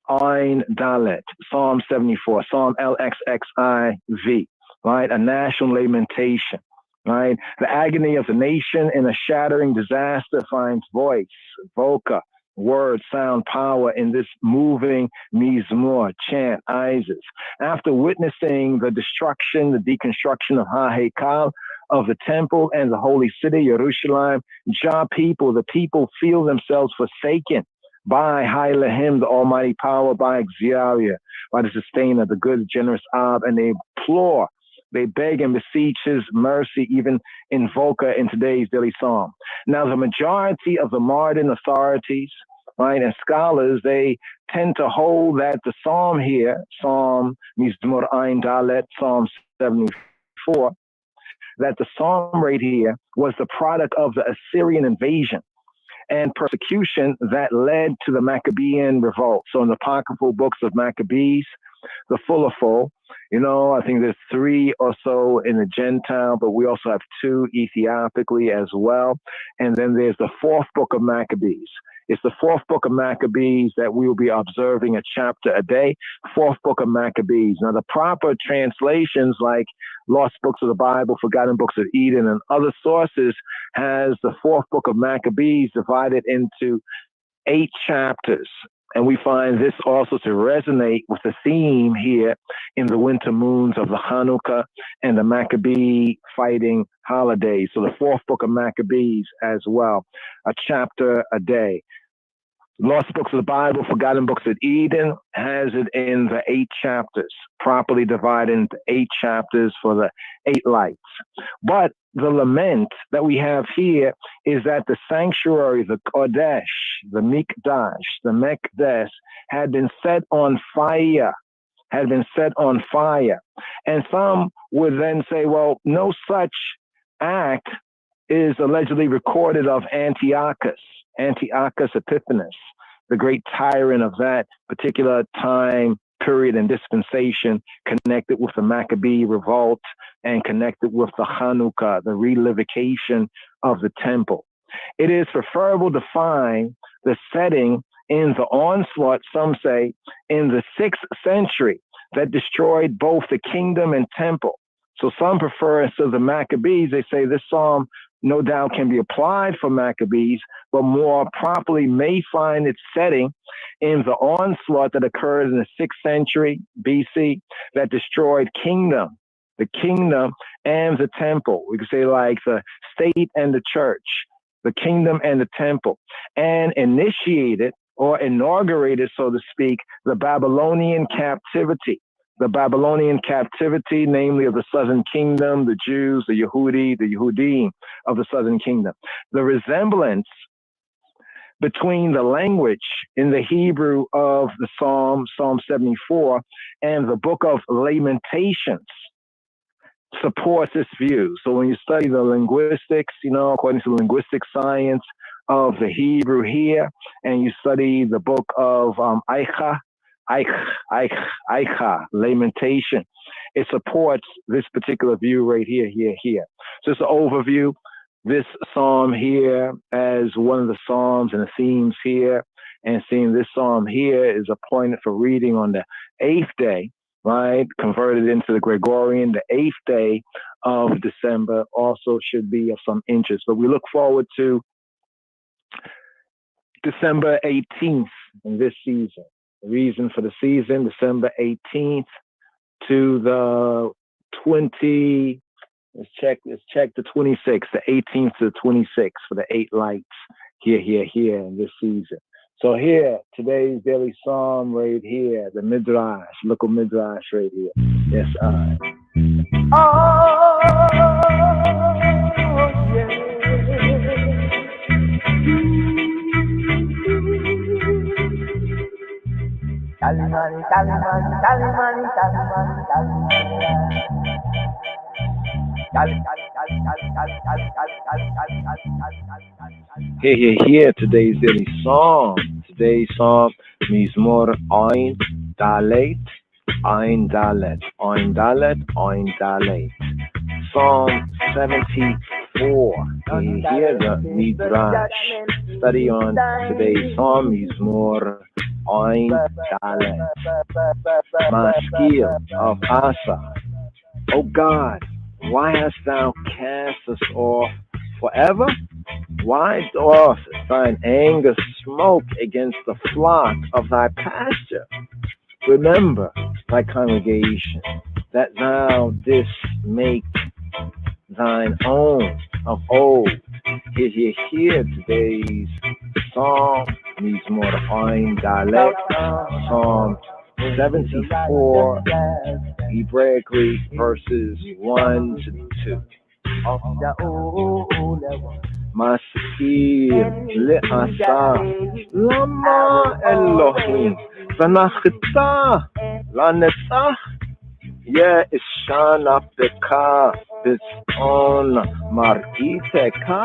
Ein Dalet, Psalm 74, Psalm LXXIV, right? A national lamentation, right? The agony of the nation in a shattering disaster finds voice, voca, word, sound, power in this moving Mizmor, chant, Isis. After witnessing the destruction, the deconstruction of HaHekal, of the temple and the holy city, Jerusalem, the people feel themselves forsaken by Hailahim, the almighty power, by Xiaria, by the sustainer, the good, generous Ab, and they implore, they beg and beseech his mercy, even invoke her in today's daily psalm. Now, the majority of the modern authorities, right, and scholars, they tend to hold that the psalm here, Psalm Mizmor Ein Dalet, Psalm 74, that the psalm right here was the product of the Assyrian invasion and persecution that led to the Maccabean revolt. So in the apocryphal books of Maccabees, the full, I think there's 3 or so in the Gentile, but we also have 2 Ethiopically as well. And then there's the 4th book of Maccabees. It's the 4th book of Maccabees that we will be observing a chapter a day, 4th book of Maccabees. Now, the proper translations like Lost Books of the Bible, Forgotten Books of Eden, and other sources has the 4th book of Maccabees divided into 8 chapters. And we find this also to resonate with the theme here in the winter moons of the Hanukkah and the Maccabee fighting holidays. So the 4th book of Maccabees as well, a chapter a day. Lost Books of the Bible, Forgotten Books of Eden, has it in the 8 chapters, properly divided into 8 chapters for the 8 lights. But the lament that we have here is that the sanctuary, the Kodesh, the Mikdash, the Mekdesh, had been set on fire, And some would then say, well, no such act is allegedly recorded of Antiochus Epiphanes, the great tyrant of that particular time period and dispensation, connected with the Maccabee revolt and connected with the Hanukkah, the relivication of the temple. It is preferable to find the setting in the onslaught, some say, in the 6th century that destroyed both the kingdom and temple. So some prefer, instead of the Maccabees, they say this psalm no doubt can be applied for Maccabees, but more properly may find its setting in the onslaught that occurred in the 6th century BC that destroyed the kingdom and the temple. We could say like the state and the church, the kingdom and the temple, and initiated or inaugurated, so to speak, the Babylonian captivity. The Babylonian captivity, namely of the southern kingdom, the Jews, the Yehudim of the southern kingdom. The resemblance between the language in the Hebrew of the Psalm 74, and the book of Lamentations supports this view. So when you study the linguistics, according to linguistic science of the Hebrew here, and you study the book of Lamentation, it supports this particular view right here. So it's an overview. This psalm here as one of the psalms and the themes here, and seeing this psalm here is appointed for reading on the 8th day, right? Converted into the Gregorian, the 8th day of December also should be of some interest. But we look forward to December 18th in this season. The reason for the season, December 18th to the 20, let's check the 26th, the 18th to the 26th for the 8 lights here in this season. So here, today's daily psalm right here, the Midrash, local Midrash right here. Yes, I. Here, today's daily psalm. Today's psalm, Mizmor Ein Dalet. Psalm 74. Here the Midrash. Study on today's psalm, Mizmor Ein Dalet. Maskil of Asa. O God, why hast thou cast us off forever? Why doth thine anger smoke against the flock of thy pasture? Remember thy congregation, that thou didst make thine own of old. Hear today's psalm, Mizmor Ein Dalet, Psalm 74, Hebraically verses 1 to 2. Maskil le'asa lama Elohim zanachta lanetzach ye'ishan apeka b'tzon mar'iteka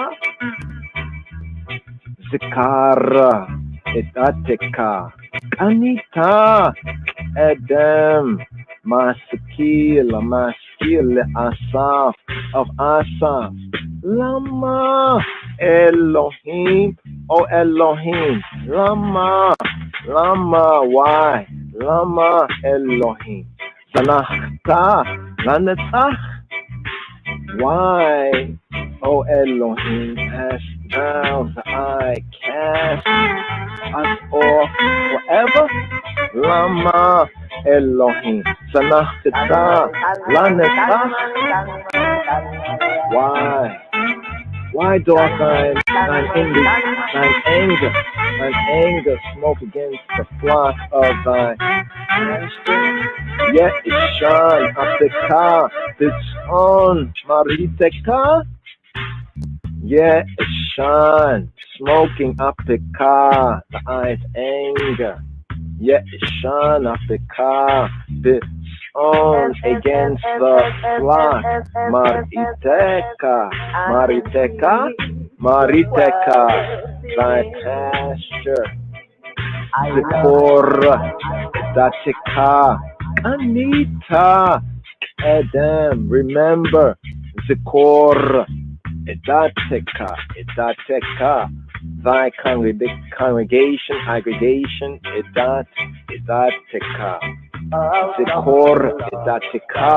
zikara edateka kanita edem maskil le'asaf of Asaf. Lama Elohim, O Elohim, Lama, why? Lama Elohim, Zanachta, Lanetzach, why, O Elohim, hast thou thy cast us off forever? Lama Elohim, Zanachta, Lanetzach, why? Why doth thine anger smoke against the flock of thy master? Yet it shone apeka, its own mariteka. Yet it shone, smoking apeka, thine anger. Yet it shone apeka, its own against the flock. Mariteka, thy pasture. Zikor, Datika, Anita, Adam, remember, Zikor, Edateka, thy congregation, aggregation, Edateka, Zikor, Edateka,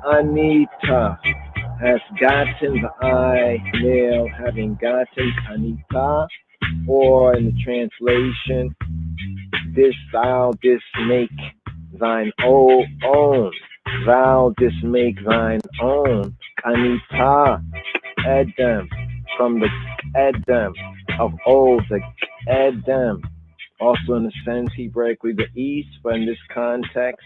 Anita, has gotten the I, male, having gotten Anita, or in the translation, this thou didst make thine own, thou didst make thine own, Anita, Adam, from the Adam of old, the Adam, also in the sense Hebraically the east, but in this context,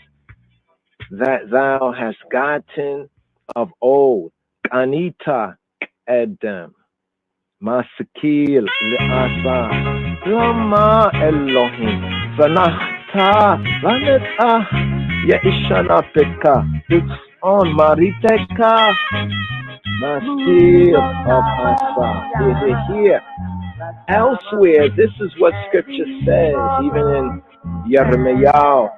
that thou hast gotten of old, Anita, Adam, Masakil, Le'asa, Lama Elohim, Zanachta, Laneta, Ya'ishana Peka, it's on Mariteka, Maskil of Asa. Here. Elsewhere, this is what scripture says, even in Jeremiah,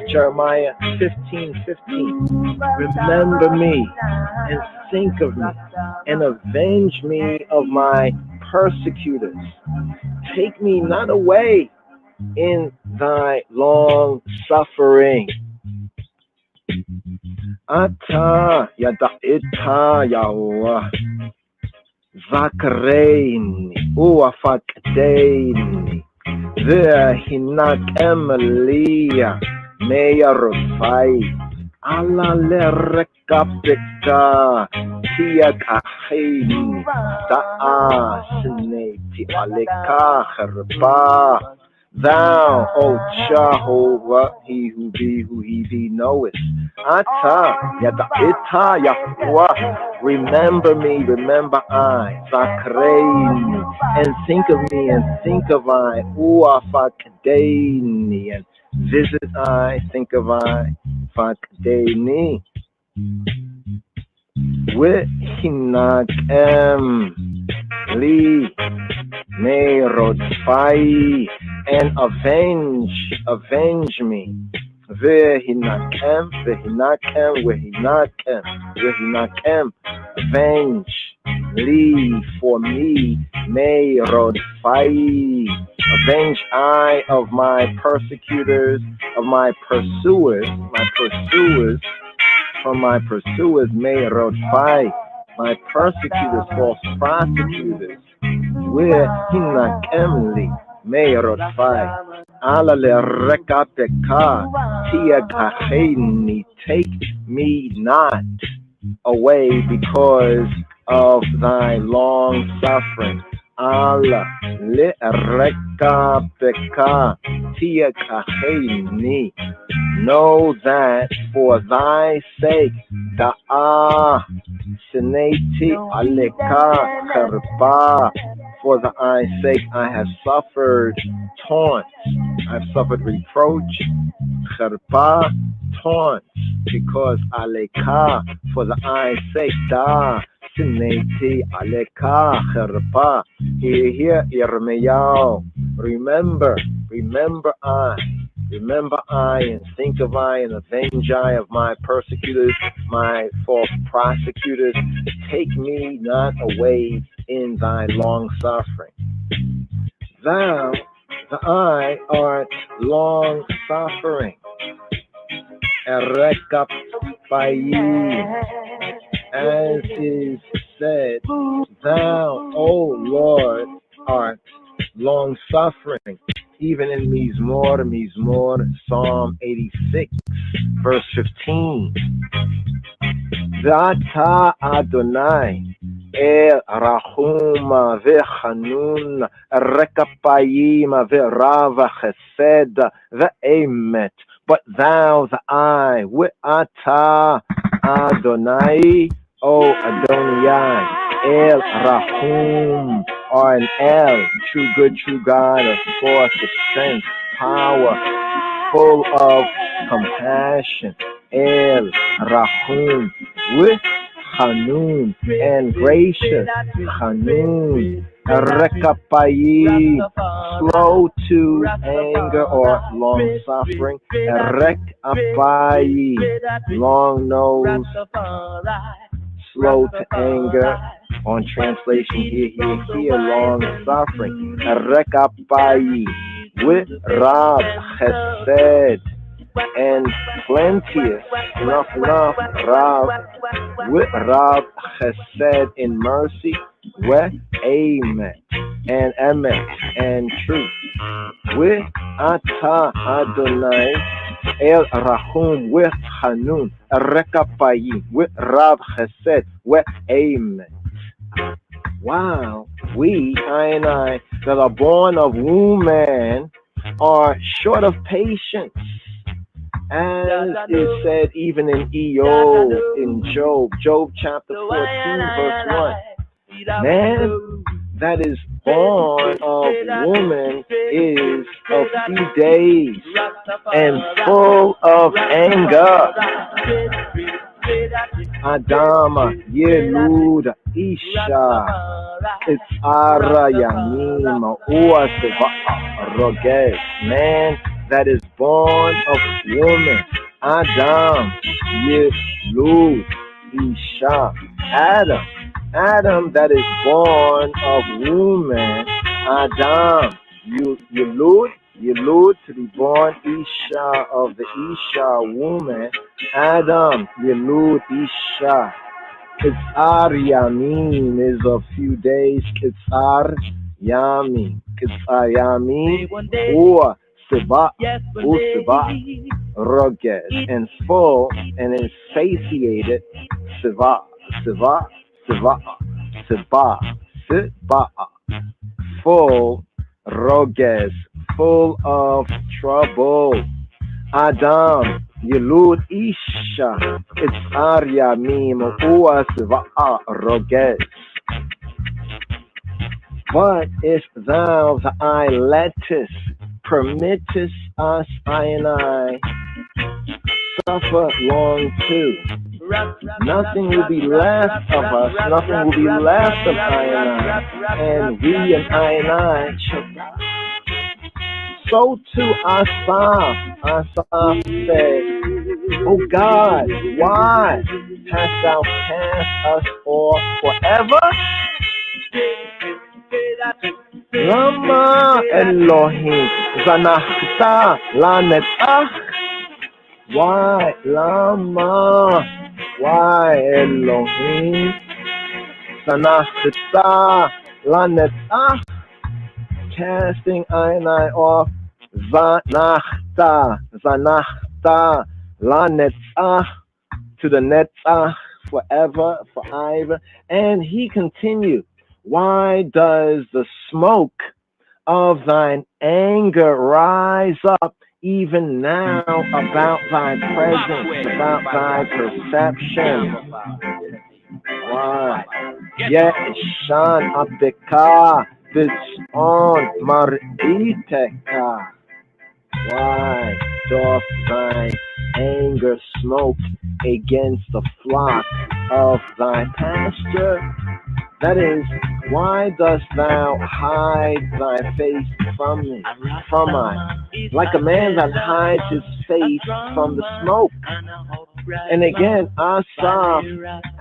Jeremiah 15:15. Remember me and think of me and avenge me of my persecutors. Take me not away in thy long suffering. Ata yada'ita Yahweh. Zakreini, Uafakdeini, Vehinak Emilia, Meyarufai, Ala Lerekapika, Tiakahini, Da'a Sineti Aleka Herba. Thou, O Jehovah, he who he knoweth. Ata, Yada'ita Yahweh, remember me, remember I, Zakreini, and think of me, and think of I, Uafakdeini, and visit I, think of I, Fakdeini. Wehinakem li merodfai, and avenge me. Vehinakem, avenge li for me, merodfai, avenge I of my persecutors, of my pursuers, from my pursuers, merodfai, my persecutors, false prosecutors. Where hinakemli merodfai, ala le rekapeka, tiagaheni, take me not away because of thy long suffering. Ala le rekapeka, tiagaheni. Know that for thy sake, da'a sineti aleka karba, for thy sake I have suffered taunts, I've suffered reproach, karba, taunts, because aleka, for thy sake, da sineti aleka karba. Here, Jeremiah, remember I, and think of I, and avenge I of my persecutors, my false prosecutors. Take me not away in thy long suffering. Thou, the I, art long suffering. Erekapayi, as is said, thou, O Lord, art long suffering. even in Mizmor, Psalm 86, verse 15. V'ata Adonai El Rahum V'Chanun Rekapayim V'Rav Chesed V'Emet. But thou, the I, V'ata Adonai, O Adonai, El Rahum, or an El, true good, true God, a source of strength, power, full of compassion. El Rahum, with Hanun, and gracious. Hanun, Rekapayi, slow to anger or long suffering. Rekapayi, long nose, slow to anger. On translation, here, long suffering. Rekapayi, with Rab Chesed, and plenteous, enough, with Rab Chesed in mercy, with Amen, and Emet, and truth, with Ata Adonai, El Rahum, with Hanun, Rekapayi, with Rab Chesed, with Amen. Wow, we, I and I, that are born of woman, are short of patience. As is said even in Eob, in Job chapter 14, verse 1. Man that is born of woman is of few days and full of anger. Adama, Yelud, Isha, Itzara, Yamim, Uaseva, Roges, man that is born of woman, Adam, Yelud, Isha, Adam that is born of woman, Adam, Yelud to be born Isha of the Isha woman, Adam, Yelud, Isha. Kitzar Yamin is a few days, Kitzar Yamin, or Siba, Roges, and full and is satiated, Siba, full, Roges, full of trouble. Adam, Yelud Isha, it's Aryamim, Uas Va'a Roges. But if thou, the I, lettest, permittest us, I and I, suffer long too, nothing will be left of us, nothing will be left of I and we and I shall die. So too Asaph said, O God, why hast thou cast us off forever? Lama Elohim Zanachta Lanetzach. Why, Lama? Why, Elohim Zanachta Lanetzach? Casting I and I off, Zanachta, La Netzach, to the Netzach, forever, forever. And he continued, why does the smoke of thine anger rise up even now about thy presence, about thy perception? Why? Yet Shan Abdeka, this on Mariteka. Why doth thy anger smoke against the flock of thy pasture? That is, why dost thou hide thy face from me, from I, like a man that hides his face from the smoke? And again, Asaph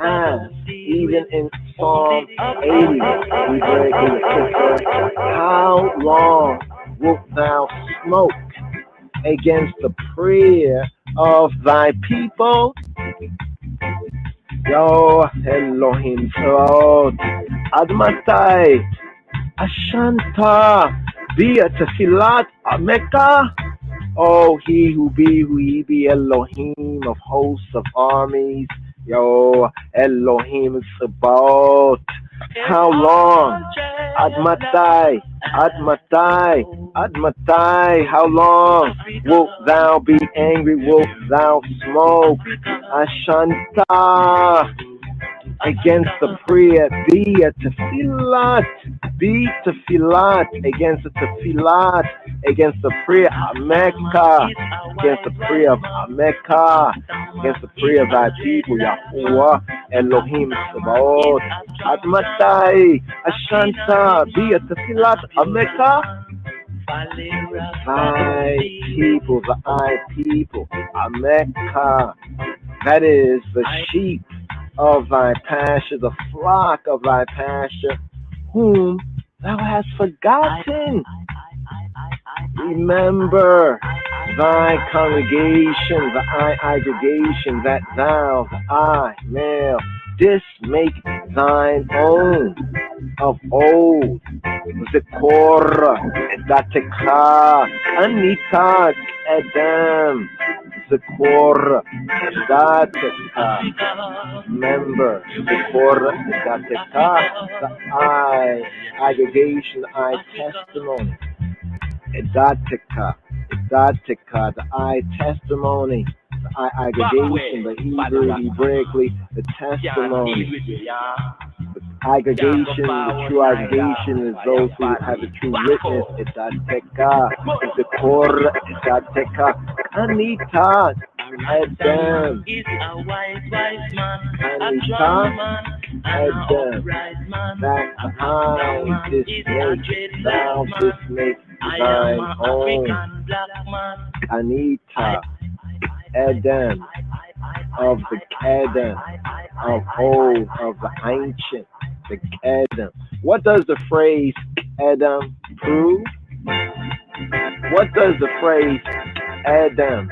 asked, even in Psalm 80, how long wilt thou smoke against the prayer of thy people? Yo Elohim Tzvaot, Ad Matai Ashanta be a Tefillat Ameka. Oh, he who he be Elohim of hosts of armies. Yo, Elohim Sabaoth. How long? Admatai, Admatai, how long wilt thou be angry? Wilt thou smoke? Ashanta against the prayer, be a tefillat, against the tefillat, against the prayer of Mecca, against the prayer of Mecca, against the prayer of thy people, Yahuwah, Elohim, Sabaoth, Admatai, Ashanta, be a tefillat of Mecca. Thy people, Mecca, that is the sheep of thy pasture, the flock of thy pasture, whom thou hast forgotten. Remember thy congregation, thy aggregation, that thou, male, didst make thine own of old. Zikor, Dateka, Anitak, Edem, Zikor, Dateka. Remember, Zikor, Dateka, the I, aggregation, I testimony. Dateka, the I testimony. The I aggregation, the Hebrew, Hebraically, the testimony. The aggregation, the true aggregation is those who have the true witness. Edateka, the core, Edateka, Anita, Edem, Anita, Edem, that I thou didst make thine own. Anita, Edem, of the Kedem, of old, of the ancient, the Kedem. What does the phrase Edem prove? What does the phrase Edem,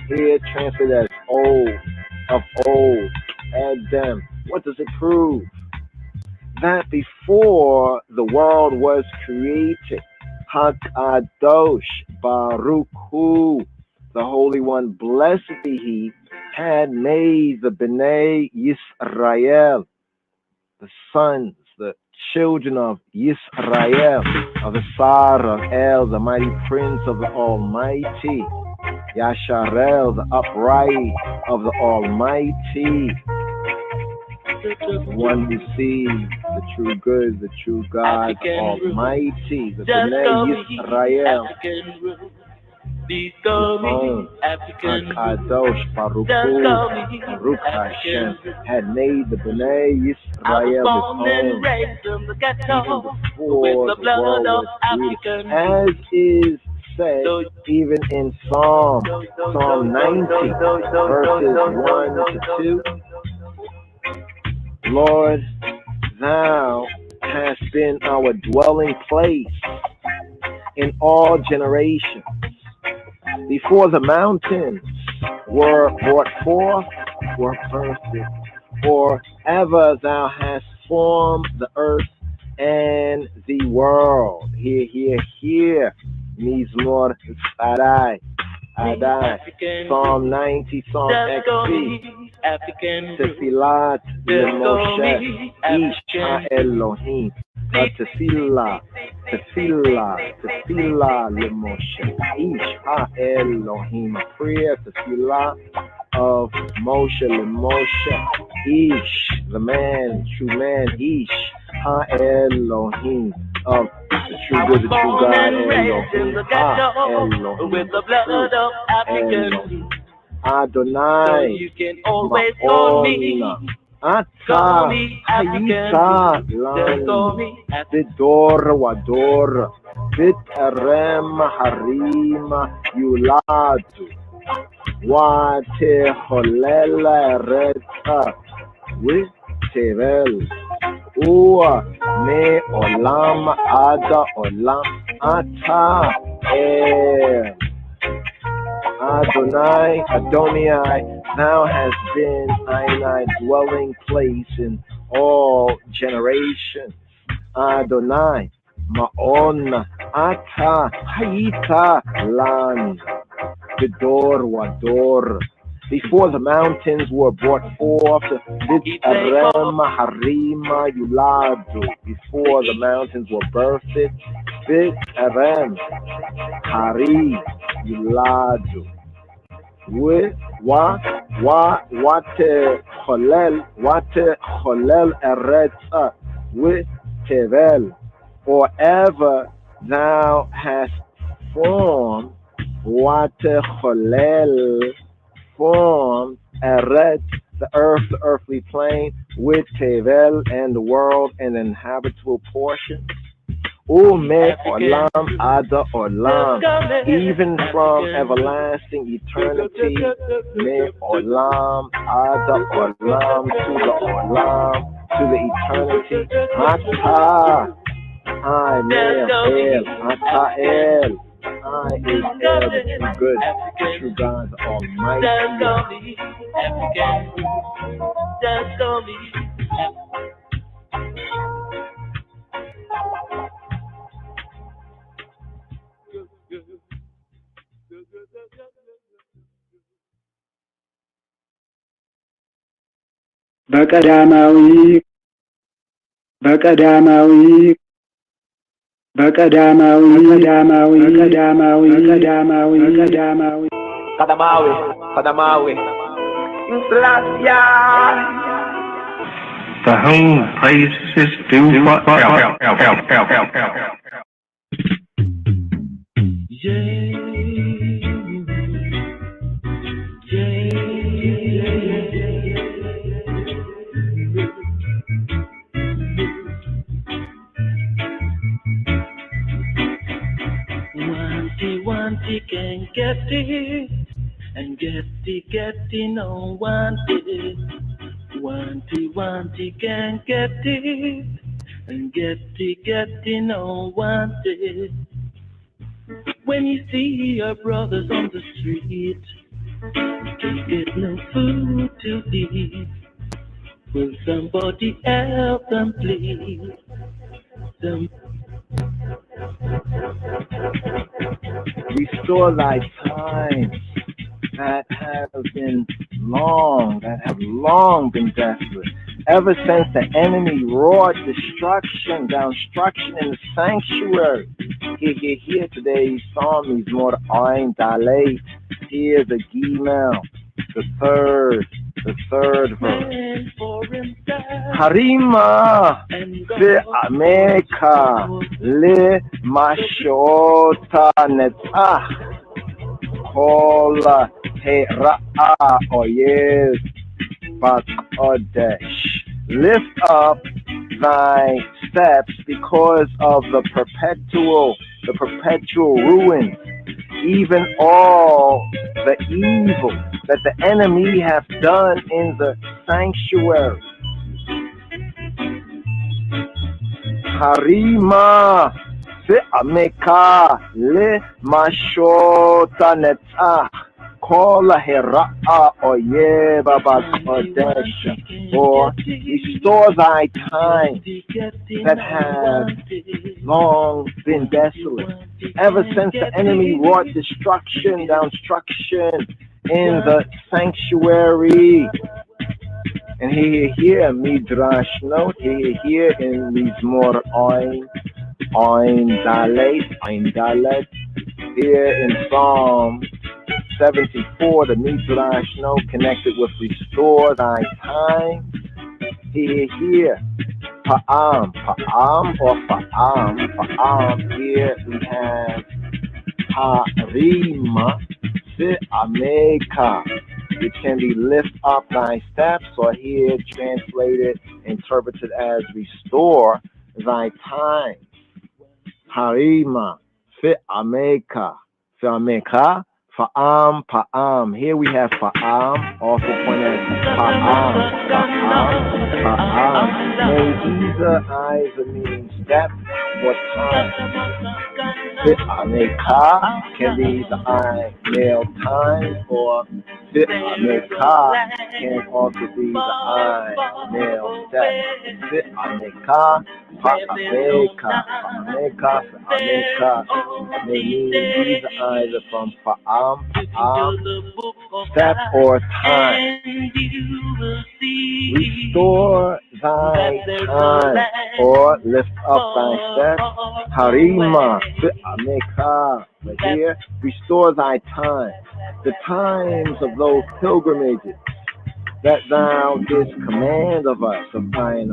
here translated as old, of old, Edem, what does it prove? That before the world was created, Hakadosh Baruch Hu, the Holy One, blessed be He, had made the B'nai Yisrael, the sons, the children of Yisrael, of the Sar of El, the mighty Prince of the Almighty, Yasharel, the upright of the Almighty, the one who sees the true good, the true God, the Almighty, the B'nai Yisrael. Kadosh Baruch Hu, Baruch Hashem, had made the B'nai Yisrael his own, even before the world was created, as is said even in Psalm 90, verses 1 to 2. Lord, thou hast been our dwelling place in all generations. Before the mountains were brought forth, were birthed, forever thou hast formed the earth and the world. Hear, Mizmor Adai, Psalm 90, Psalm XC, Tefillat Moshe, Ish HaElohim, Tefillah Moshe, Ish HaElohim, a prayer, Tefillah of Moshe Moshe, Ish, the man, true man, Ish HaElohim, of the true good, the true God, Elohim, HaElohim, with the blood of Africans. Adonai, Ma'ona, Ata, Hayita, Lan, Vidor, Wador, Vitarem, Harima, Yuladu, Wate, Holela, Reta, Witevel, Ua, Me, Olam, Ada, Olam, Ata, Adonai, thou hast been thy dwelling place in all generations. Adonai, Ma'on, Ata Haita Lan Vidor Wador. Before the mountains were brought forth, Vitarem Harima Yuladu. Before the mountains were birthed, Vitarem Hari Yuladu. Wate Cholel Eretza with Tevel, or ever thou hast formed, Wate Cholel formed Eret, the earth, the earthly plane, with Tevel and the world and the inhabitable portion. Ume Olam Ada Olam, even from everlasting eternity, Me Olam Ada Olam, to the eternity, Ata, I Meel El, Ata El, I is El, the true good, the true God, the Almighty. በቀዳማዊ To whom praises is due forever. Wanty can get it, and get it, no wanted. Wanty can get it, and get it, no wanted. When you see your brothers on the street, can't get no food to eat, will somebody help them please? Restore thy time that have long been desolate. Ever since the enemy roared destruction in the sanctuary. Here today's psalm is more Ein Dalet. Here's the Gimel, the third verse. Harima ve'ameka le mashota netzach kol hera'a oyev bakodesh. Lift up thy steps because of the perpetual ruin, even all the evil that the enemy hath done in the sanctuary. Harima ve'ameka le mashota netzach kol hera'a oyeva bakodesh. Or restore thy time that has long been desolate, ever since the enemy wrought destruction in the sanctuary. And here Midrash note, here in Mizmor Ein Dalet, here in Psalm 74, the Midrash note connected with restore thy time. Here, Pa'am, or Fa'am. Here we have Harima ve'ameka, which can be lift up thy steps, or here translated, interpreted as restore thy time. Harima ve'ameka, Fa'am. Here we have Fa'am, also pointed as Fa'am. May either either mean step or time. Fi'ameka can be the male time, or Fi'ameka can also be the male step. Fi'ameka, These either from Fa'am, step or time. Restore thy time, or lift up thy step. Harima, Fi'ameka. But here, restore thy time, the times of those pilgrimages that thou didst command of us, of thine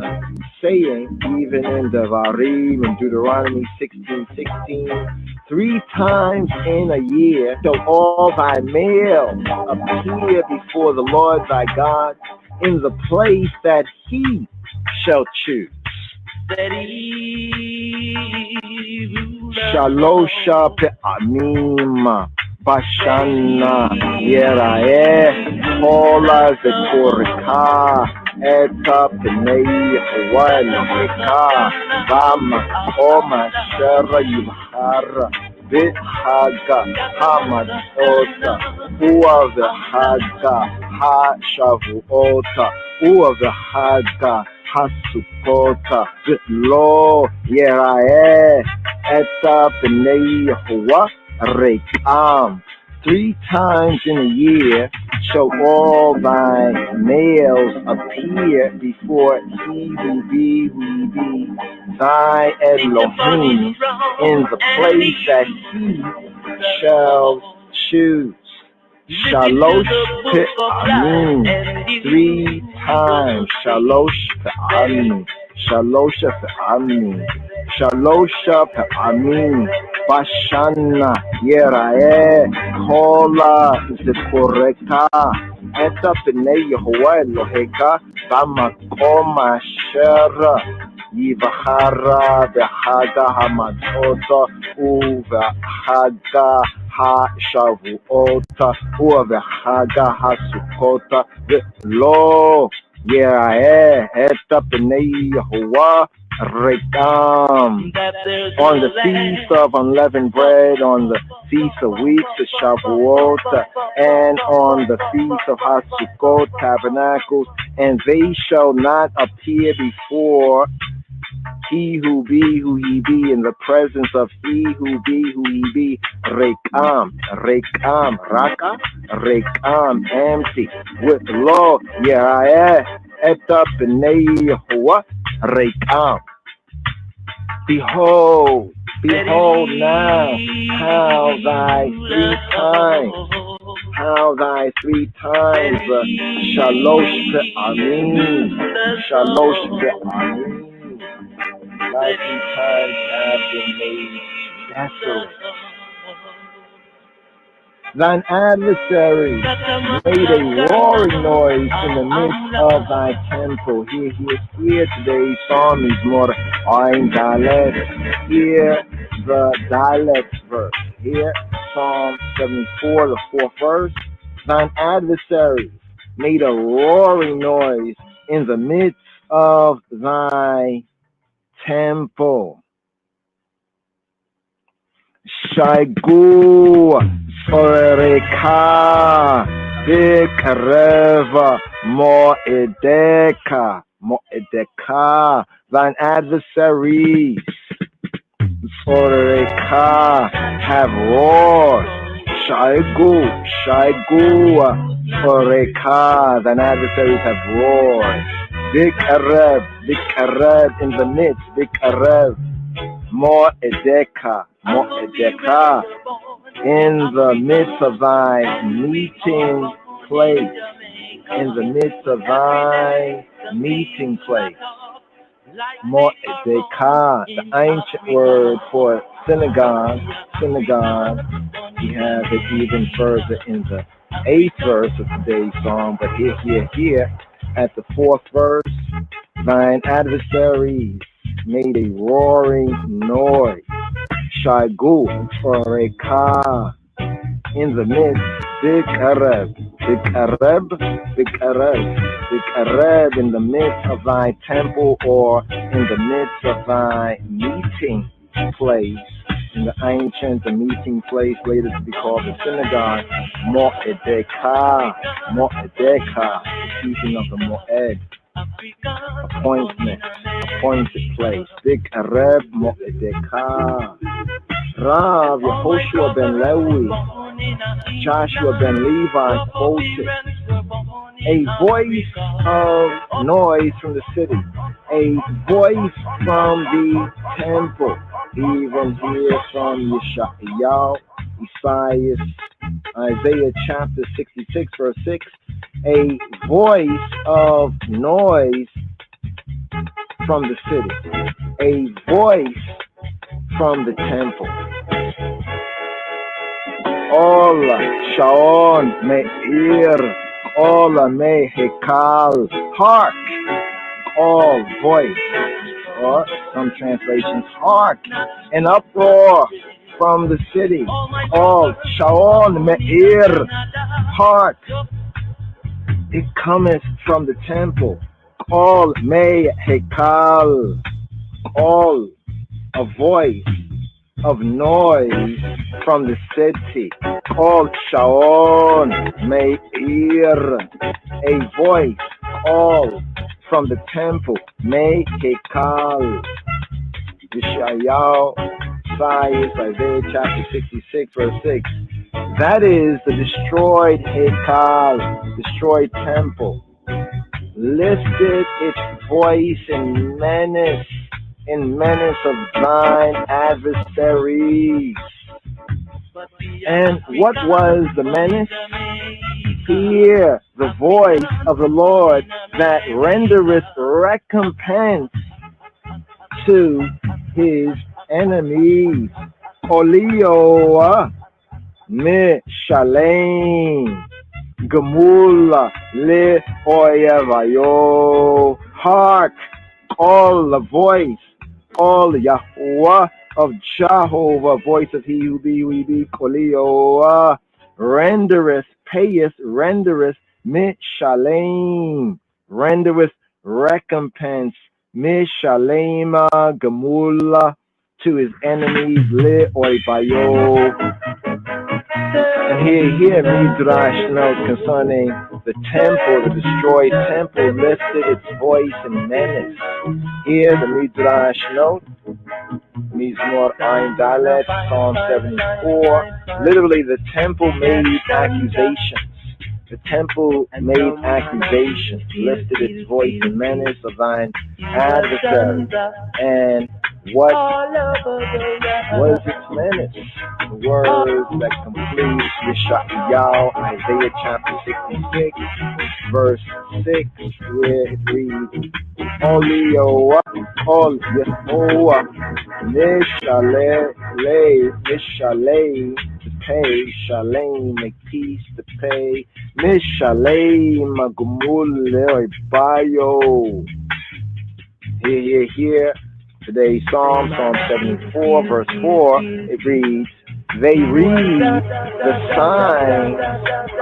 saying, even in Devarim and Deuteronomy 16:16, 3 times in a year shall all thy males appear before the Lord thy God in the place that he shall choose. Shalosha pe'amim bashana yeraeh kola zekorika eta pnei walika vama oma shera yivhara v'haga hamadota uwa v'haga ha-shavuota uwa v'haga Hasukota lo yeraeh eta b'nei Yehovah rekam. 3 times in a year shall all thy males appear before he who be thy Elohim in the place that he shall choose. Shalosh pe'amim, 3 times. Shalosh pe'amim, shalosh pe'amim, shalosh pe'amim. Bashana yeraeh kola zekoreka eta pnei Yehovah Eloheka b'makom asher yivachara b'chaga hamadota u'b'chaga ha-shavuota u'b'chaga ha-sukota v'lo yeraeh eta pnei Yehovah Rekam. On the feast of unleavened bread, on the feast of weeks, the Shavuot, and on the feast of Hasukot, tabernacles, and they shall not appear before he who he be, in the presence of he who he be, Rekam, Raka, Rekam, empty, with lo, Yeraeh, eta b'nei Yehovah, Rekam. Behold now how thy 3 times, shalosh pe'amim, thy 3 times have been made desolate. Thine adversaries made a roaring noise in the midst of thy temple. Hear today's psalm is more Ein Dalet. Hear the Dalet verse. Hear Psalm 74, the 4th verse. Thine adversaries made a roaring noise in the midst of thy temple. Shaigu Oreka Bikareva Moedeka, thine adversaries Oreka have roared. Shaigu Oreka, thine adversaries have roared. Bikarev in the midst, Bikarev Moedeka, in the midst of thy meeting place, in the midst of thy meeting place. Moedeka, the ancient word for synagogue. We have it even further in the 8th verse of today's psalm, but here, at the 4th verse, thine adversaries made a roaring noise. Shaigu Oreka in the midst, Bikarev in the midst of thy temple, or in the midst of thy meeting place. In the ancient, the meeting place later to be called the synagogue, Moedeka, the keeping of the Moed. appointment, appointed place. Big Arab Mo'edeka, Rav Yehoshua ben Lewi, Joshua ben Levi quoted, a voice of noise from the city, a voice from the temple, even here from Yeshayahu, Isaiah chapter 66 verse 6, a voice of noise from the city, a voice from the temple. Ola Shaon Meir, Ola Mehekal, hark, all voice, or some translations, hark, an uproar from the city, all Shaon Meir, hark, it cometh from the temple, all Mehekal, all a voice of noise from the city, called Shaon Meir, a voice called from the temple, Mehekal, Yeshayahu, Isaiah chapter 66 verse 6. That is the destroyed Hekal, destroyed temple, lifted its voice in menace of thine adversaries. And what was the menace? Hear the voice of the Lord that rendereth recompense to his enemies. Olio Mishalem Gemula Le Oyevayo. Hark, all the voice, all Yahuwah of Jehovah, voice of he who be, Kolio, rendereth, payeth, rendereth, Mishalem, rendereth recompense, Mishalema Gemula, to his enemies, Le Oyevayo. And here Midrash note concerning the temple, the destroyed temple, lifted its voice in menace. Here the Midrash note, Mizmor Ein Dalet, Psalm 74. Literally, the temple made accusations. The temple made accusations, lifted its voice in menace of thine adversary. And what was its menace? The words that complete Yeshayahu, Isaiah chapter 66, verse 6, where it reads, Olio, Ol Yehoah, Mishalei, to pay, Shalem, make peace, to pay, Mishalei, Magumul, Bayo. Here. Today's Psalm 74, verse 4, it reads, they read the sign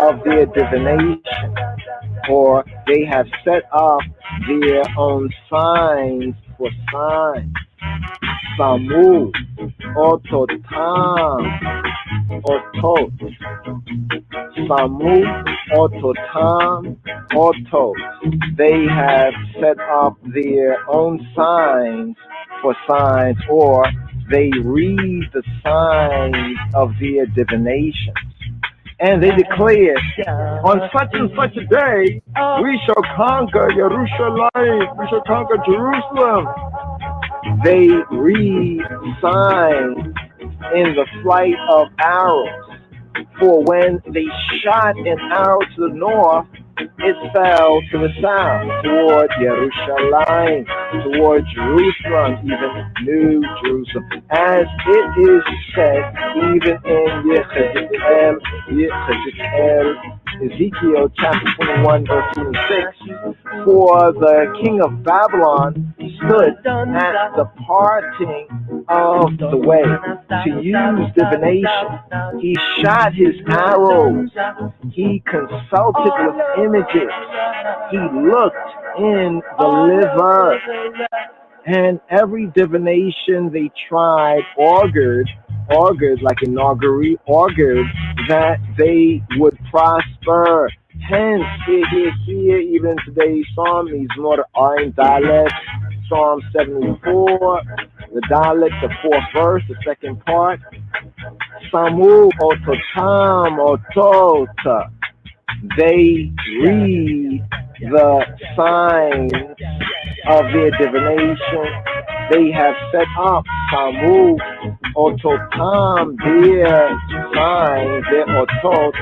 of their divination, or they have set up their own signs for signs. Samu, Ototam, Otot. Samu, Ototam, Otot. They have set up their own signs for signs, or they read the signs of their divinations. And they declare, on such and such a day, we shall conquer Jerusalem, we shall conquer Jerusalem. They read signs in the flight of arrows. For when they shot an arrow to the north, it fell to the south, toward Jerusalem, toward Jerusalem, even New Jerusalem, as it is said even in Ezekiel chapter 21, verse 26, for the king of Babylon stood at the parting of the way to use divination. He shot his arrows. He consulted with images. He looked in the liver. And every divination they tried augured like an augury, augured that they would prosper, Hence, here, even in today's psalm, these more are dialects. Psalm 74, the dialect, the fourth verse, the second part. Samu ototam otota. They read the signs of their divination. They have set up Samu ototam, their signs, their otot,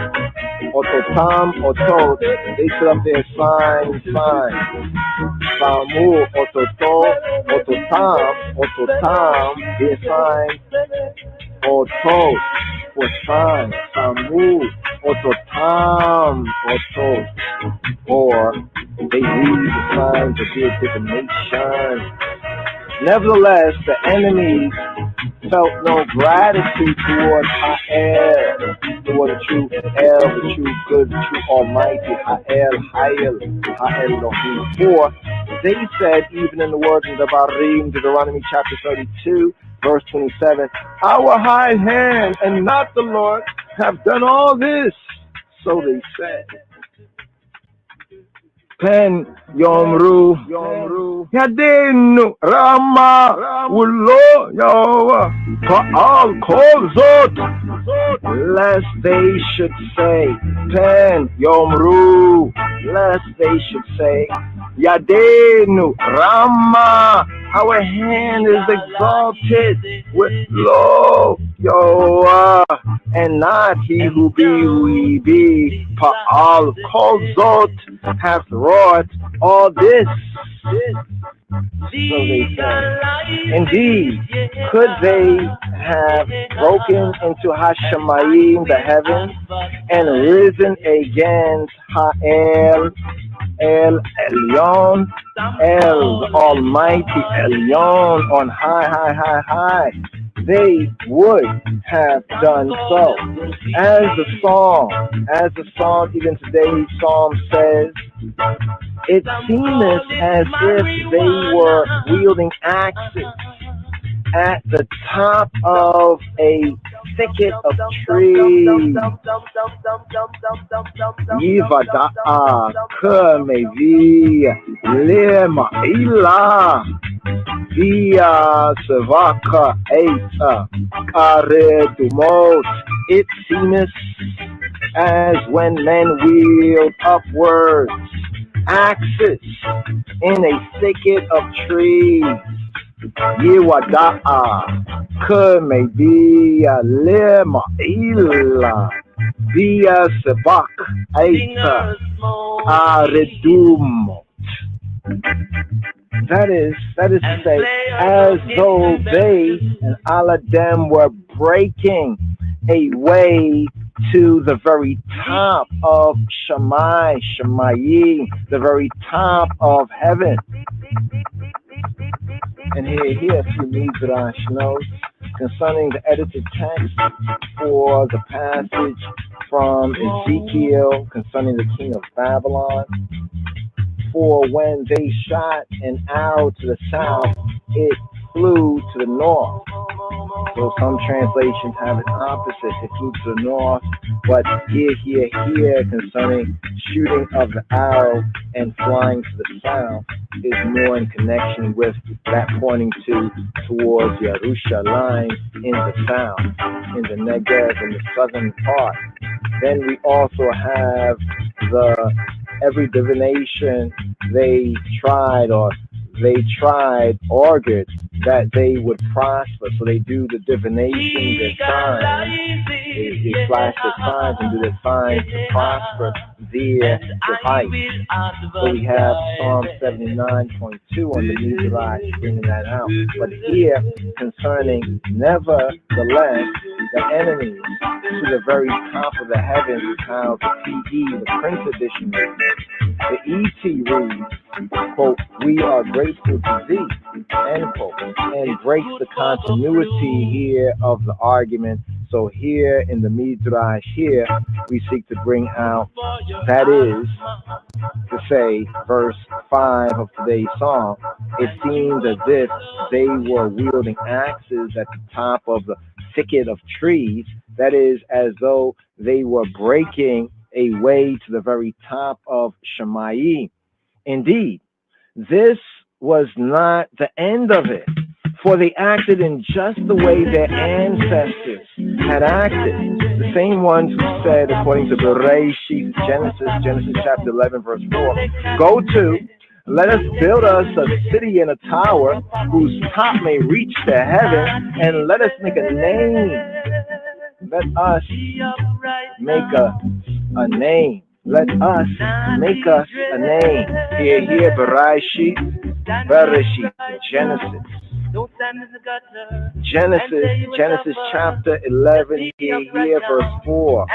ototam otot. They set up their signs. Samu ototam, their signs. Otot for sign, Samu, Ototam, Otot, or they read the signs of their divination. Nevertheless, the enemies felt no gratitude towards Ha'el, toward the true El, the true good, the true almighty, Ha'el Elohim. For they said, even in the words of the Barim, Deuteronomy chapter 32, verse 27, our high hand and not the Lord have done all this. So they said. Pen Yomru Yadenu Rama Ulo Yawa Pa'al Kozot, lest they should say, Pen Yomru, lest they should say, Yadenu Rama, our hand is exalted with lo Yawa, and not he who he be. Pa'al Kozot hath wrought all this. So they say. Indeed, could they have broken into Hashemayim, the heavens, and risen against Ha'el, El Elyon, El the Almighty Elyon on high, they would have done so. As the song, even today's psalm says, it seems as if they were wielding axes at the top of a thicket of trees. Yivada'a kemevi lema ila via sevaka eita karedumot. It seemeth as when men wield upwards axes in a thicket of trees. Yiwada'a kemevi lema ila via sevak eita karedumot. That is to say, as though they and all of them were breaking a way to the very top of Shemayim, the very top of heaven. And here a few Midrash notes concerning the edited text for the passage from Ezekiel concerning the king of Babylon. For when they shot an arrow to the south, it flew to the north. So some translations have it opposite. It flew to the north, but here concerning shooting of the arrow and flying to the south is more in connection with that pointing towards Yerushalayim in the south, in the Negev, in the southern part. Then we also have every divination they argued that they would prosper. So they do the divination, their signs. They flash their signs and do their signs to prosper their device. So we have Psalm 79.2 on the Midrash bringing that out. But here, concerning nevertheless, the enemies to the very top of the heavens, how the T.B.A, the print edition reads. The E.T. reads, quote, we are grateful to thee, end quote, and breaks the continuity here of the argument. So here in the Midrash here, we seek to bring out, that is to say, verse 5 of today's psalm, it seems as if they were wielding axes at the top of the thicket of trees. That is as though they were breaking a way to the very top of Shammai. Indeed, this was not the end of it, for they acted in just the way their ancestors had acted. The same ones who said, according to Bereshit, Genesis chapter 11, verse 4, go to, let us build us a city and a tower whose top may reach to heaven, and let us make a name. Let us make a name. Let us make us a name. Here, Bereshit, Genesis chapter 11, here, verse 4.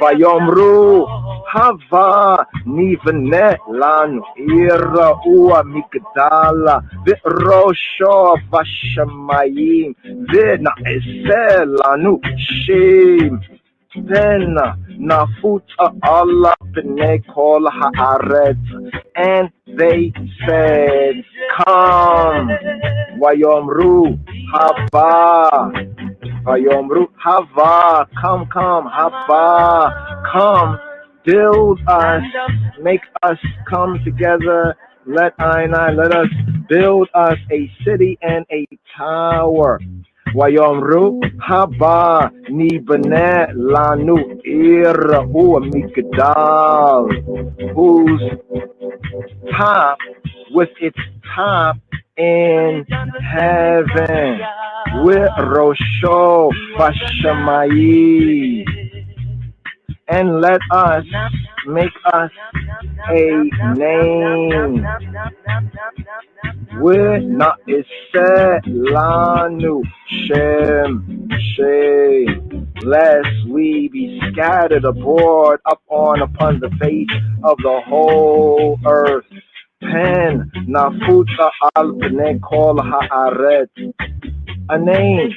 Vayomru hava nivne lanu ira ua mikdala v'rosho vashamayim v'na esel lanu shem then nafuta Allah b'nei kol haaretz, and they said, come. Vayomru hava, come, hava, come, build us, make us come together. Let us build us a city and a tower. Vayomru haba nibne lanu ira ua mikdal, whose top, with its top in heaven, with Rosho Vashamayim, and let us make us a name. With not lanu shem, lest we be scattered abroad upon the face of the whole earth. Pen nafuta al bnei kol haaret, a name.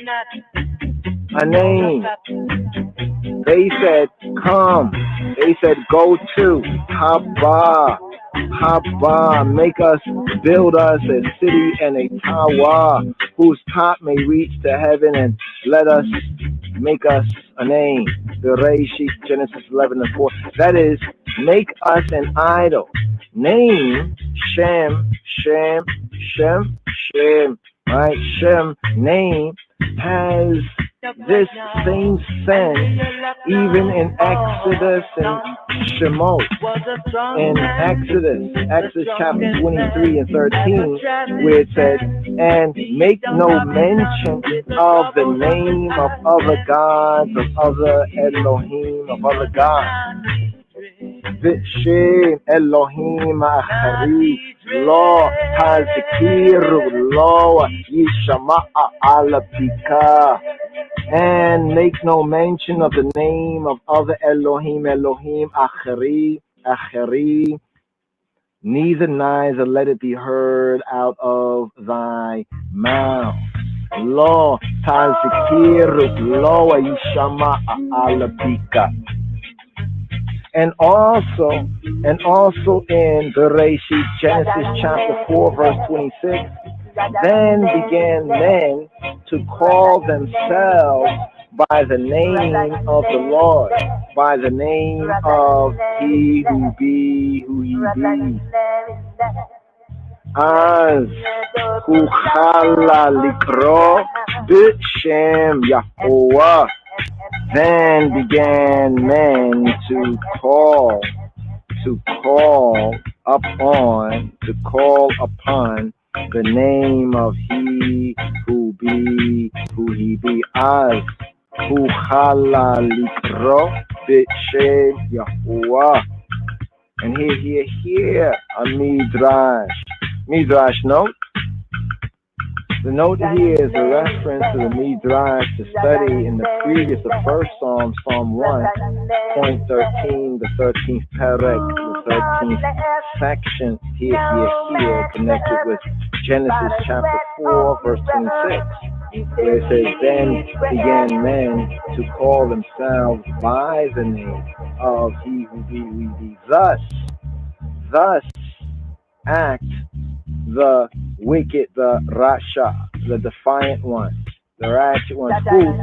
They said, come. They said, go to. Haba, make us, build us a city and a tower whose top may reach to heaven, and let us make us a name. Bereshit, Genesis 11 and 4. That is, make us an idol. Name, Shem, right? Shem, name, has this same sense even in Exodus and Shemot. In Exodus chapter 23 and 13, where it said, and make no mention of the name of other gods, of other Elohim, of other gods. Vishem Elohim Achari Lo Hazikiru Lo Yishama'a Alapika, and make no mention of the name of other Elohim Achari, neither let it be heard out of thy mouth. Lo Hazikiru Lo Yishama'a Alapika. And also in Bereshit, Genesis chapter 4, verse 26, then began men to call themselves by the name of the Lord, by the name of He who be, who He be. Az Kuchala Likro B'Shem Yahuwah. Then began men to call upon the name of He who be, who He be. Az hu chala likro b'shem Yahuwah. And here a midrash note. The note here is a reference to the Midrash to study in the previous, the first Psalm, Psalm 1.13, the 13th Perek, the 13th section, here, connected with Genesis chapter 4, verse 26, where it says, then began men to call themselves by the name of He who be, we be. Thus act the wicked, the Rasha, the defiant one, the ratchet one, who,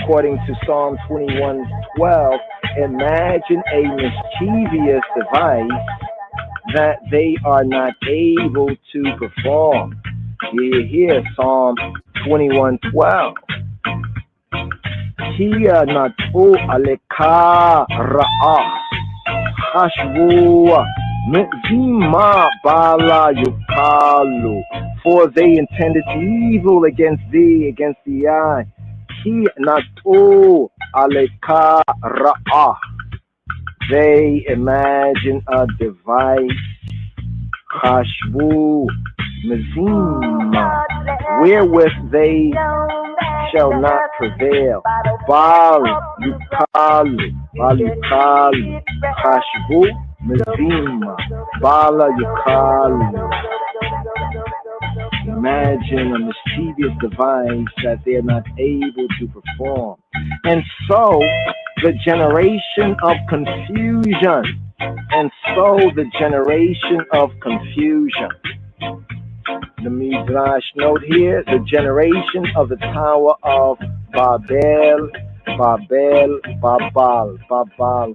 according to Psalm 21:12, imagine a mischievous device that they are not able to perform. Here, Psalm 21:12. Here natu aleka ra'ah hashwu mizima bala yukalu, for they intended evil against thee, against the eye. Here natu aleka ra'ah. They imagine a device. Hashwu mizima, wherewith they shall not prevail. Bal yukalu, hashvu mizima, bala yukalu. Imagine a mischievous device that they're not able to perform. And so the generation of confusion. The Midrash note here, the generation of the Tower of Babel,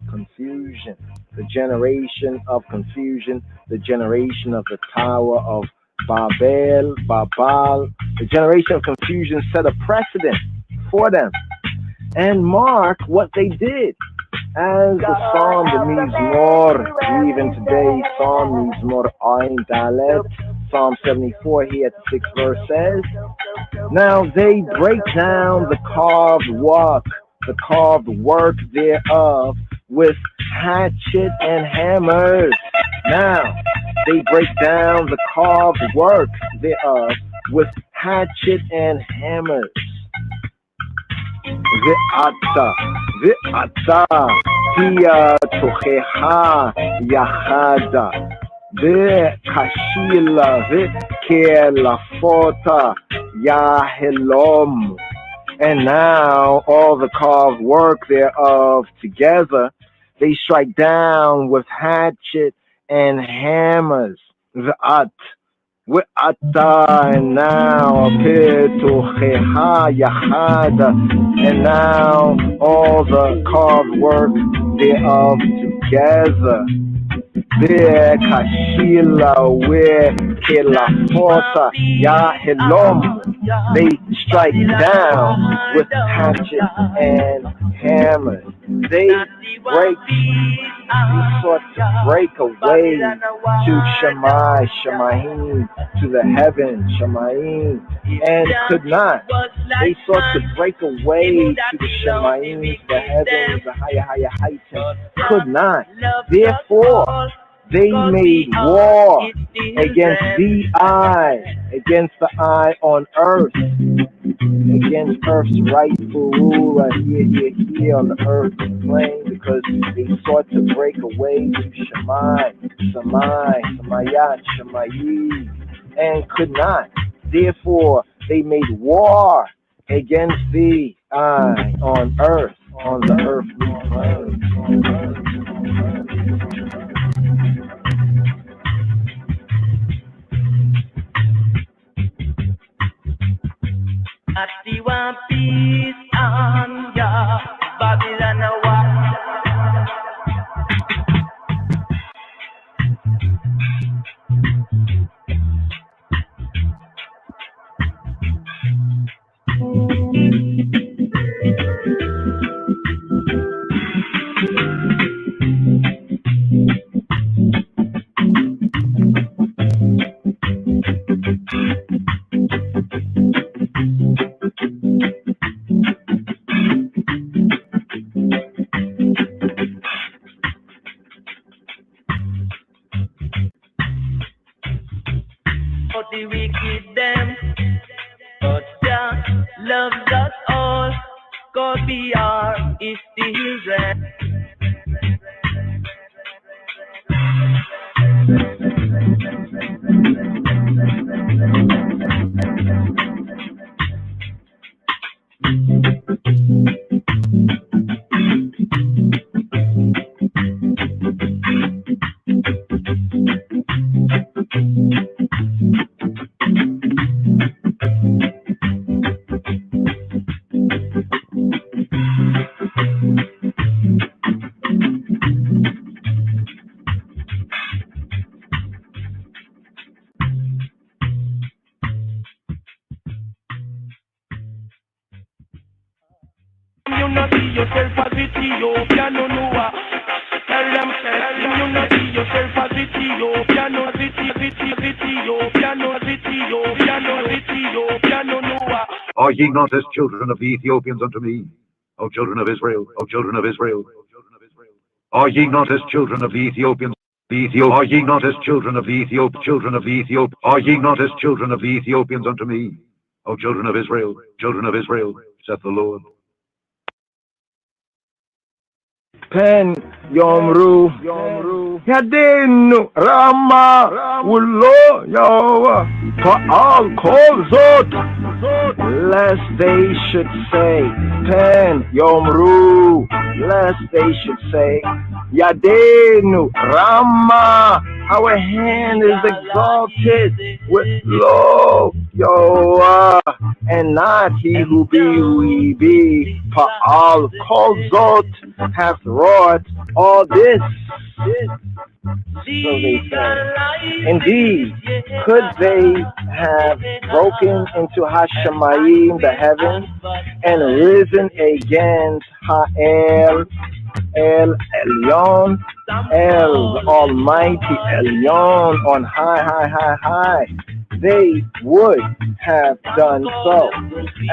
confusion. The generation of confusion, the generation of the Tower of Babel. The generation of confusion set a precedent for them and mark what they did. As the Psalm, the Mizmor, even today, Psalm Mizmor Ayin Dalet, Psalm 74 here at the 6th verse says, now they break down the carved work thereof with hatchet and hammers. Now they break down the carved work thereof with hatchet and hammers. Ve'ata, hiya tocheha yachada, ve'kashila, ve'kelafota yahelom. And now all the carved work thereof together, they strike down with hatchet and hammers. Ve'at, and now and now all the carved work thereof together. They strike down with hatchet and hammers. They sought to break away to Shamayim, to the heavens, Shamayim, and could not. They sought to break away to the Shamayim, the heavens, the higher heights, could not. Therefore, they made war against the eye on earth, against earth's rightful ruler here on the earth's plane, because they sought to break away to Shamayat, Shamayi, and could not. Therefore, they made war against the eye on earth, on the earthly plane. Atiwa peace on ya, Babylon watch. For the wicked them, but Jah loves us all. God be our is still rest. not see yourself as Ethiopia, no Noah. Tell them, you not see yourself as Ethiopia, no Ethiopia, no Noah. Are ye not as children of the Ethiopians unto me, O children of Israel, O children of Israel? Are ye not as children of the Ethiopians? Are ye not as children of the children of the Ethiopians? Are ye not as children of the Ethiopians unto me, O children of Israel, saith the Lord? Pen Yomru Yadenu Rama Ulo Yawa Pa'al Kozot, lest they should say, Pen Yomru, lest they should say, Yadenu Rama, our hand is exalted with lo Yoah, and not he who be who he be. Pa'al Kozot hath wrought all this. So they say. Indeed, could they have broken into Hashemayim, the heavens, and risen against Ha'el, El Elyon, El the Almighty Elyon, on high, they would have done so.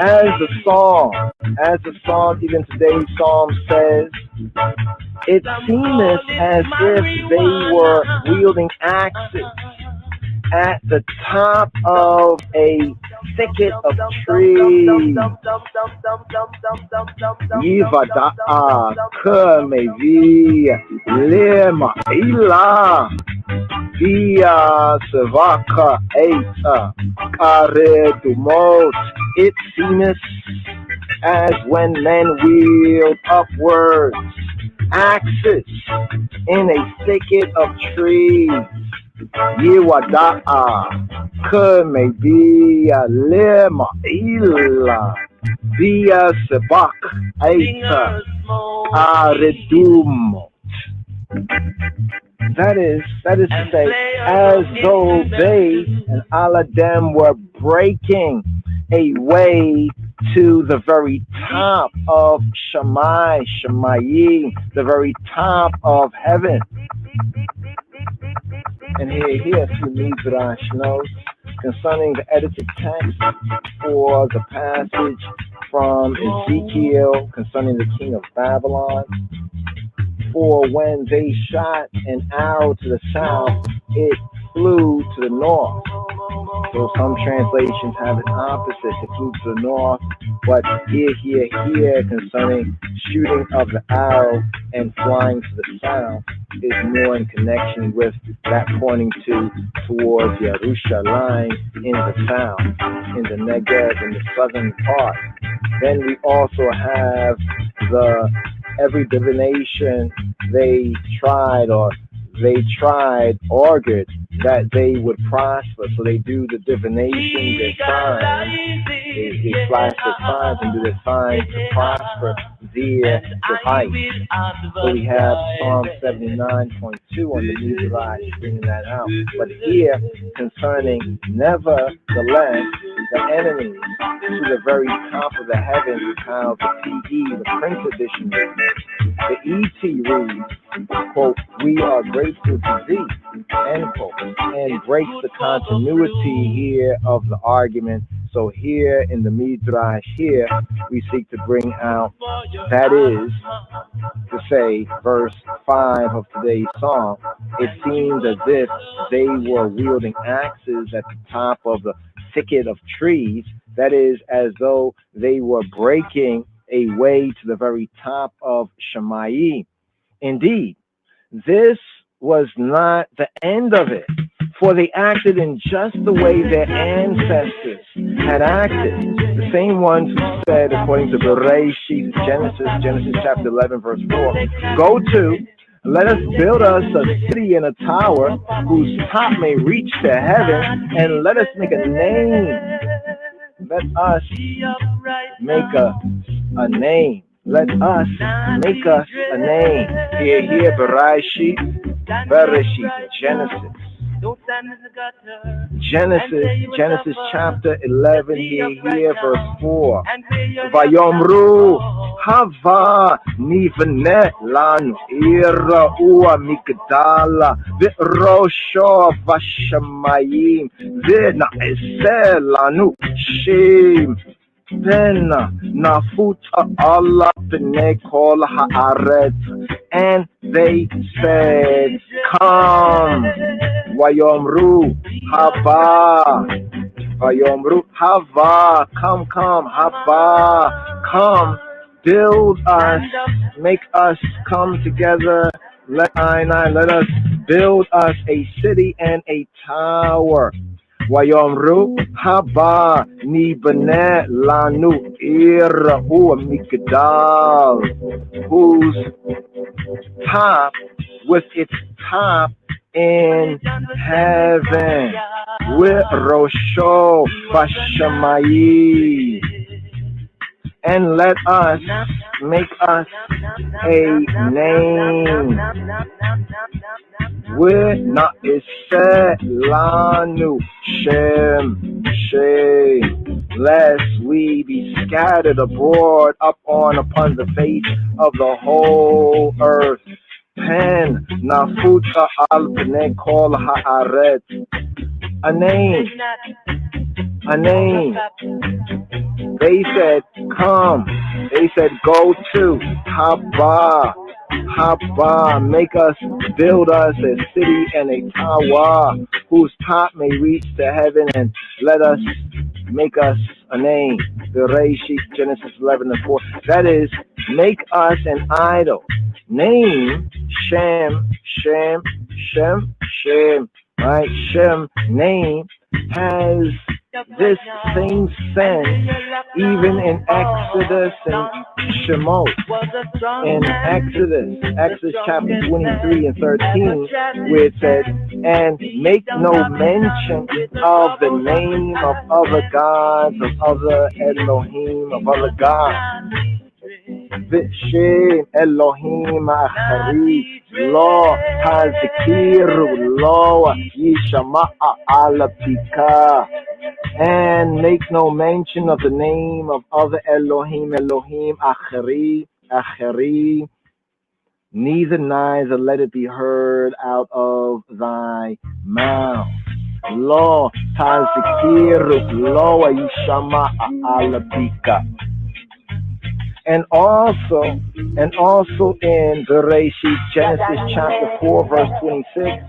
As the song, even today's psalm says, it seemeth as if they were wielding axes at the top of a thicket of trees. Yivada'a Kemevi Lema Ila Via Sevaka Eta Kare Dumot. It seemeth as when men wield upwards axes in a thicket of trees. Yiwada'a Kemevi Lema Ila Via Sebak Eta Aredumot. That is to say, as though they and all of them were breaking a way to the very top of Shemayim, the very top of heaven. And here a few Midrash notes concerning the edited text for the passage from Ezekiel concerning the king of Babylon. For when they shot an arrow to the south, it flew to the north. So some translations have it opposite, it flew to the north. But here, concerning shooting of the arrow and flying to the south is more in connection with that pointing towards Yerushalayim in the south, in the Negev, in the southern part. Then we also have every divination they argued that they would prosper. So they do the divination, their signs, they flash their signs and do their signs to prosper their device. So we have Psalm 79.2 on the Midrash bringing that out. But here, concerning nevertheless, the enemies to the very top of the heavens, how the T.B.A, the print edition reads. The E.T. reads, quote, we are grateful to thee, end quote, and breaks the continuity here of the argument. So here in the Midrash here, we seek to bring out, that is to say, verse 5 of today's psalm, it seems as if they were wielding axes at the top of the thicket of trees. That is, as though they were breaking a way to the very top of Shemayim. Indeed, this was not the end of it, for they acted in just the way their ancestors had acted. The same ones who said, according to Bereshit, Genesis chapter 11, verse 4, go to, let us build us a city and a tower whose top may reach to heaven, and let us make a name. Let us make a name. Let us make us a name. Here, Bereshit, Genesis. Genesis chapter 11, here verse 4. Vayomru hava nivne lanu ira ua mikdala virosho vashamayim vina eselanu shim Pena nafuta Allah benekol haaret, and they said, "Come, Wayomru haba, Wayomru hava, come, haba, come, build us, make us come together. Let us build us a city and a tower." Wayomru haba ni bene lanu ira ua mikdal, whose top, with its top in heaven, with rosho bashamayim, and let us make us a name. We're not lanu shem, lest we be scattered abroad upon the face of the whole earth. Pen nafuta al bnei kol haaret, a name. They said, "Come." They said, "Go to haba, make us, build us a city and a tower whose top may reach to heaven, and let us make us a name." Bereshit, Genesis 11:4. That is, make us an idol. Name, Shem, right? Shem, name, has this same sense even in Exodus and Shemot. In Exodus chapter 23 and 13, where it said, "And make no mention of the name of other gods, of other Elohim, of other gods. Vishem Elohim Achari, Lo Hazikiru, Lo Yishama'a Alapika." And make no mention of the name of other Elohim, Achari, neither let it be heard out of thy mouth. Lo Tazikiru, Lo Yishama'a Alapika. And also in Bereshit, Genesis chapter 4, verse 26,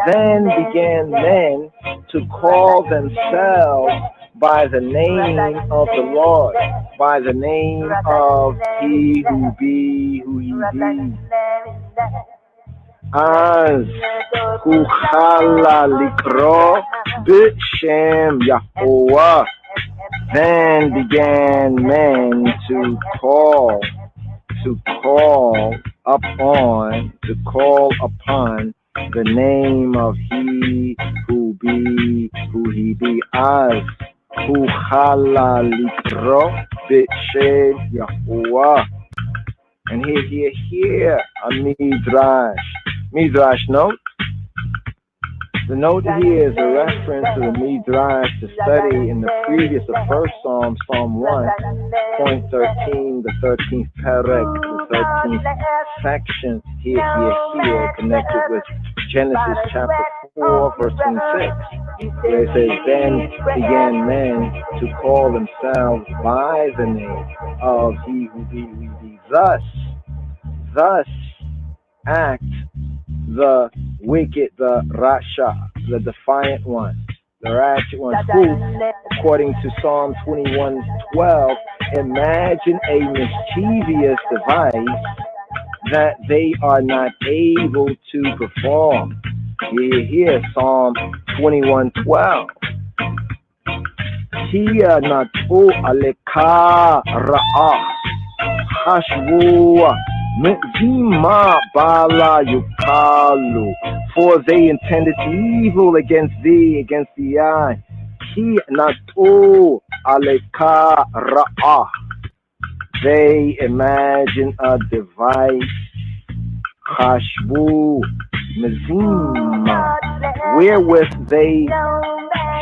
then began men to call themselves by the name of the Lord, by the name of He who be, who He be. Az Kuchala Likro B'Shem Yahuwah. Then began men to call upon the name of He who be, who He be. As who chala likro b'shem Yahuwah. And here a midrash note. The note here is a reference to the midrash to study in the previous, the first Psalm, Psalm 1.13, the 13th perek, the 13th section here, connected with Genesis chapter 4, verse 26, where it says, "Then began men to call themselves by the name of He who be, who be." Thus act the wicked, the Rasha, the defiant one, the ratchet one, who, according to Psalm 21:12, imagine a mischievous device that they are not able to perform. Here, Psalm 21:12. Here, natu aleka ra'ah hashvu Mizima bala yukalu, for they intended evil against thee, against the eye. Ki natu aleka ra'ah, they imagine a device. Chashvu, Mizima, wherewith they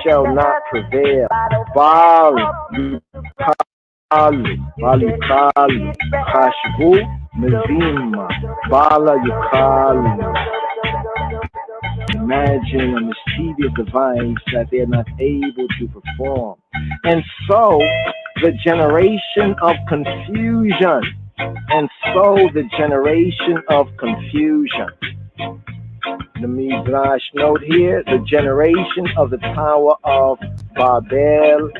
shall not prevail. Baal, Yukalu, Balukalu, Hashvu, Mizima, Bala Yukalu. Imagine a mischievous device that they're not able to perform. And so, the generation of confusion. And so, the generation of confusion. The Midrash note here, the generation of the Tower of Babel,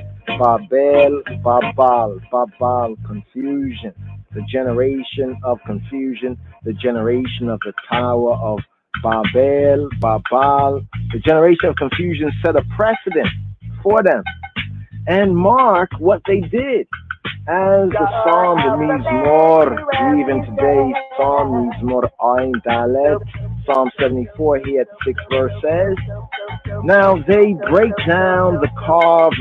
confusion. The generation of confusion, the generation of the Tower of Babel, the generation of confusion set a precedent for them and mark what they did. As the Psalm, the Mizmor, even today, Psalm Mizmor Ayin Dalet, Psalm 74 here at the 6th verse says, now they break down the carved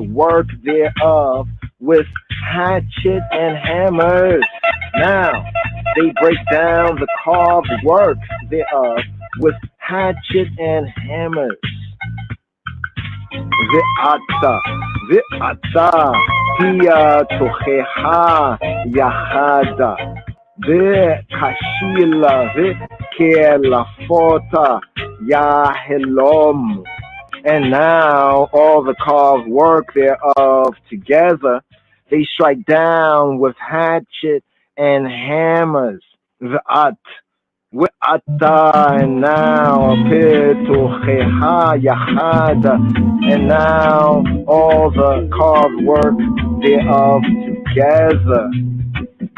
work thereof with hatchet and hammers. Now they break down the carved work thereof with hatchet and hammers. Ve'ata hiya tocheha yachada ve'kashila ve'kelafota yahelom. And now all the carved work thereof together they strike down with hatchet and hammers. Ve'at, and now and now all the carved work thereof together.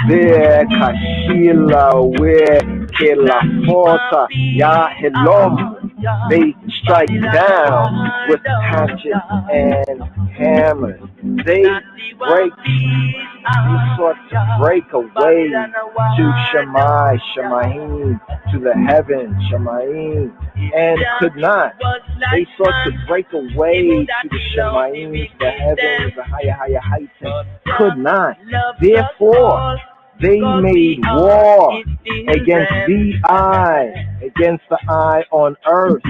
There kashila where kelafota yahelom. They strike down with hatchet and hammers. They sought to break away to Shamayim, to the heavens, Shamayim, and could not. They sought to break away to the Shamayim, the heavens, the higher heights, could not. Therefore, they made war against the eye on earth,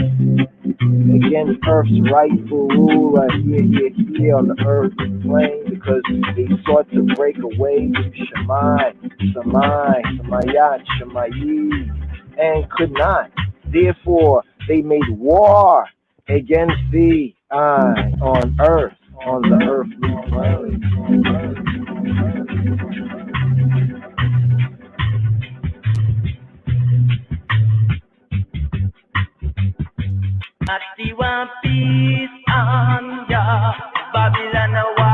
against earth's rightful ruler here on the earth plane, because they sought to break away to Shamayat, Shamayi, and could not. Therefore, they made war against the eye on earth, on the earthly plane. Ati wa peace on ya Babylon wa.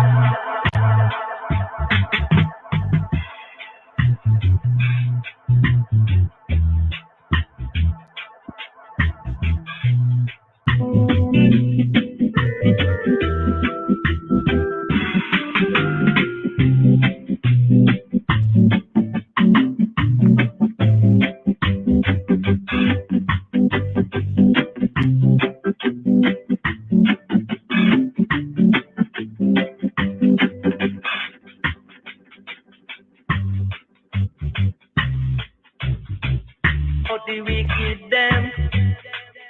The wicked them,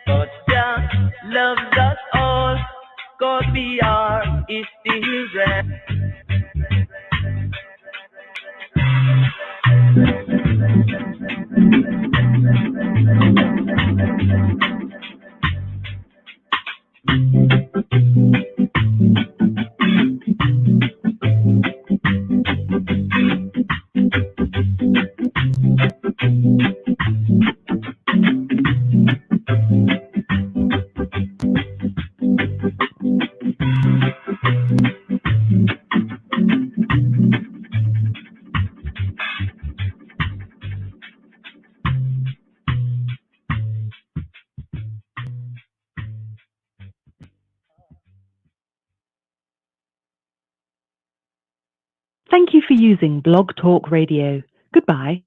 but Jah loves us all. God we are His children. Thank you for using Blog Talk Radio. Goodbye.